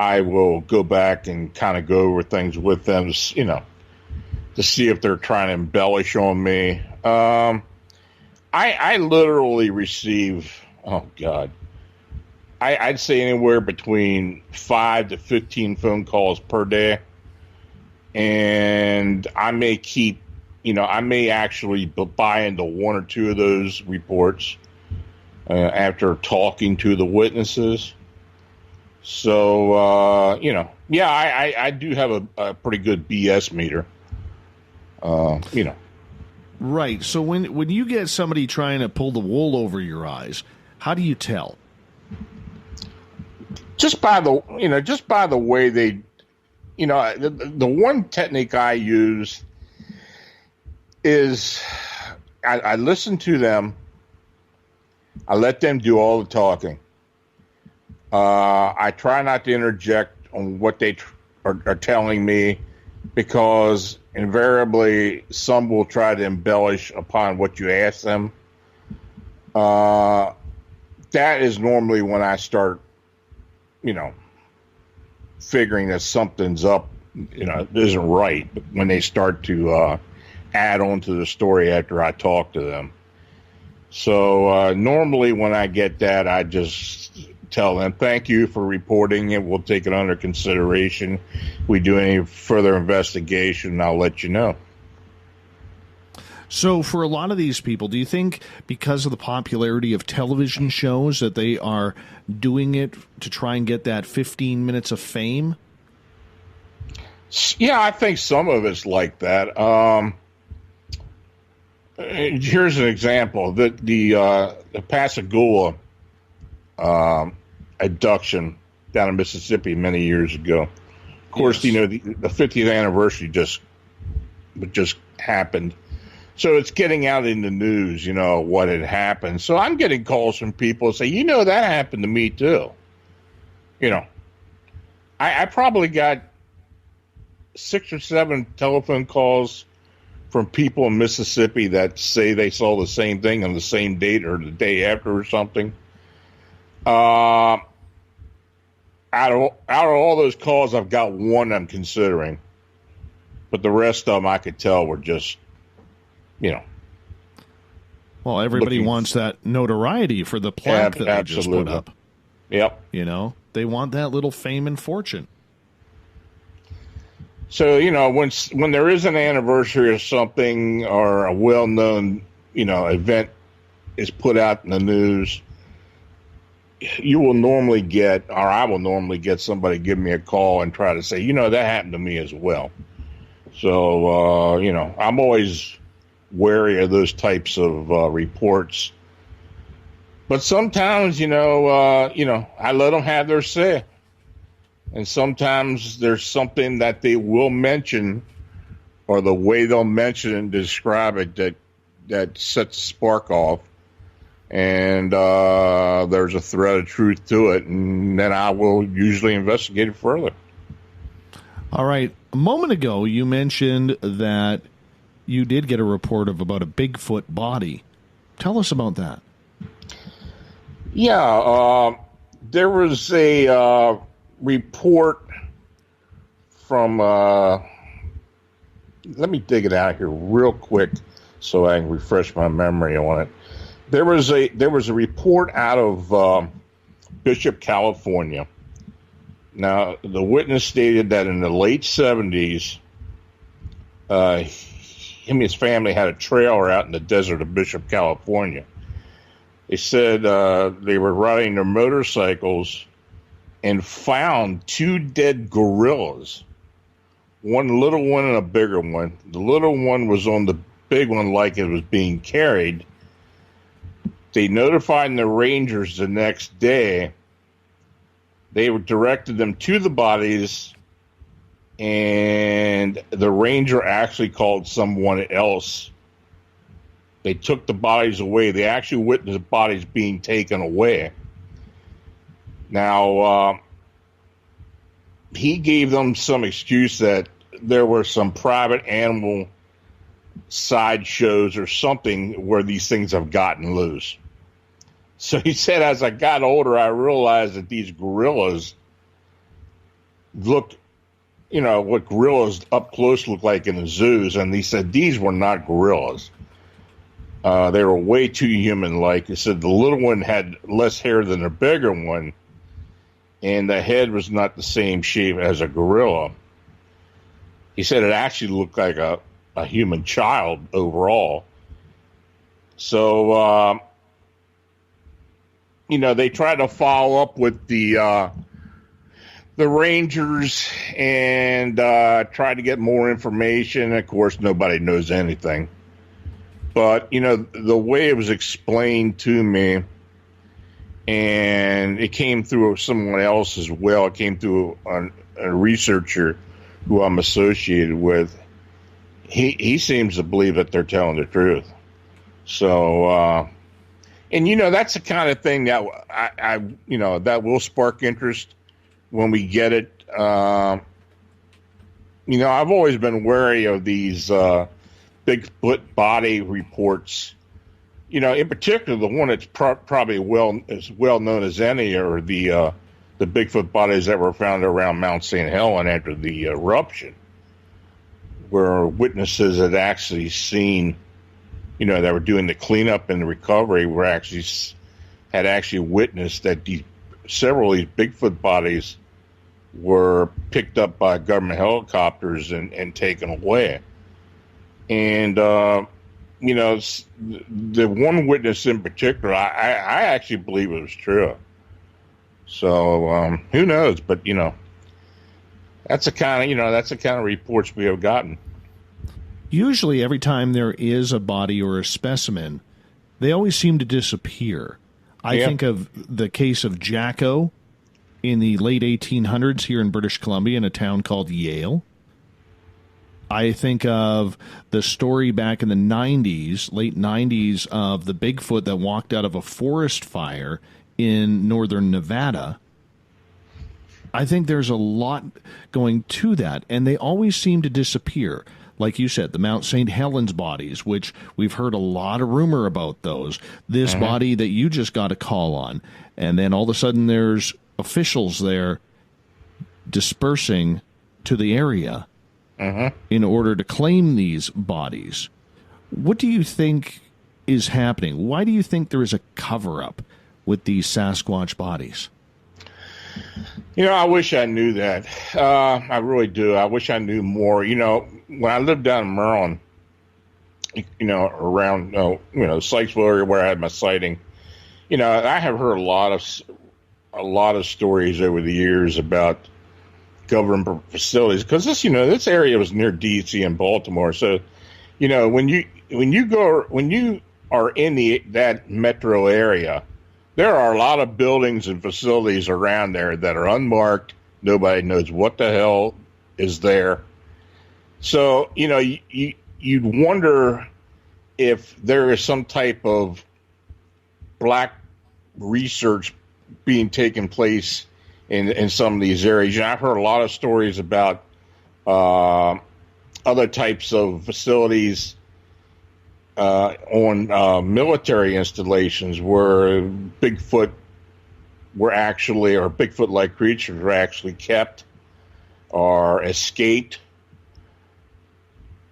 I will go back and kind of go over things with them, to see if they're trying to embellish on me. I literally receive, I'd say anywhere between 5 to 15 phone calls per day. And I may I may actually buy into 1 or 2 of those reports after talking to the witnesses. So, I do have a pretty good BS meter. Right. So when you get somebody trying to pull the wool over your eyes, how do you tell? Just by the way they, the one technique I use is I listen to them. I let them do all the talking. I try not to interject on what they are telling me, because invariably some will try to embellish upon what you ask them. That is normally when I start, figuring that something's up, isn't right, when they start to add on to the story after I talk to them. So normally when I get that, I just tell them, thank you for reporting it. We'll take it under consideration. If we do any further investigation, I'll let you know. So for a lot of these people, do you think because of the popularity of television shows that they are doing it to try and get that 15 minutes of fame? Yeah, I think some of it's like that. Here's an example. The Pascagoula abduction down in Mississippi many years ago. Of course, yes. The 50th anniversary just happened. So it's getting out in the news, what had happened. So I'm getting calls from people say, that happened to me too. I probably got 6 or 7 telephone calls from people in Mississippi that say they saw the same thing on the same date or the day after or something. Out of all those calls, I've got one I'm considering, but the rest of them I could tell were just, Well, everybody wants that notoriety for the plaque that they just put up. Yep. They want that little fame and fortune. So, when there is an anniversary or something, or a well-known, event is put out in the news, you will normally get, or I will normally get, somebody give me a call and try to say, that happened to me as well. So, I'm always wary of those types of reports. But sometimes, I let them have their say. And sometimes there's something that they will mention, or the way they'll mention it and describe it, that sets a spark off. And there's a thread of truth to it, and then I will usually investigate it further. All right. A moment ago, you mentioned that you did get a report of about a Bigfoot body. Tell us about that. Yeah, there was a report from, let me dig it out here real quick so I can refresh my memory on it. There was a report out of Bishop, California. Now, the witness stated that in the late 70s, him and his family had a trailer out in the desert of Bishop, California. They said they were riding their motorcycles and found 2 dead gorillas, one little one and a bigger one. The little one was on the big one like it was being carried. They notified the rangers the next day. They directed them to the bodies, and the ranger actually called someone else. They took the bodies away. They actually witnessed the bodies being taken away. Now, he gave them some excuse that there were some private animal sideshows or something where these things have gotten loose. So he said, as I got older, I realized that these gorillas looked, what gorillas up close look like in the zoos. And he said these were not gorillas. They were way too human-like. He said the little one had less hair than the bigger one, and the head was not the same shape as a gorilla. He said it actually looked like a human child overall. So, they tried to follow up with the Rangers and tried to get more information. Of course, nobody knows anything. But, the way it was explained to me, and it came through someone else as well. It came through a researcher who I'm associated with. He seems to believe that they're telling the truth. So, and that's the kind of thing that I that will spark interest when we get it. I've always been wary of these Bigfoot body reports. In particular, the one that's probably as well known as any are the Bigfoot bodies that were found around Mount St. Helens after the eruption, where witnesses had actually seen, that were doing the cleanup and the recovery, had actually witnessed that several of these Bigfoot bodies were picked up by government helicopters and taken away. And, the one witness in particular, I actually believe it was true. So, who knows? But, that's the kind of reports we have gotten. Usually every time there is a body or a specimen, they always seem to disappear. I think of the case of Jacko in the late 1800s here in British Columbia in a town called Yale. I think of the story back in the 90s, late 90s, of the Bigfoot that walked out of a forest fire in northern Nevada. I think there's a lot going to that, and they always seem to disappear. Like you said, the Mount St. Helens bodies, which we've heard a lot of rumor about those. This body that you just got a call on, and then all of a sudden there's officials there dispersing to the area in order to claim these bodies. What do you think is happening? Why do you think there is a cover-up with these Sasquatch bodies? I wish I knew that. I really do. I wish I knew more. When I lived down in Maryland, around, Sykesville area where I had my sighting, I have heard a lot of stories over the years about government facilities, because this area was near D.C. and Baltimore. So, when you are in that metro area, there are a lot of buildings and facilities around there that are unmarked. Nobody knows what the hell is there. So, you'd wonder if there is some type of black research being taken place in some of these areas. I've heard a lot of stories about other types of facilities on military installations where Bigfoot were actually, or Bigfoot-like creatures were actually kept or escaped.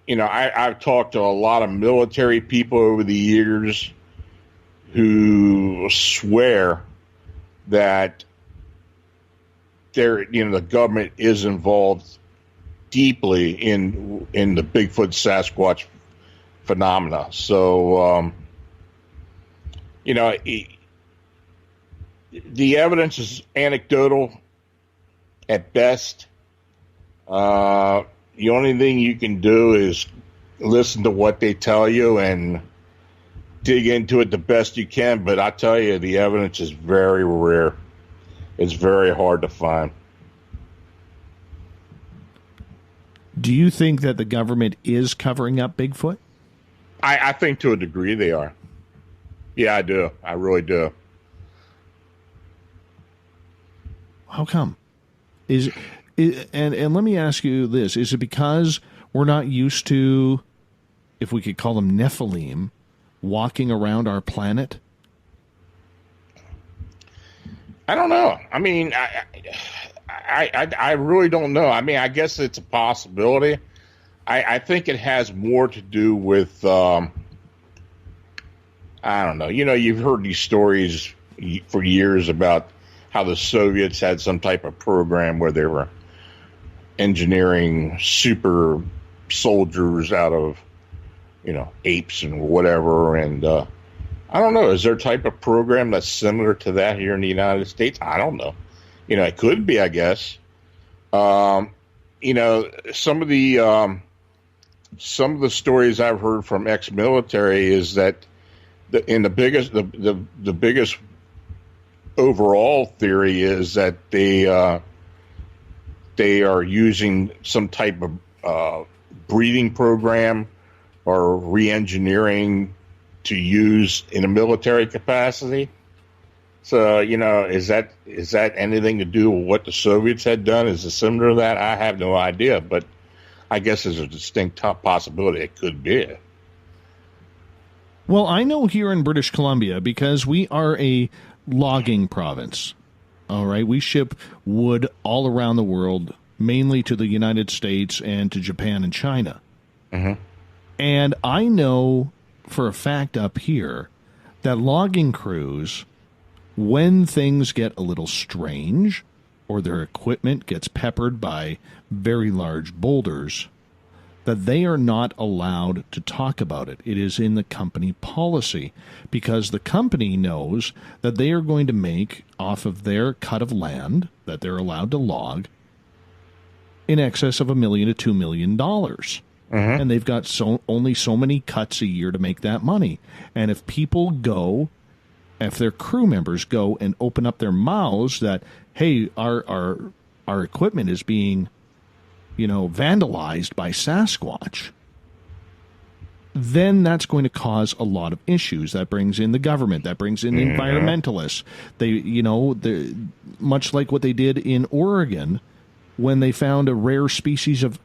You know, I've talked to a lot of military people over the years who swear that the government is involved deeply in the Bigfoot Sasquatch phenomena. So, the evidence is anecdotal at best. The only thing you can do is listen to what they tell you and dig into it the best you can. But I tell you, the evidence is very rare. It's very hard to find. Do you think that the government is covering up Bigfoot? I think to a degree they are. Yeah, I do. I really do. How come? And let me ask you this. Is it because we're not used to, if we could call them Nephilim, walking around our planet? I don't know. I mean, I really don't know. I mean, I guess it's a possibility. I think it has more to do with, I don't know. You know, you've heard these stories for years about how the Soviets had some type of program where they were engineering super soldiers out of, apes and whatever. And I don't know. Is there a type of program that's similar to that here in the United States? I don't know. It could be, I guess. Some of the stories I've heard from ex-military is that the biggest overall theory is that they are using some type of breeding program or re-engineering to use in a military capacity. So, is that anything to do with what the Soviets had done? Is it similar to that? I have no idea, but I guess there's a distinct possibility it could be. Well, I know here in British Columbia, because we are a logging province, all right? We ship wood all around the world, mainly to the United States and to Japan and China. Mm-hmm. And I know for a fact up here that logging crews, when things get a little strange or their equipment gets peppered by very large boulders, that they are not allowed to talk about it. It is in the company policy, because the company knows that they are going to make off of their cut of land that they're allowed to log in excess of $1 million to $2 million. Mm-hmm. And they've got only so many cuts a year to make that money. And if their crew members go and open up their mouths that, hey, our equipment is being, vandalized by Sasquatch, then that's going to cause a lot of issues. That brings in the government. That brings in environmentalists. They, much like what they did in Oregon when they found a rare species of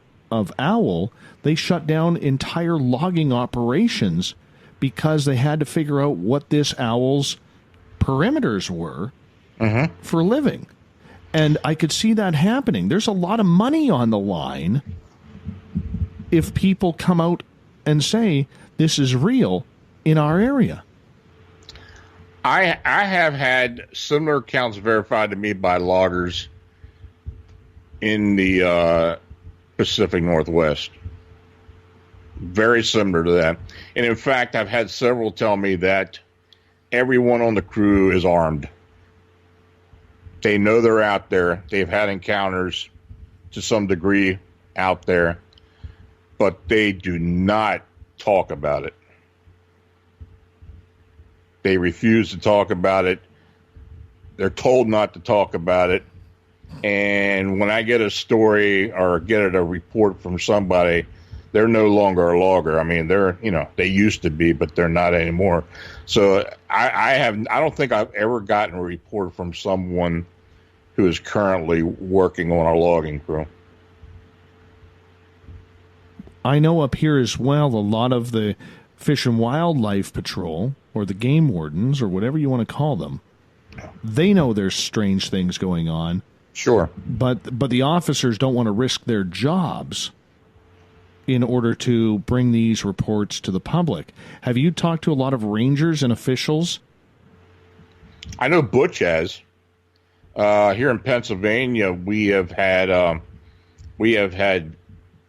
owl, they shut down entire logging operations because they had to figure out what this owl's perimeters were for a living. And I could see that happening. There's a lot of money on the line if people come out and say this is real in our area. I have had similar accounts verified to me by loggers in the Pacific Northwest. Very similar to that. And in fact, I've had several tell me that everyone on the crew is armed. They know they're out there. They've had encounters to some degree out there, but they do not talk about it. They refuse to talk about it. They're told not to talk about it. And when I get a story or get a report from somebody, they're no longer a logger. I mean, they used to be, but they're not anymore. So I don't think I've ever gotten a report from someone who is currently working on a logging crew. I know up here as well, a lot of the Fish and Wildlife Patrol, or the game wardens, or whatever you want to call them, They know there's strange things going on. Sure. But the officers don't want to risk their jobs in order to bring these reports to the public. Have you talked to a lot of rangers and officials? I know Butch has. Here in Pennsylvania, we have had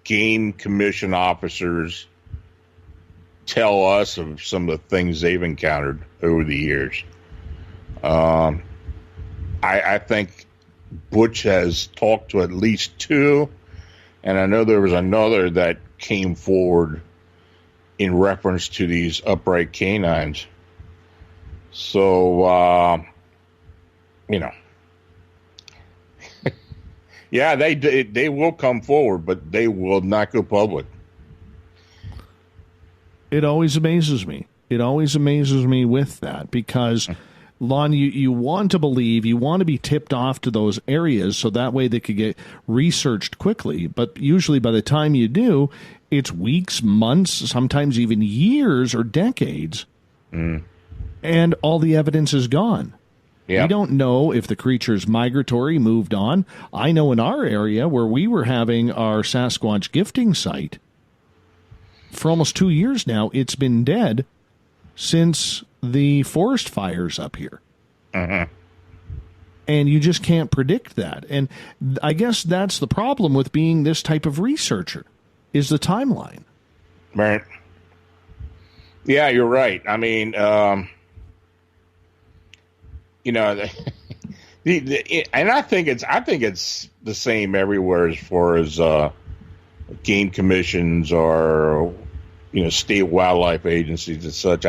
game commission officers tell us of some of the things they've encountered over the years. I think Butch has talked to at least two, and I know there was another that came forward in reference to these upright canines. So, yeah, they will come forward, but they will not go public. It always amazes me. It always amazes me with that because, Lon, you want to believe, you want to be tipped off to those areas so that way they could get researched quickly. But usually by the time you do, it's weeks, months, sometimes even years or decades. And all the evidence is gone. Yeah. We don't know if the creature's migratory, moved on. I know in our area where we were having our Sasquatch gifting site, for almost 2 years now, it's been dead since the forest fires up here. And you just can't predict that. And I guess that's the problem with being this type of researcher, is the timeline. Right. Yeah, you're right. I mean, and I think it's the same everywhere as far as game commissions or state wildlife agencies and such.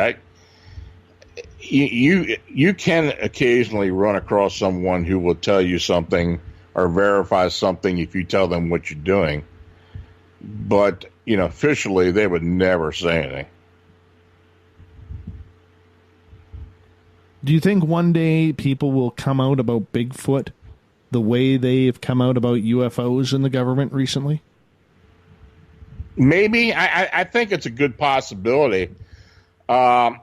You can occasionally run across someone who will tell you something or verify something if you tell them what you're doing, but officially they would never say anything. Do you think one day people will come out about Bigfoot the way they've come out about UFOs in the government recently? Maybe. I think it's a good possibility. The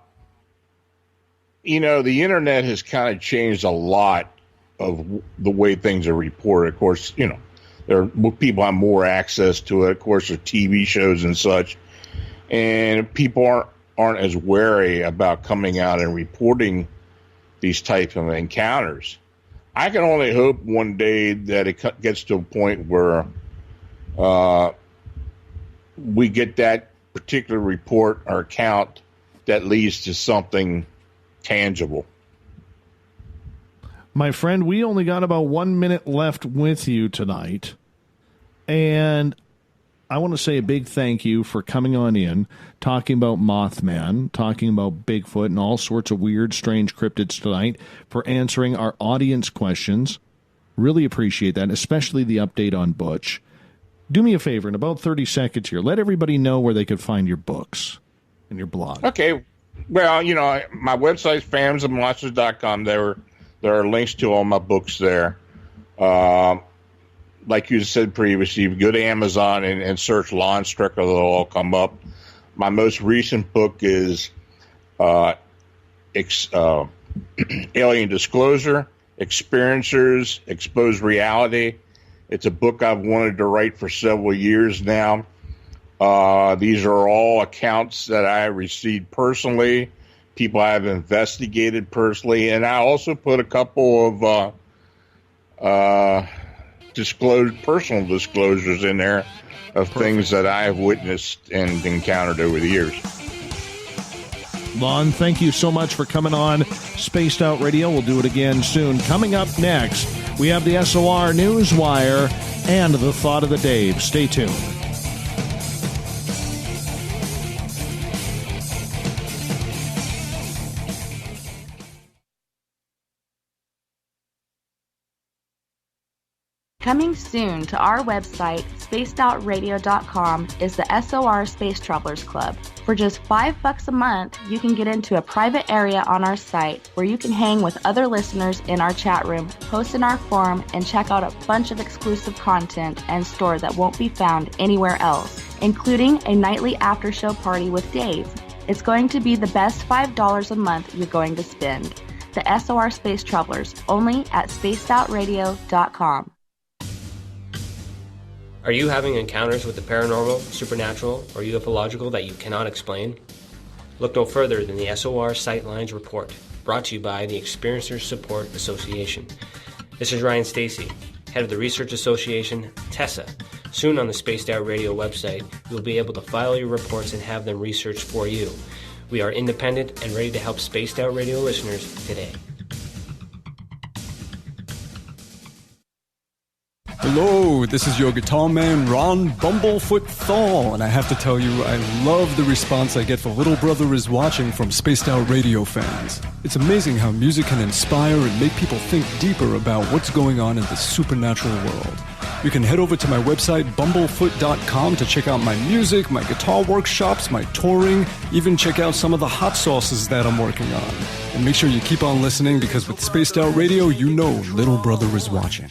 internet has kind of changed a lot of the way things are reported. Of course, people have more access to it. Of course, there's TV shows and such. And people aren't as wary about coming out and reporting these types of encounters. I can only hope one day that it gets to a point where we get that particular report or account that leads to something tangible. My friend, we only got about 1 minute left with you tonight. And I want to say a big thank you for coming on in, talking about Mothman, talking about Bigfoot and all sorts of weird, strange cryptids tonight, for answering our audience questions. Really appreciate that, especially the update on Butch. Do me a favor, in about 30 seconds here, let everybody know where they could find your books and your blog. Okay. Well, my website's phantomsandmonsters.com. There are links to all my books there. Like you said previously, you go to Amazon and search Lon Strickler, they'll all come up. My most recent book is Alien Disclosure, Experiencers, Exposed Reality. It's a book I've wanted to write for several years now. These are all accounts that I received personally, people I have investigated personally, and I also put a couple of personal disclosures in there of things that I have witnessed and encountered over the years. Lon, thank you so much for coming on Spaced Out Radio. We'll do it again soon. Coming up next, we have the SOR Newswire and the Thought of the Day. Stay tuned. Coming soon to our website, spacedoutradio.com, is the SOR Space Travelers Club. For just $5 a month, you can get into a private area on our site where you can hang with other listeners in our chat room, post in our forum, and check out a bunch of exclusive content and store that won't be found anywhere else, including a nightly after-show party with Dave. It's going to be the best $5 a month you're going to spend. to SOR Space Travelers, only at spacedoutradio.com. Are you having encounters with the paranormal, supernatural, or ufological that you cannot explain? Look no further than the SOR Sightlines Report, brought to you by the Experiencers Support Association. This is Ryan Stacy, head of the Research Association, TESA. Soon on the Spaced Out Radio website, you'll be able to file your reports and have them researched for you. We are independent and ready to help Spaced Out Radio listeners today. Hello, this is your guitar man, Ron Bumblefoot THAL, and I have to tell you, I love the response I get for Little Brother is Watching from Spaced Out Radio fans. It's amazing how music can inspire and make people think deeper about what's going on in the supernatural world. You can head over to my website, bumblefoot.com, to check out my music, my guitar workshops, my touring, even check out some of the hot sauces that I'm working on. And make sure you keep on listening, because with Spaced Out Radio, you know Little Brother is watching.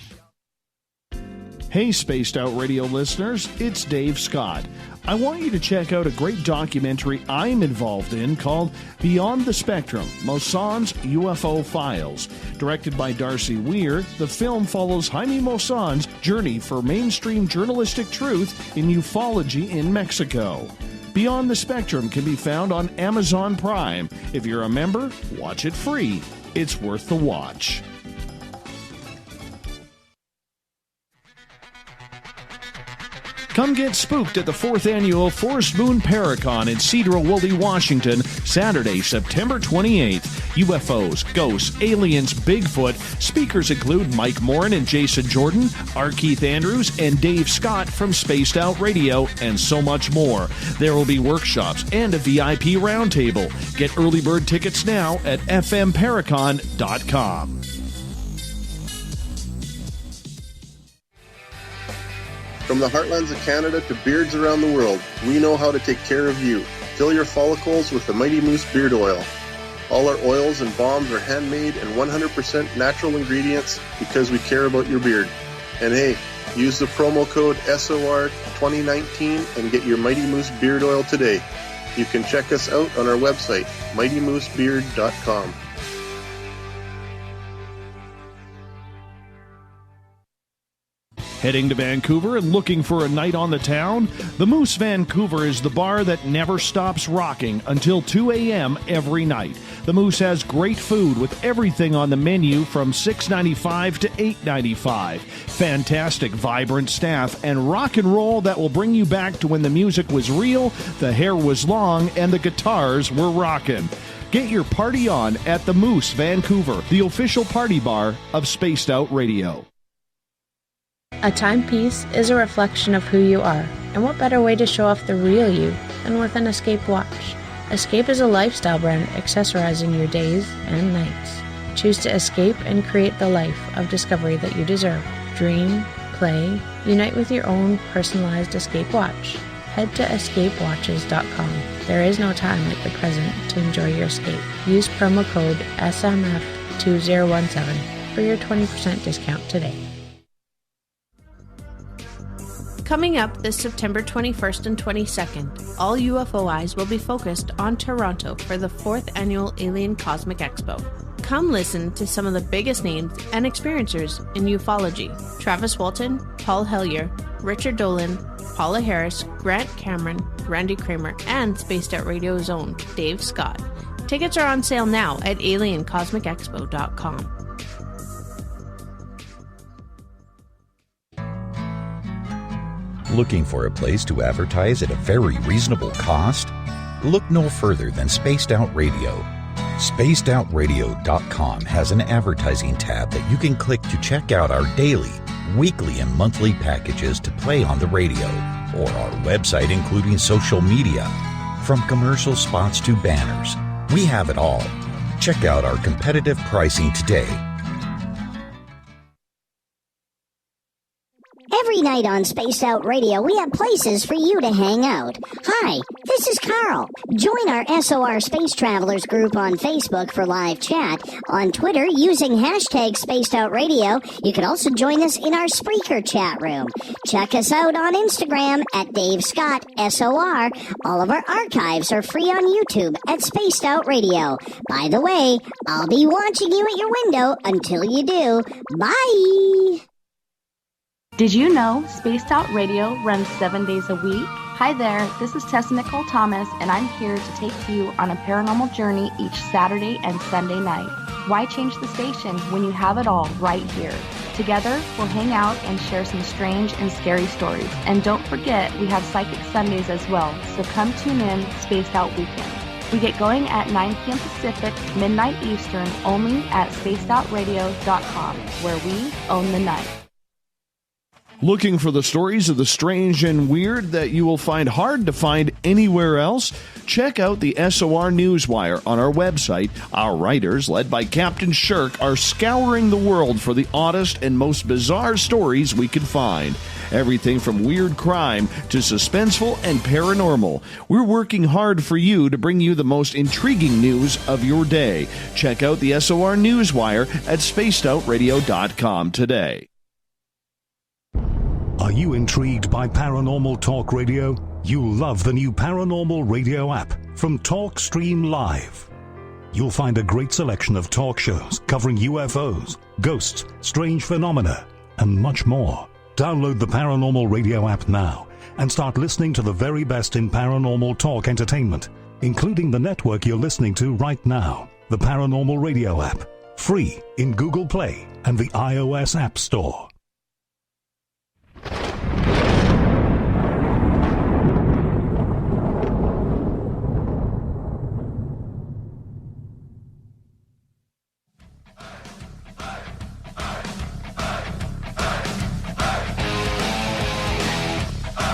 Hey, Spaced Out Radio listeners, it's Dave Scott. I want you to check out a great documentary I'm involved in called Beyond the Spectrum, Mosson's UFO Files. Directed by Darcy Weir, the film follows Jaime Mosson's journey for mainstream journalistic truth in ufology in Mexico. Beyond the Spectrum can be found on Amazon Prime. If you're a member, watch it free. It's worth the watch. Come get spooked at the 4th Annual Forest Moon Paracon in Cedar-Woolley, Washington, Saturday, September 28th. UFOs, ghosts, aliens, Bigfoot. Speakers include Mike Morin and Jason Jordan, R. Keith Andrews, and Dave Scott from Spaced Out Radio, and so much more. There will be workshops and a VIP roundtable. Get early bird tickets now at fmparacon.com. From the heartlands of Canada to beards around the world, we know how to take care of you. Fill your follicles with the Mighty Moose Beard Oil. All our oils and balms are handmade and 100% natural ingredients because we care about your beard. And hey, use the promo code SOR2019 and get your Mighty Moose Beard Oil today. You can check us out on our website, mightymoosebeard.com. Heading to Vancouver and looking for a night on the town? The Moose Vancouver is the bar that never stops rocking until 2 a.m. every night. The Moose has great food with everything on the menu from $6.95 to $8.95. Fantastic, vibrant staff and rock and roll that will bring you back to when the music was real, the hair was long, and the guitars were rocking. Get your party on at the Moose Vancouver, the official party bar of Spaced Out Radio. A timepiece is a reflection of who you are, and what better way to show off the real you than with an Escape watch. Escape is a lifestyle brand accessorizing your days and nights. Choose to escape and create the life of discovery that you deserve. Dream, play, unite with your own personalized Escape watch. Head to escapewatches.com. There is no time like the present to enjoy your escape. Use promo code SMF2017 for your 20% discount today. Coming up this September 21st and 22nd, all UFO eyes will be focused on Toronto for the 4th Annual Alien Cosmic Expo. Come listen to some of the biggest names and experiencers in ufology. Travis Walton, Paul Hellyer, Richard Dolan, Paula Harris, Grant Cameron, Randy Kramer, and Spaced Out Radio's own Dave Scott. Tickets are on sale now at aliencosmicexpo.com. Looking for a place to advertise at a very reasonable cost? Look no further than Spaced Out Radio. SpacedOutRadio.com has an advertising tab that you can click to check out our daily, weekly, and monthly packages to play on the radio, or our website including social media. From commercial spots to banners, we have it all. Check out our competitive pricing today. Every night on Spaced Out Radio, we have places for you to hang out. Hi, this is Carl. Join our SOR Space Travelers group on Facebook for live chat. On Twitter, using hashtag Spaced Out Radio, you can also join us in our Spreaker chat room. Check us out on Instagram at Dave Scott SOR. All of our archives are free on YouTube at Spaced Out Radio. By the way, I'll be watching you at your window until you do. Bye! Did you know Spaced Out Radio runs 7 days a week? Hi there, this is Tessa Nicole Thomas, and I'm here to take you on a paranormal journey each Saturday and Sunday night. Why change the station when you have it all right here? Together, we'll hang out and share some strange and scary stories. And don't forget, we have Psychic Sundays as well, so come tune in Spaced Out Weekend. We get going at 9 p.m. Pacific, midnight Eastern, only at spacedoutradio.com, where we own the night. Looking for the stories of the strange and weird that you will find hard to find anywhere else? Check out the SOR Newswire on our website. Our writers, led by Captain Shirk, are scouring the world for the oddest and most bizarre stories we can find. Everything from weird crime to suspenseful and paranormal. We're working hard for you to bring you the most intriguing news of your day. Check out the SOR Newswire at spacedoutradio.com today. Are you intrigued by Paranormal Talk Radio? You'll love the new Paranormal Radio app from TalkStream Live. You'll find a great selection of talk shows covering UFOs, ghosts, strange phenomena, and much more. Download the Paranormal Radio app now and start listening to the very best in paranormal talk entertainment, including the network you're listening to right now, the Paranormal Radio app, free in Google Play and the iOS App Store.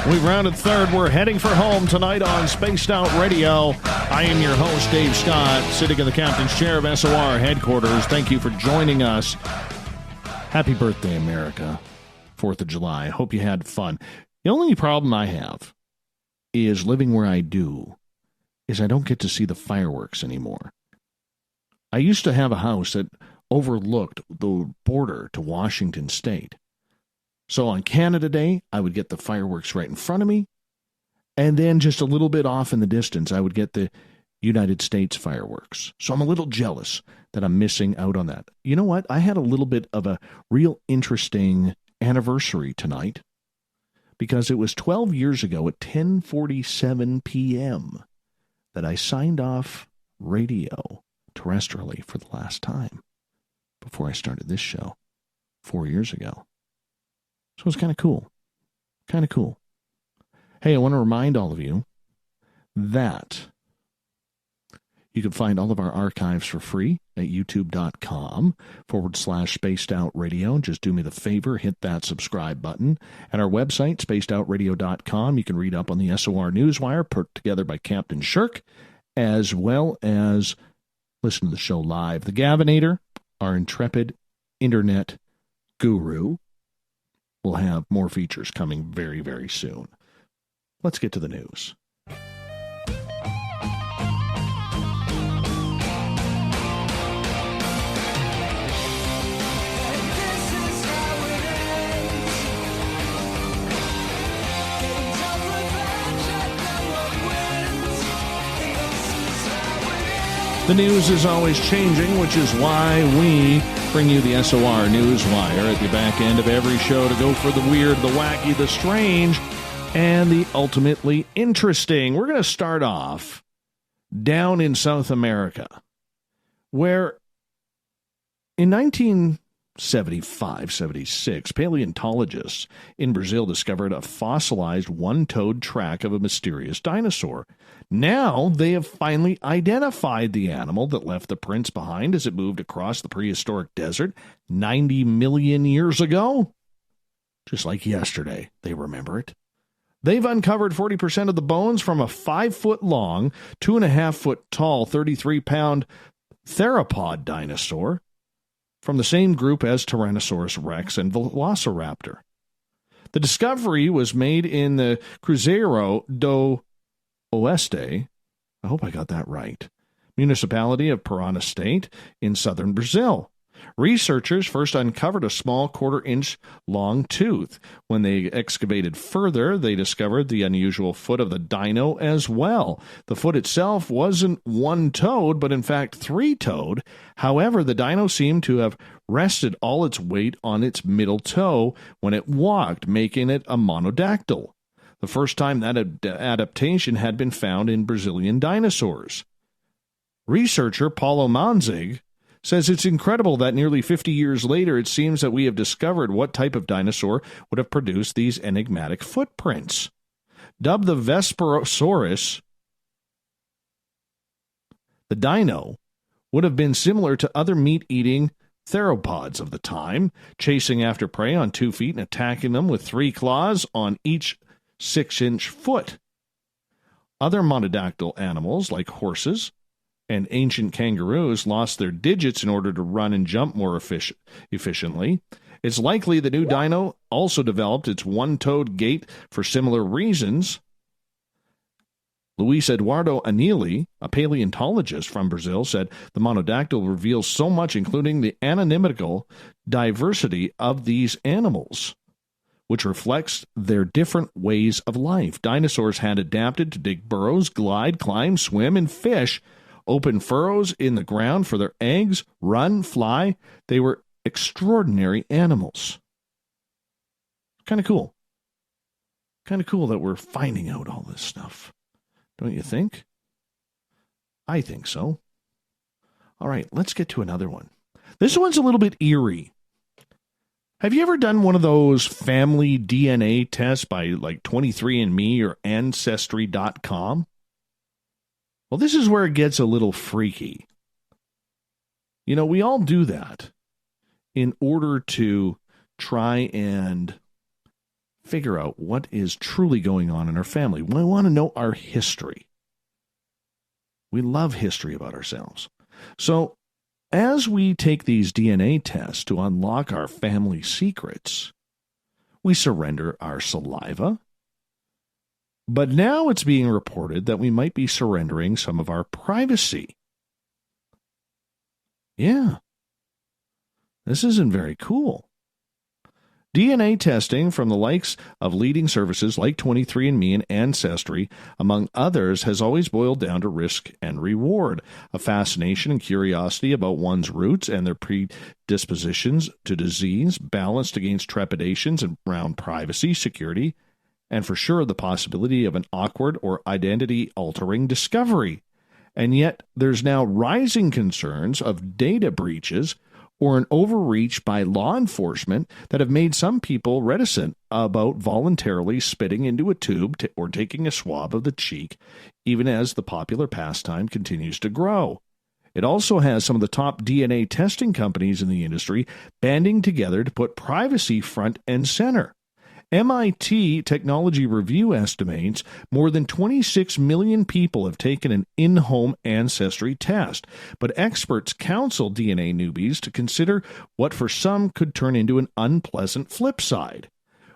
We've rounded third. We're heading for home tonight on Spaced Out Radio. I am your host, Dave Scott, sitting in the captain's chair of SOR headquarters. Thank you for joining us. Happy birthday, America. 4th of July. Hope you had fun. The only problem I have is living where I do is I don't get to see the fireworks anymore. I used to have a house that overlooked the border to Washington State. So on Canada Day, I would get the fireworks right in front of me, and then just a little bit off in the distance, I would get the United States fireworks. So I'm a little jealous that I'm missing out on that. You know what? I had a little bit of a real interesting anniversary tonight, because it was 12 years ago at 10:47 p.m. that I signed off radio terrestrially for the last time before I started this show 4 years ago. So it was kind of cool. Kind of cool. Hey, I want to remind all of you that you can find all of our archives for free at youtube.com/spaced out radio. Just do me the favor, hit that subscribe button. At our website, spacedoutradio.com, you can read up on the SOR Newswire put together by Captain Shirk, as well as listen to the show live. The Gavinator, our intrepid internet guru, will have more features coming very, very soon. Let's get to the news. The news is always changing, which is why we bring you the SOR Newswire at the back end of every show to go for the weird, the wacky, the strange, and the ultimately interesting. We're going to start off down in South America, where in 1975-76, paleontologists in Brazil discovered a fossilized one-toed track of a mysterious dinosaur. Now they have finally identified the animal that left the prints behind as it moved across the prehistoric desert 90 million years ago. Just like yesterday, they remember it. They've uncovered 40% of the bones from a 5-foot-long, 2.5-foot-tall, 33-pound theropod dinosaur from the same group as Tyrannosaurus rex and Velociraptor. The discovery was made in the Cruzeiro do Oeste, I hope I got that right, municipality of Paraná State in southern Brazil. Researchers first uncovered a small quarter-inch long tooth. When they excavated further, they discovered the unusual foot of the dino as well. The foot itself wasn't one-toed, but in fact three-toed. However, the dino seemed to have rested all its weight on its middle toe when it walked, making it a monodactyl. The first time that adaptation had been found in Brazilian dinosaurs. Researcher Paulo Manzig says it's incredible that nearly 50 years later it seems that we have discovered what type of dinosaur would have produced these enigmatic footprints. Dubbed the Vesperosaurus, the dino would have been similar to other meat-eating theropods of the time, chasing after prey on 2 feet and attacking them with 3 claws on each 6-inch foot. Other monodactyl animals, like horses and ancient kangaroos, lost their digits in order to run and jump more efficiently. It's likely the new dino also developed its one-toed gait for similar reasons. Luis Eduardo Anili, a paleontologist from Brazil, said the monodactyl reveals so much, including the anatomical diversity of these animals, which reflects their different ways of life. Dinosaurs had adapted to dig burrows, glide, climb, swim, and fish, open furrows in the ground for their eggs, run, fly. They were extraordinary animals. Kind of cool. Kind of cool that we're finding out all this stuff. Don't you think? I think so. All right, let's get to another one. This one's a little bit eerie. Have you ever done one of those family DNA tests by like 23andMe or Ancestry.com? Well, this is where it gets a little freaky. You know, we all do that in order to try and figure out what is truly going on in our family. We want to know our history. We love history about ourselves. So, as we take these DNA tests to unlock our family secrets, we surrender our saliva. But now it's being reported that we might be surrendering some of our privacy. Yeah. This isn't very cool. DNA testing from the likes of leading services like 23andMe and Ancestry, among others, has always boiled down to risk and reward, a fascination and curiosity about one's roots and their predispositions to disease, balanced against trepidations around privacy, security, and for sure the possibility of an awkward or identity-altering discovery. And yet there's now rising concerns of data breaches or an overreach by law enforcement that have made some people reticent about voluntarily spitting into a tube or taking a swab of the cheek, even as the popular pastime continues to grow. It also has some of the top DNA testing companies in the industry banding together to put privacy front and center. MIT Technology Review estimates more than 26 million people have taken an in-home ancestry test, but experts counsel DNA newbies to consider what for some could turn into an unpleasant flip side.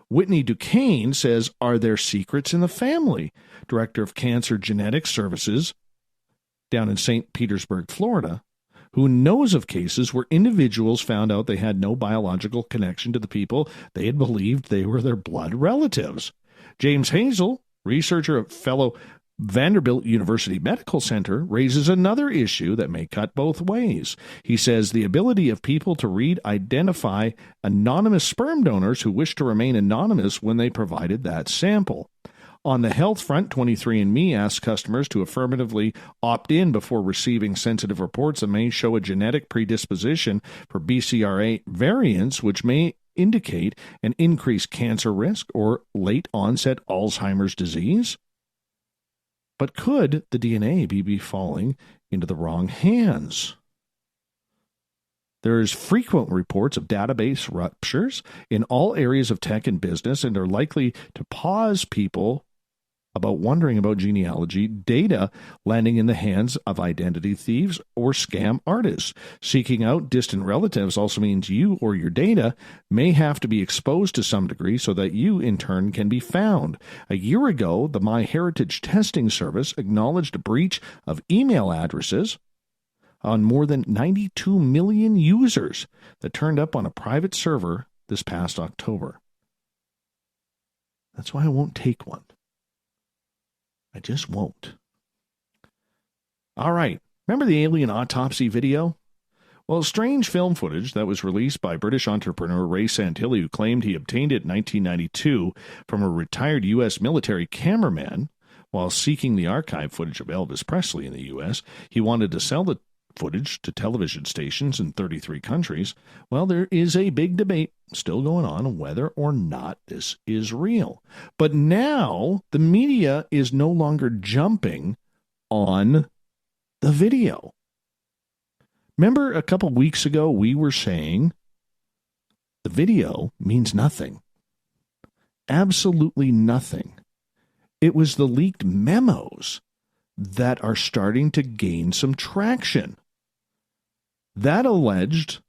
Whitney Duquesne says, "Are there secrets in the family?" Director of Cancer Genetics Services down in St. Petersburg, Florida, who knows of cases where individuals found out they had no biological connection to the people they had believed they were their blood relatives. James Hazel, researcher at fellow Vanderbilt University Medical Center, raises another issue that may cut both ways. He says the ability of people to identify anonymous sperm donors who wish to remain anonymous when they provided that sample. On the health front, 23andMe asks customers to affirmatively opt in before receiving sensitive reports that may show a genetic predisposition for BCR8 variants, which may indicate an increased cancer risk or late-onset Alzheimer's disease. But could the DNA be falling into the wrong hands? There is frequent reports of database ruptures in all areas of tech and business and are likely to cause people about wondering about genealogy data landing in the hands of identity thieves or scam artists. Seeking out distant relatives also means you or your data may have to be exposed to some degree so that you, in turn, can be found. A year ago, the MyHeritage testing service acknowledged a breach of email addresses on more than 92 million users that turned up on a private server this past October. That's why I won't take one. I just won't. All right. Remember the alien autopsy video? Well, strange film footage that was released by British entrepreneur Ray Santilli, who claimed he obtained it in 1992 from a retired U.S. military cameraman while seeking the archive footage of Elvis Presley in the U.S. He wanted to sell the footage to television stations in 33 countries. Well, there is a big debate still going on whether or not this is real. But now the media is no longer jumping on the video. Remember a couple weeks ago we were saying the video means nothing. Absolutely nothing. It was the leaked memos that are starting to gain some traction. That alleged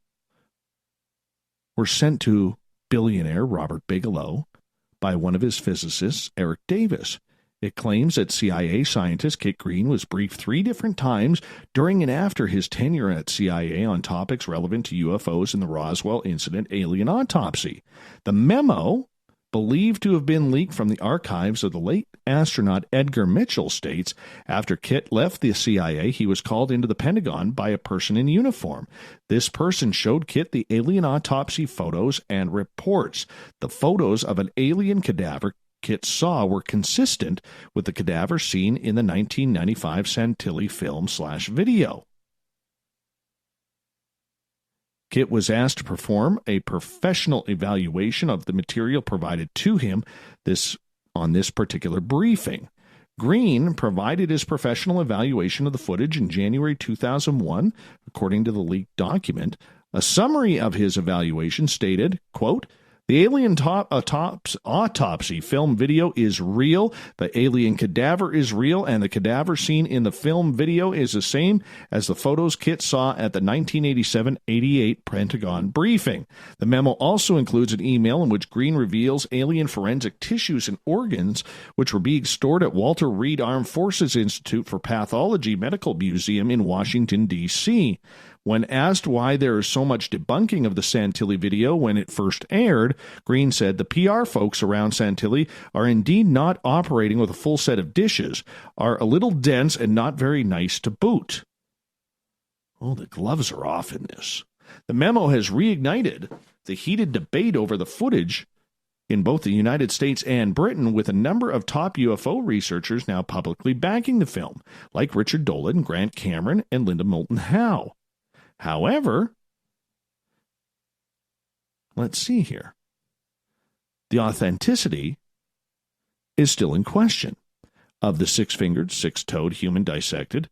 were sent to billionaire Robert Bigelow by one of his physicists, Eric Davis. It claims that CIA scientist Kit Green was briefed 3 different times during and after his tenure at CIA on topics relevant to UFOs in the Roswell incident alien autopsy. The memo, believed to have been leaked from the archives of the late astronaut Edgar Mitchell, states after Kit left the CIA, he was called into the Pentagon by a person in uniform. This person showed Kit the alien autopsy photos and reports. The photos of an alien cadaver Kit saw were consistent with the cadaver seen in the 1995 Santilli film/video. Kit was asked to perform a professional evaluation of the material provided to him on this particular briefing. Green provided his professional evaluation of the footage in January 2001, according to the leaked document. A summary of his evaluation stated, quote, "The alien autopsy film video is real, the alien cadaver is real, and the cadaver seen in the film video is the same as the photos Kit saw at the 1987-88 Pentagon briefing. The memo also includes an email in which Green reveals alien forensic tissues and organs which were being stored at Walter Reed Armed Forces Institute for Pathology Medical Museum in Washington, D.C. When asked why there is so much debunking of the Santilli video when it first aired, Green said the PR folks around Santilli are indeed not operating with a full set of dishes, are a little dense and not very nice to boot. Oh, the gloves are off in this. The memo has reignited the heated debate over the footage in both the United States and Britain, with a number of top UFO researchers now publicly backing the film, like Richard Dolan, Grant Cameron, and Linda Moulton Howe. However, let's see here. The authenticity is still in question of the 6-fingered, 6-toed human dissected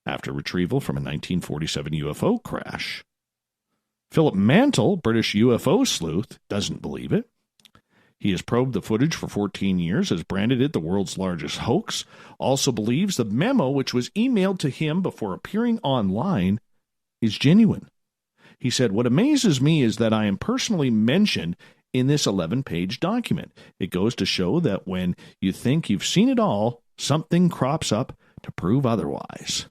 after retrieval from a 1947 UFO crash. Philip Mantle, British UFO sleuth, doesn't believe it. He has probed the footage for 14 years, has branded it the world's largest hoax, also believes the memo, which was emailed to him before appearing online, is genuine. He said, "What amazes me is that I am personally mentioned in this 11-page document. It goes to show that when you think you've seen it all, something crops up to prove otherwise."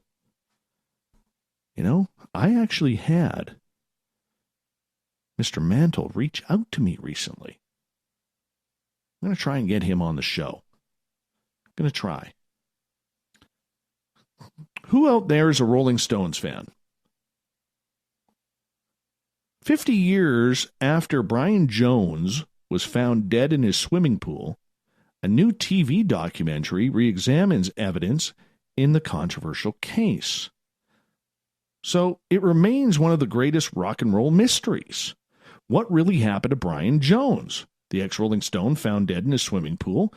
You know, I actually had Mr. Mantle reach out to me recently. I'm going to try and get him on the show. I'm going to try. Who out there is a Rolling Stones fan? 50 years after Brian Jones was found dead in his swimming pool, a new TV documentary re-examines evidence in the controversial case. So it remains one of the greatest rock and roll mysteries. What really happened to Brian Jones, the ex-Rolling Stone found dead in his swimming pool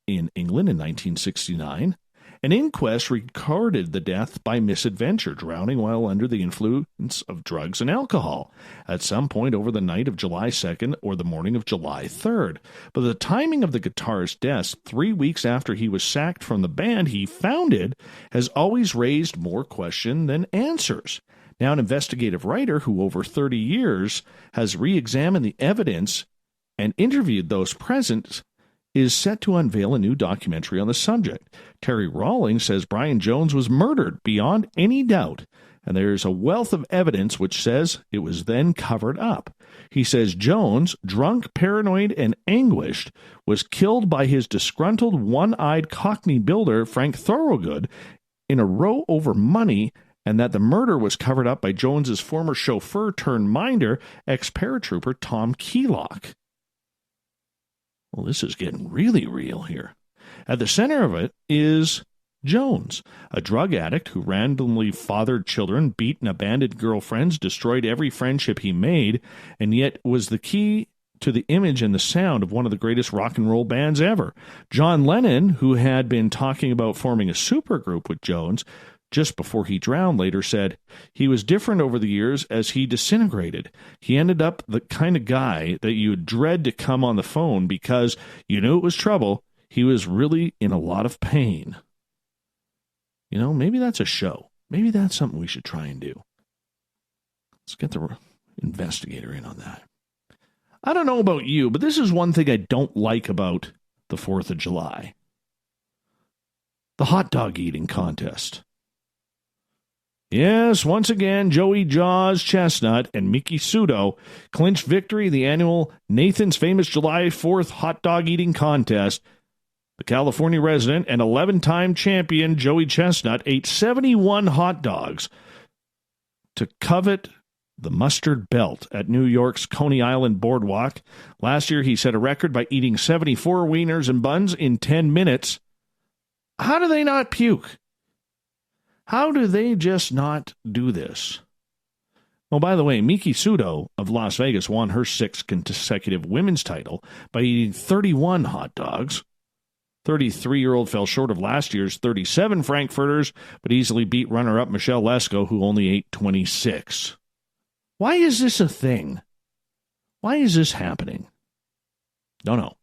in England in 1969? An inquest recorded the death by misadventure, drowning while under the influence of drugs and alcohol, at some point over the night of July 2nd or the morning of July 3rd. But the timing of the guitarist's death, 3 weeks after he was sacked from the band he founded, has always raised more questions than answers. Now, an investigative writer who over 30 years has re-examined the evidence and interviewed those present is set to unveil a new documentary on the subject. Terry Rawlings says Brian Jones was murdered beyond any doubt, and there's a wealth of evidence which says it was then covered up. He says Jones, drunk, paranoid, and anguished, was killed by his disgruntled one-eyed Cockney builder, Frank Thorogood, in a row over money, and that the murder was covered up by Jones's former chauffeur-turned-minder, ex-paratrooper Tom Keylock. Well, this is getting really real here. At the center of it is Jones, a drug addict who randomly fathered children, beat and abandoned girlfriends, destroyed every friendship he made, and yet was the key to the image and the sound of one of the greatest rock and roll bands ever. John Lennon, who had been talking about forming a supergroup with Jones just before he drowned, later said he was different over the years as he disintegrated. He ended up the kind of guy that you would dread to come on the phone because you knew it was trouble. He was really in a lot of pain. You know, maybe that's a show. Maybe that's something we should try and do. Let's get the investigator in on that. I don't know about you, but this is one thing I don't like about the 4th of July. The hot dog eating contest. Yes, once again, Joey Jaws Chestnut and Mickey Sudo clinched victory in the annual Nathan's Famous July 4th hot dog eating contest. The California resident and 11-time champion Joey Chestnut ate 71 hot dogs to covet the mustard belt at New York's Coney Island Boardwalk. Last year, he set a record by eating 74 wieners and buns in 10 minutes. How do they not puke? How do they just not do this? Oh, by the way, Miki Sudo of Las Vegas won her 6th consecutive women's title by eating 31 hot dogs. 33-year-old fell short of last year's 37 Frankfurters, but easily beat runner-up Michelle Lesko, who only ate 26. Why is this a thing? Why is this happening? Don't know.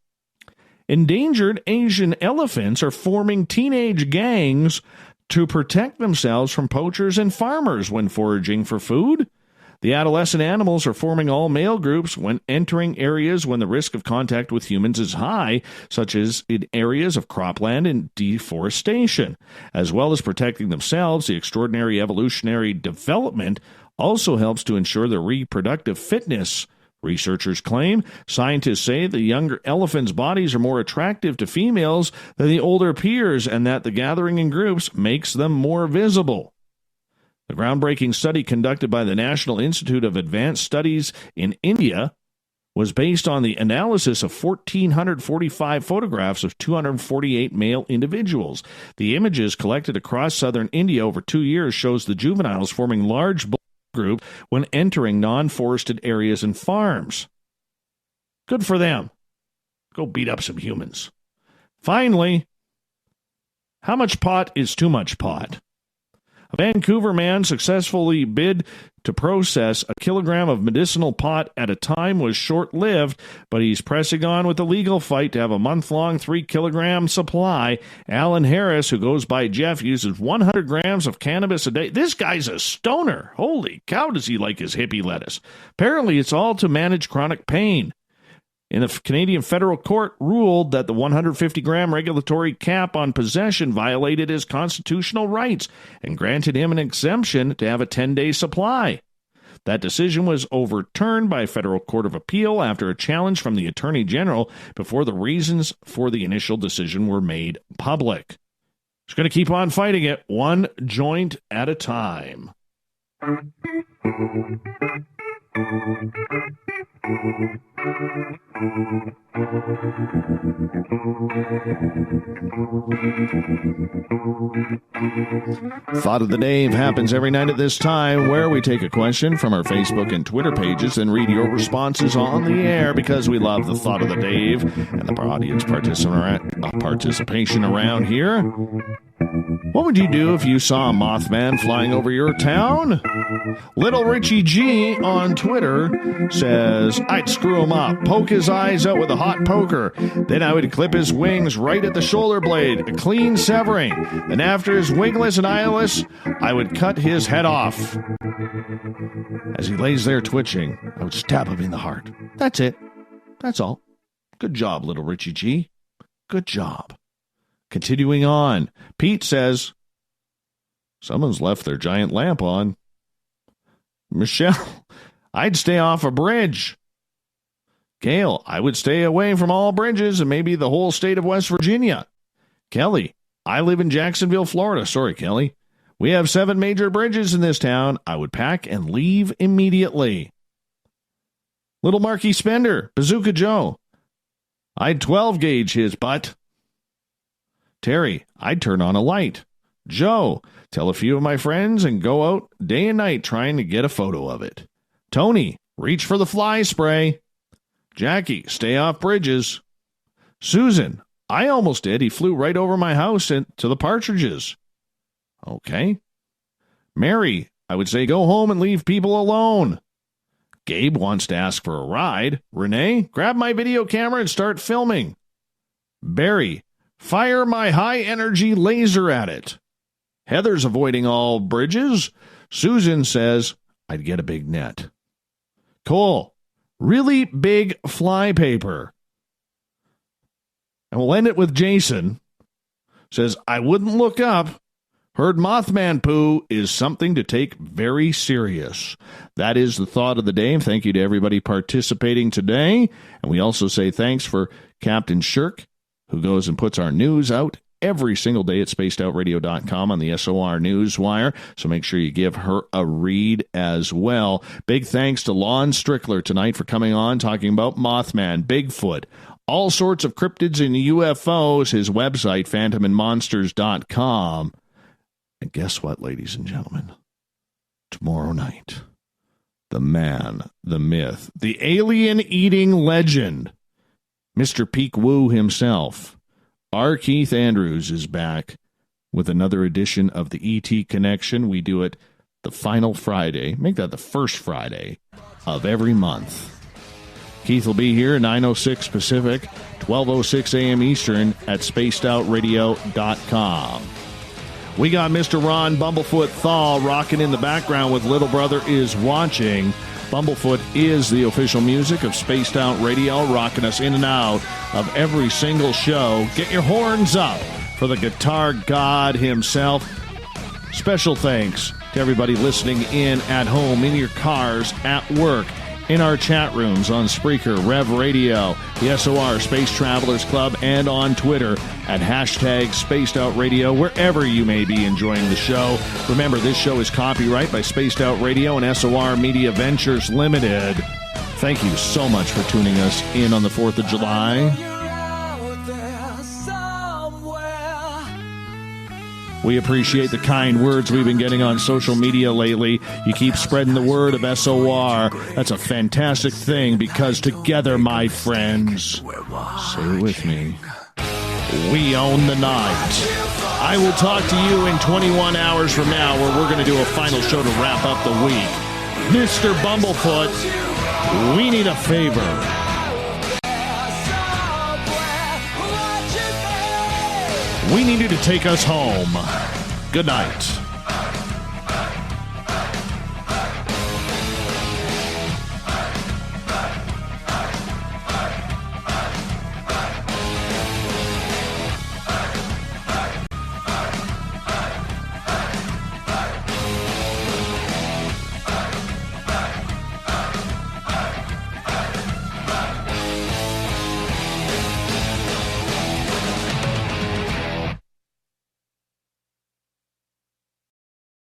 Endangered Asian elephants are forming teenage gangs to protect themselves from poachers and farmers when foraging for food. The adolescent animals are forming all-male groups when entering areas when the risk of contact with humans is high, such as in areas of cropland and deforestation. As well as protecting themselves, the extraordinary evolutionary development also helps to ensure their reproductive fitness. Researchers claim. Scientists say the younger elephants' bodies are more attractive to females than the older peers, and that the gathering in groups makes them more visible. The groundbreaking study conducted by the National Institute of Advanced Studies in India was based on the analysis of 1,445 photographs of 248 male individuals. The images collected across southern India over 2 years shows the juveniles forming large group when entering non-forested areas and farms. Good for them. Go beat up some humans. Finally, how much pot is too much pot? A Vancouver man successfully bid to process a kilogram of medicinal pot at a time was short-lived, but he's pressing on with the legal fight to have a month-long 3-kilogram supply. Alan Harris, who goes by Jeff, uses 100 grams of cannabis a day. This guy's a stoner. Holy cow, does he like his hippie lettuce. Apparently, it's all to manage chronic pain. In a Canadian federal court ruled that the 150-gram regulatory cap on possession violated his constitutional rights and granted him an exemption to have a 10-day supply. That decision was overturned by a federal court of appeal after a challenge from the Attorney General before the reasons for the initial decision were made public. Just going to keep on fighting it, one joint at a time. Thought of the Dave happens every night at this time, where we take a question from our Facebook and Twitter pages and read your responses on the air because we love the Thought of the Dave and the audience participation around here. What would you do if you saw a Mothman flying over your town? Little Richie G on Twitter says, I'd screw him up, poke his eyes out with a hot poker. Then I would clip his wings right at the shoulder blade, a clean severing. Then after his wingless and eyeless, I would cut his head off. As he lays there twitching, I would stab him in the heart. That's it. That's all. Good job, Little Richie G. Good job. Continuing on, Pete says, someone's left their giant lamp on. Michelle, I'd stay off a bridge. Gail, I would stay away from all bridges and maybe the whole state of West Virginia. Kelly, I live in Jacksonville, Florida. Sorry, Kelly. We have 7 major bridges in this town. I would pack and leave immediately. Little Marky Spender, Bazooka Joe, I'd 12 gauge his butt. Terry, I'd turn on a light. Joe, tell a few of my friends and go out day and night trying to get a photo of it. Tony, reach for the fly spray. Jackie, stay off bridges. Susan, I almost did. He flew right over my house and to the partridges. Okay. Mary, I would say go home and leave people alone. Gabe wants to ask for a ride. Renee, grab my video camera and start filming. Barry, fire my high-energy laser at it. Heather's avoiding all bridges. Susan says, I'd get a big net. Cole, really big fly paper. And we'll end it with Jason. Says, I wouldn't look up. Heard Mothman poo is something to take very serious. That is the thought of the day. Thank you to everybody participating today. And we also say thanks for Captain Shirk, who goes and puts our news out every single day at spacedoutradio.com on the SOR Newswire. So make sure you give her a read as well. Big thanks to Lon Strickler tonight for coming on, talking about Mothman, Bigfoot, all sorts of cryptids and UFOs, his website, phantomandmonsters.com. And guess what, ladies and gentlemen? Tomorrow night, the man, the myth, the alien-eating legend, Mr. Peek Woo himself, R. Keith Andrews, is back with another edition of the E.T. Connection. We do it the final Friday. Make that the first Friday of every month. Keith will be here 9:06 Pacific, 12:06 a.m. Eastern at spacedoutradio.com. We got Mr. Ron Bumblefoot THAL rocking in the background with Little Brother Is Watching. Bumblefoot is the official music of Spaced Out Radio, rocking us in and out of every single show. Get your horns up for the guitar god himself. Special thanks to everybody listening in at home, in your cars, at work, in our chat rooms on Spreaker, Rev Radio, the SOR Space Travelers Club, and on Twitter at hashtag Spaced Out Radio, wherever you may be enjoying the show. Remember, this show is copyright by Spaced Out Radio and SOR Media Ventures Limited. Thank you so much for tuning us in on the 4th of July. We appreciate the kind words we've been getting on social media lately. You keep spreading the word of SOR. That's a fantastic thing, because together, my friends, say it with me, we own the night. I will talk to you in 21 hours from now, where we're going to do a final show to wrap up the week. Mr. Bumblefoot, we need a favor. We need you to take us home. Good night.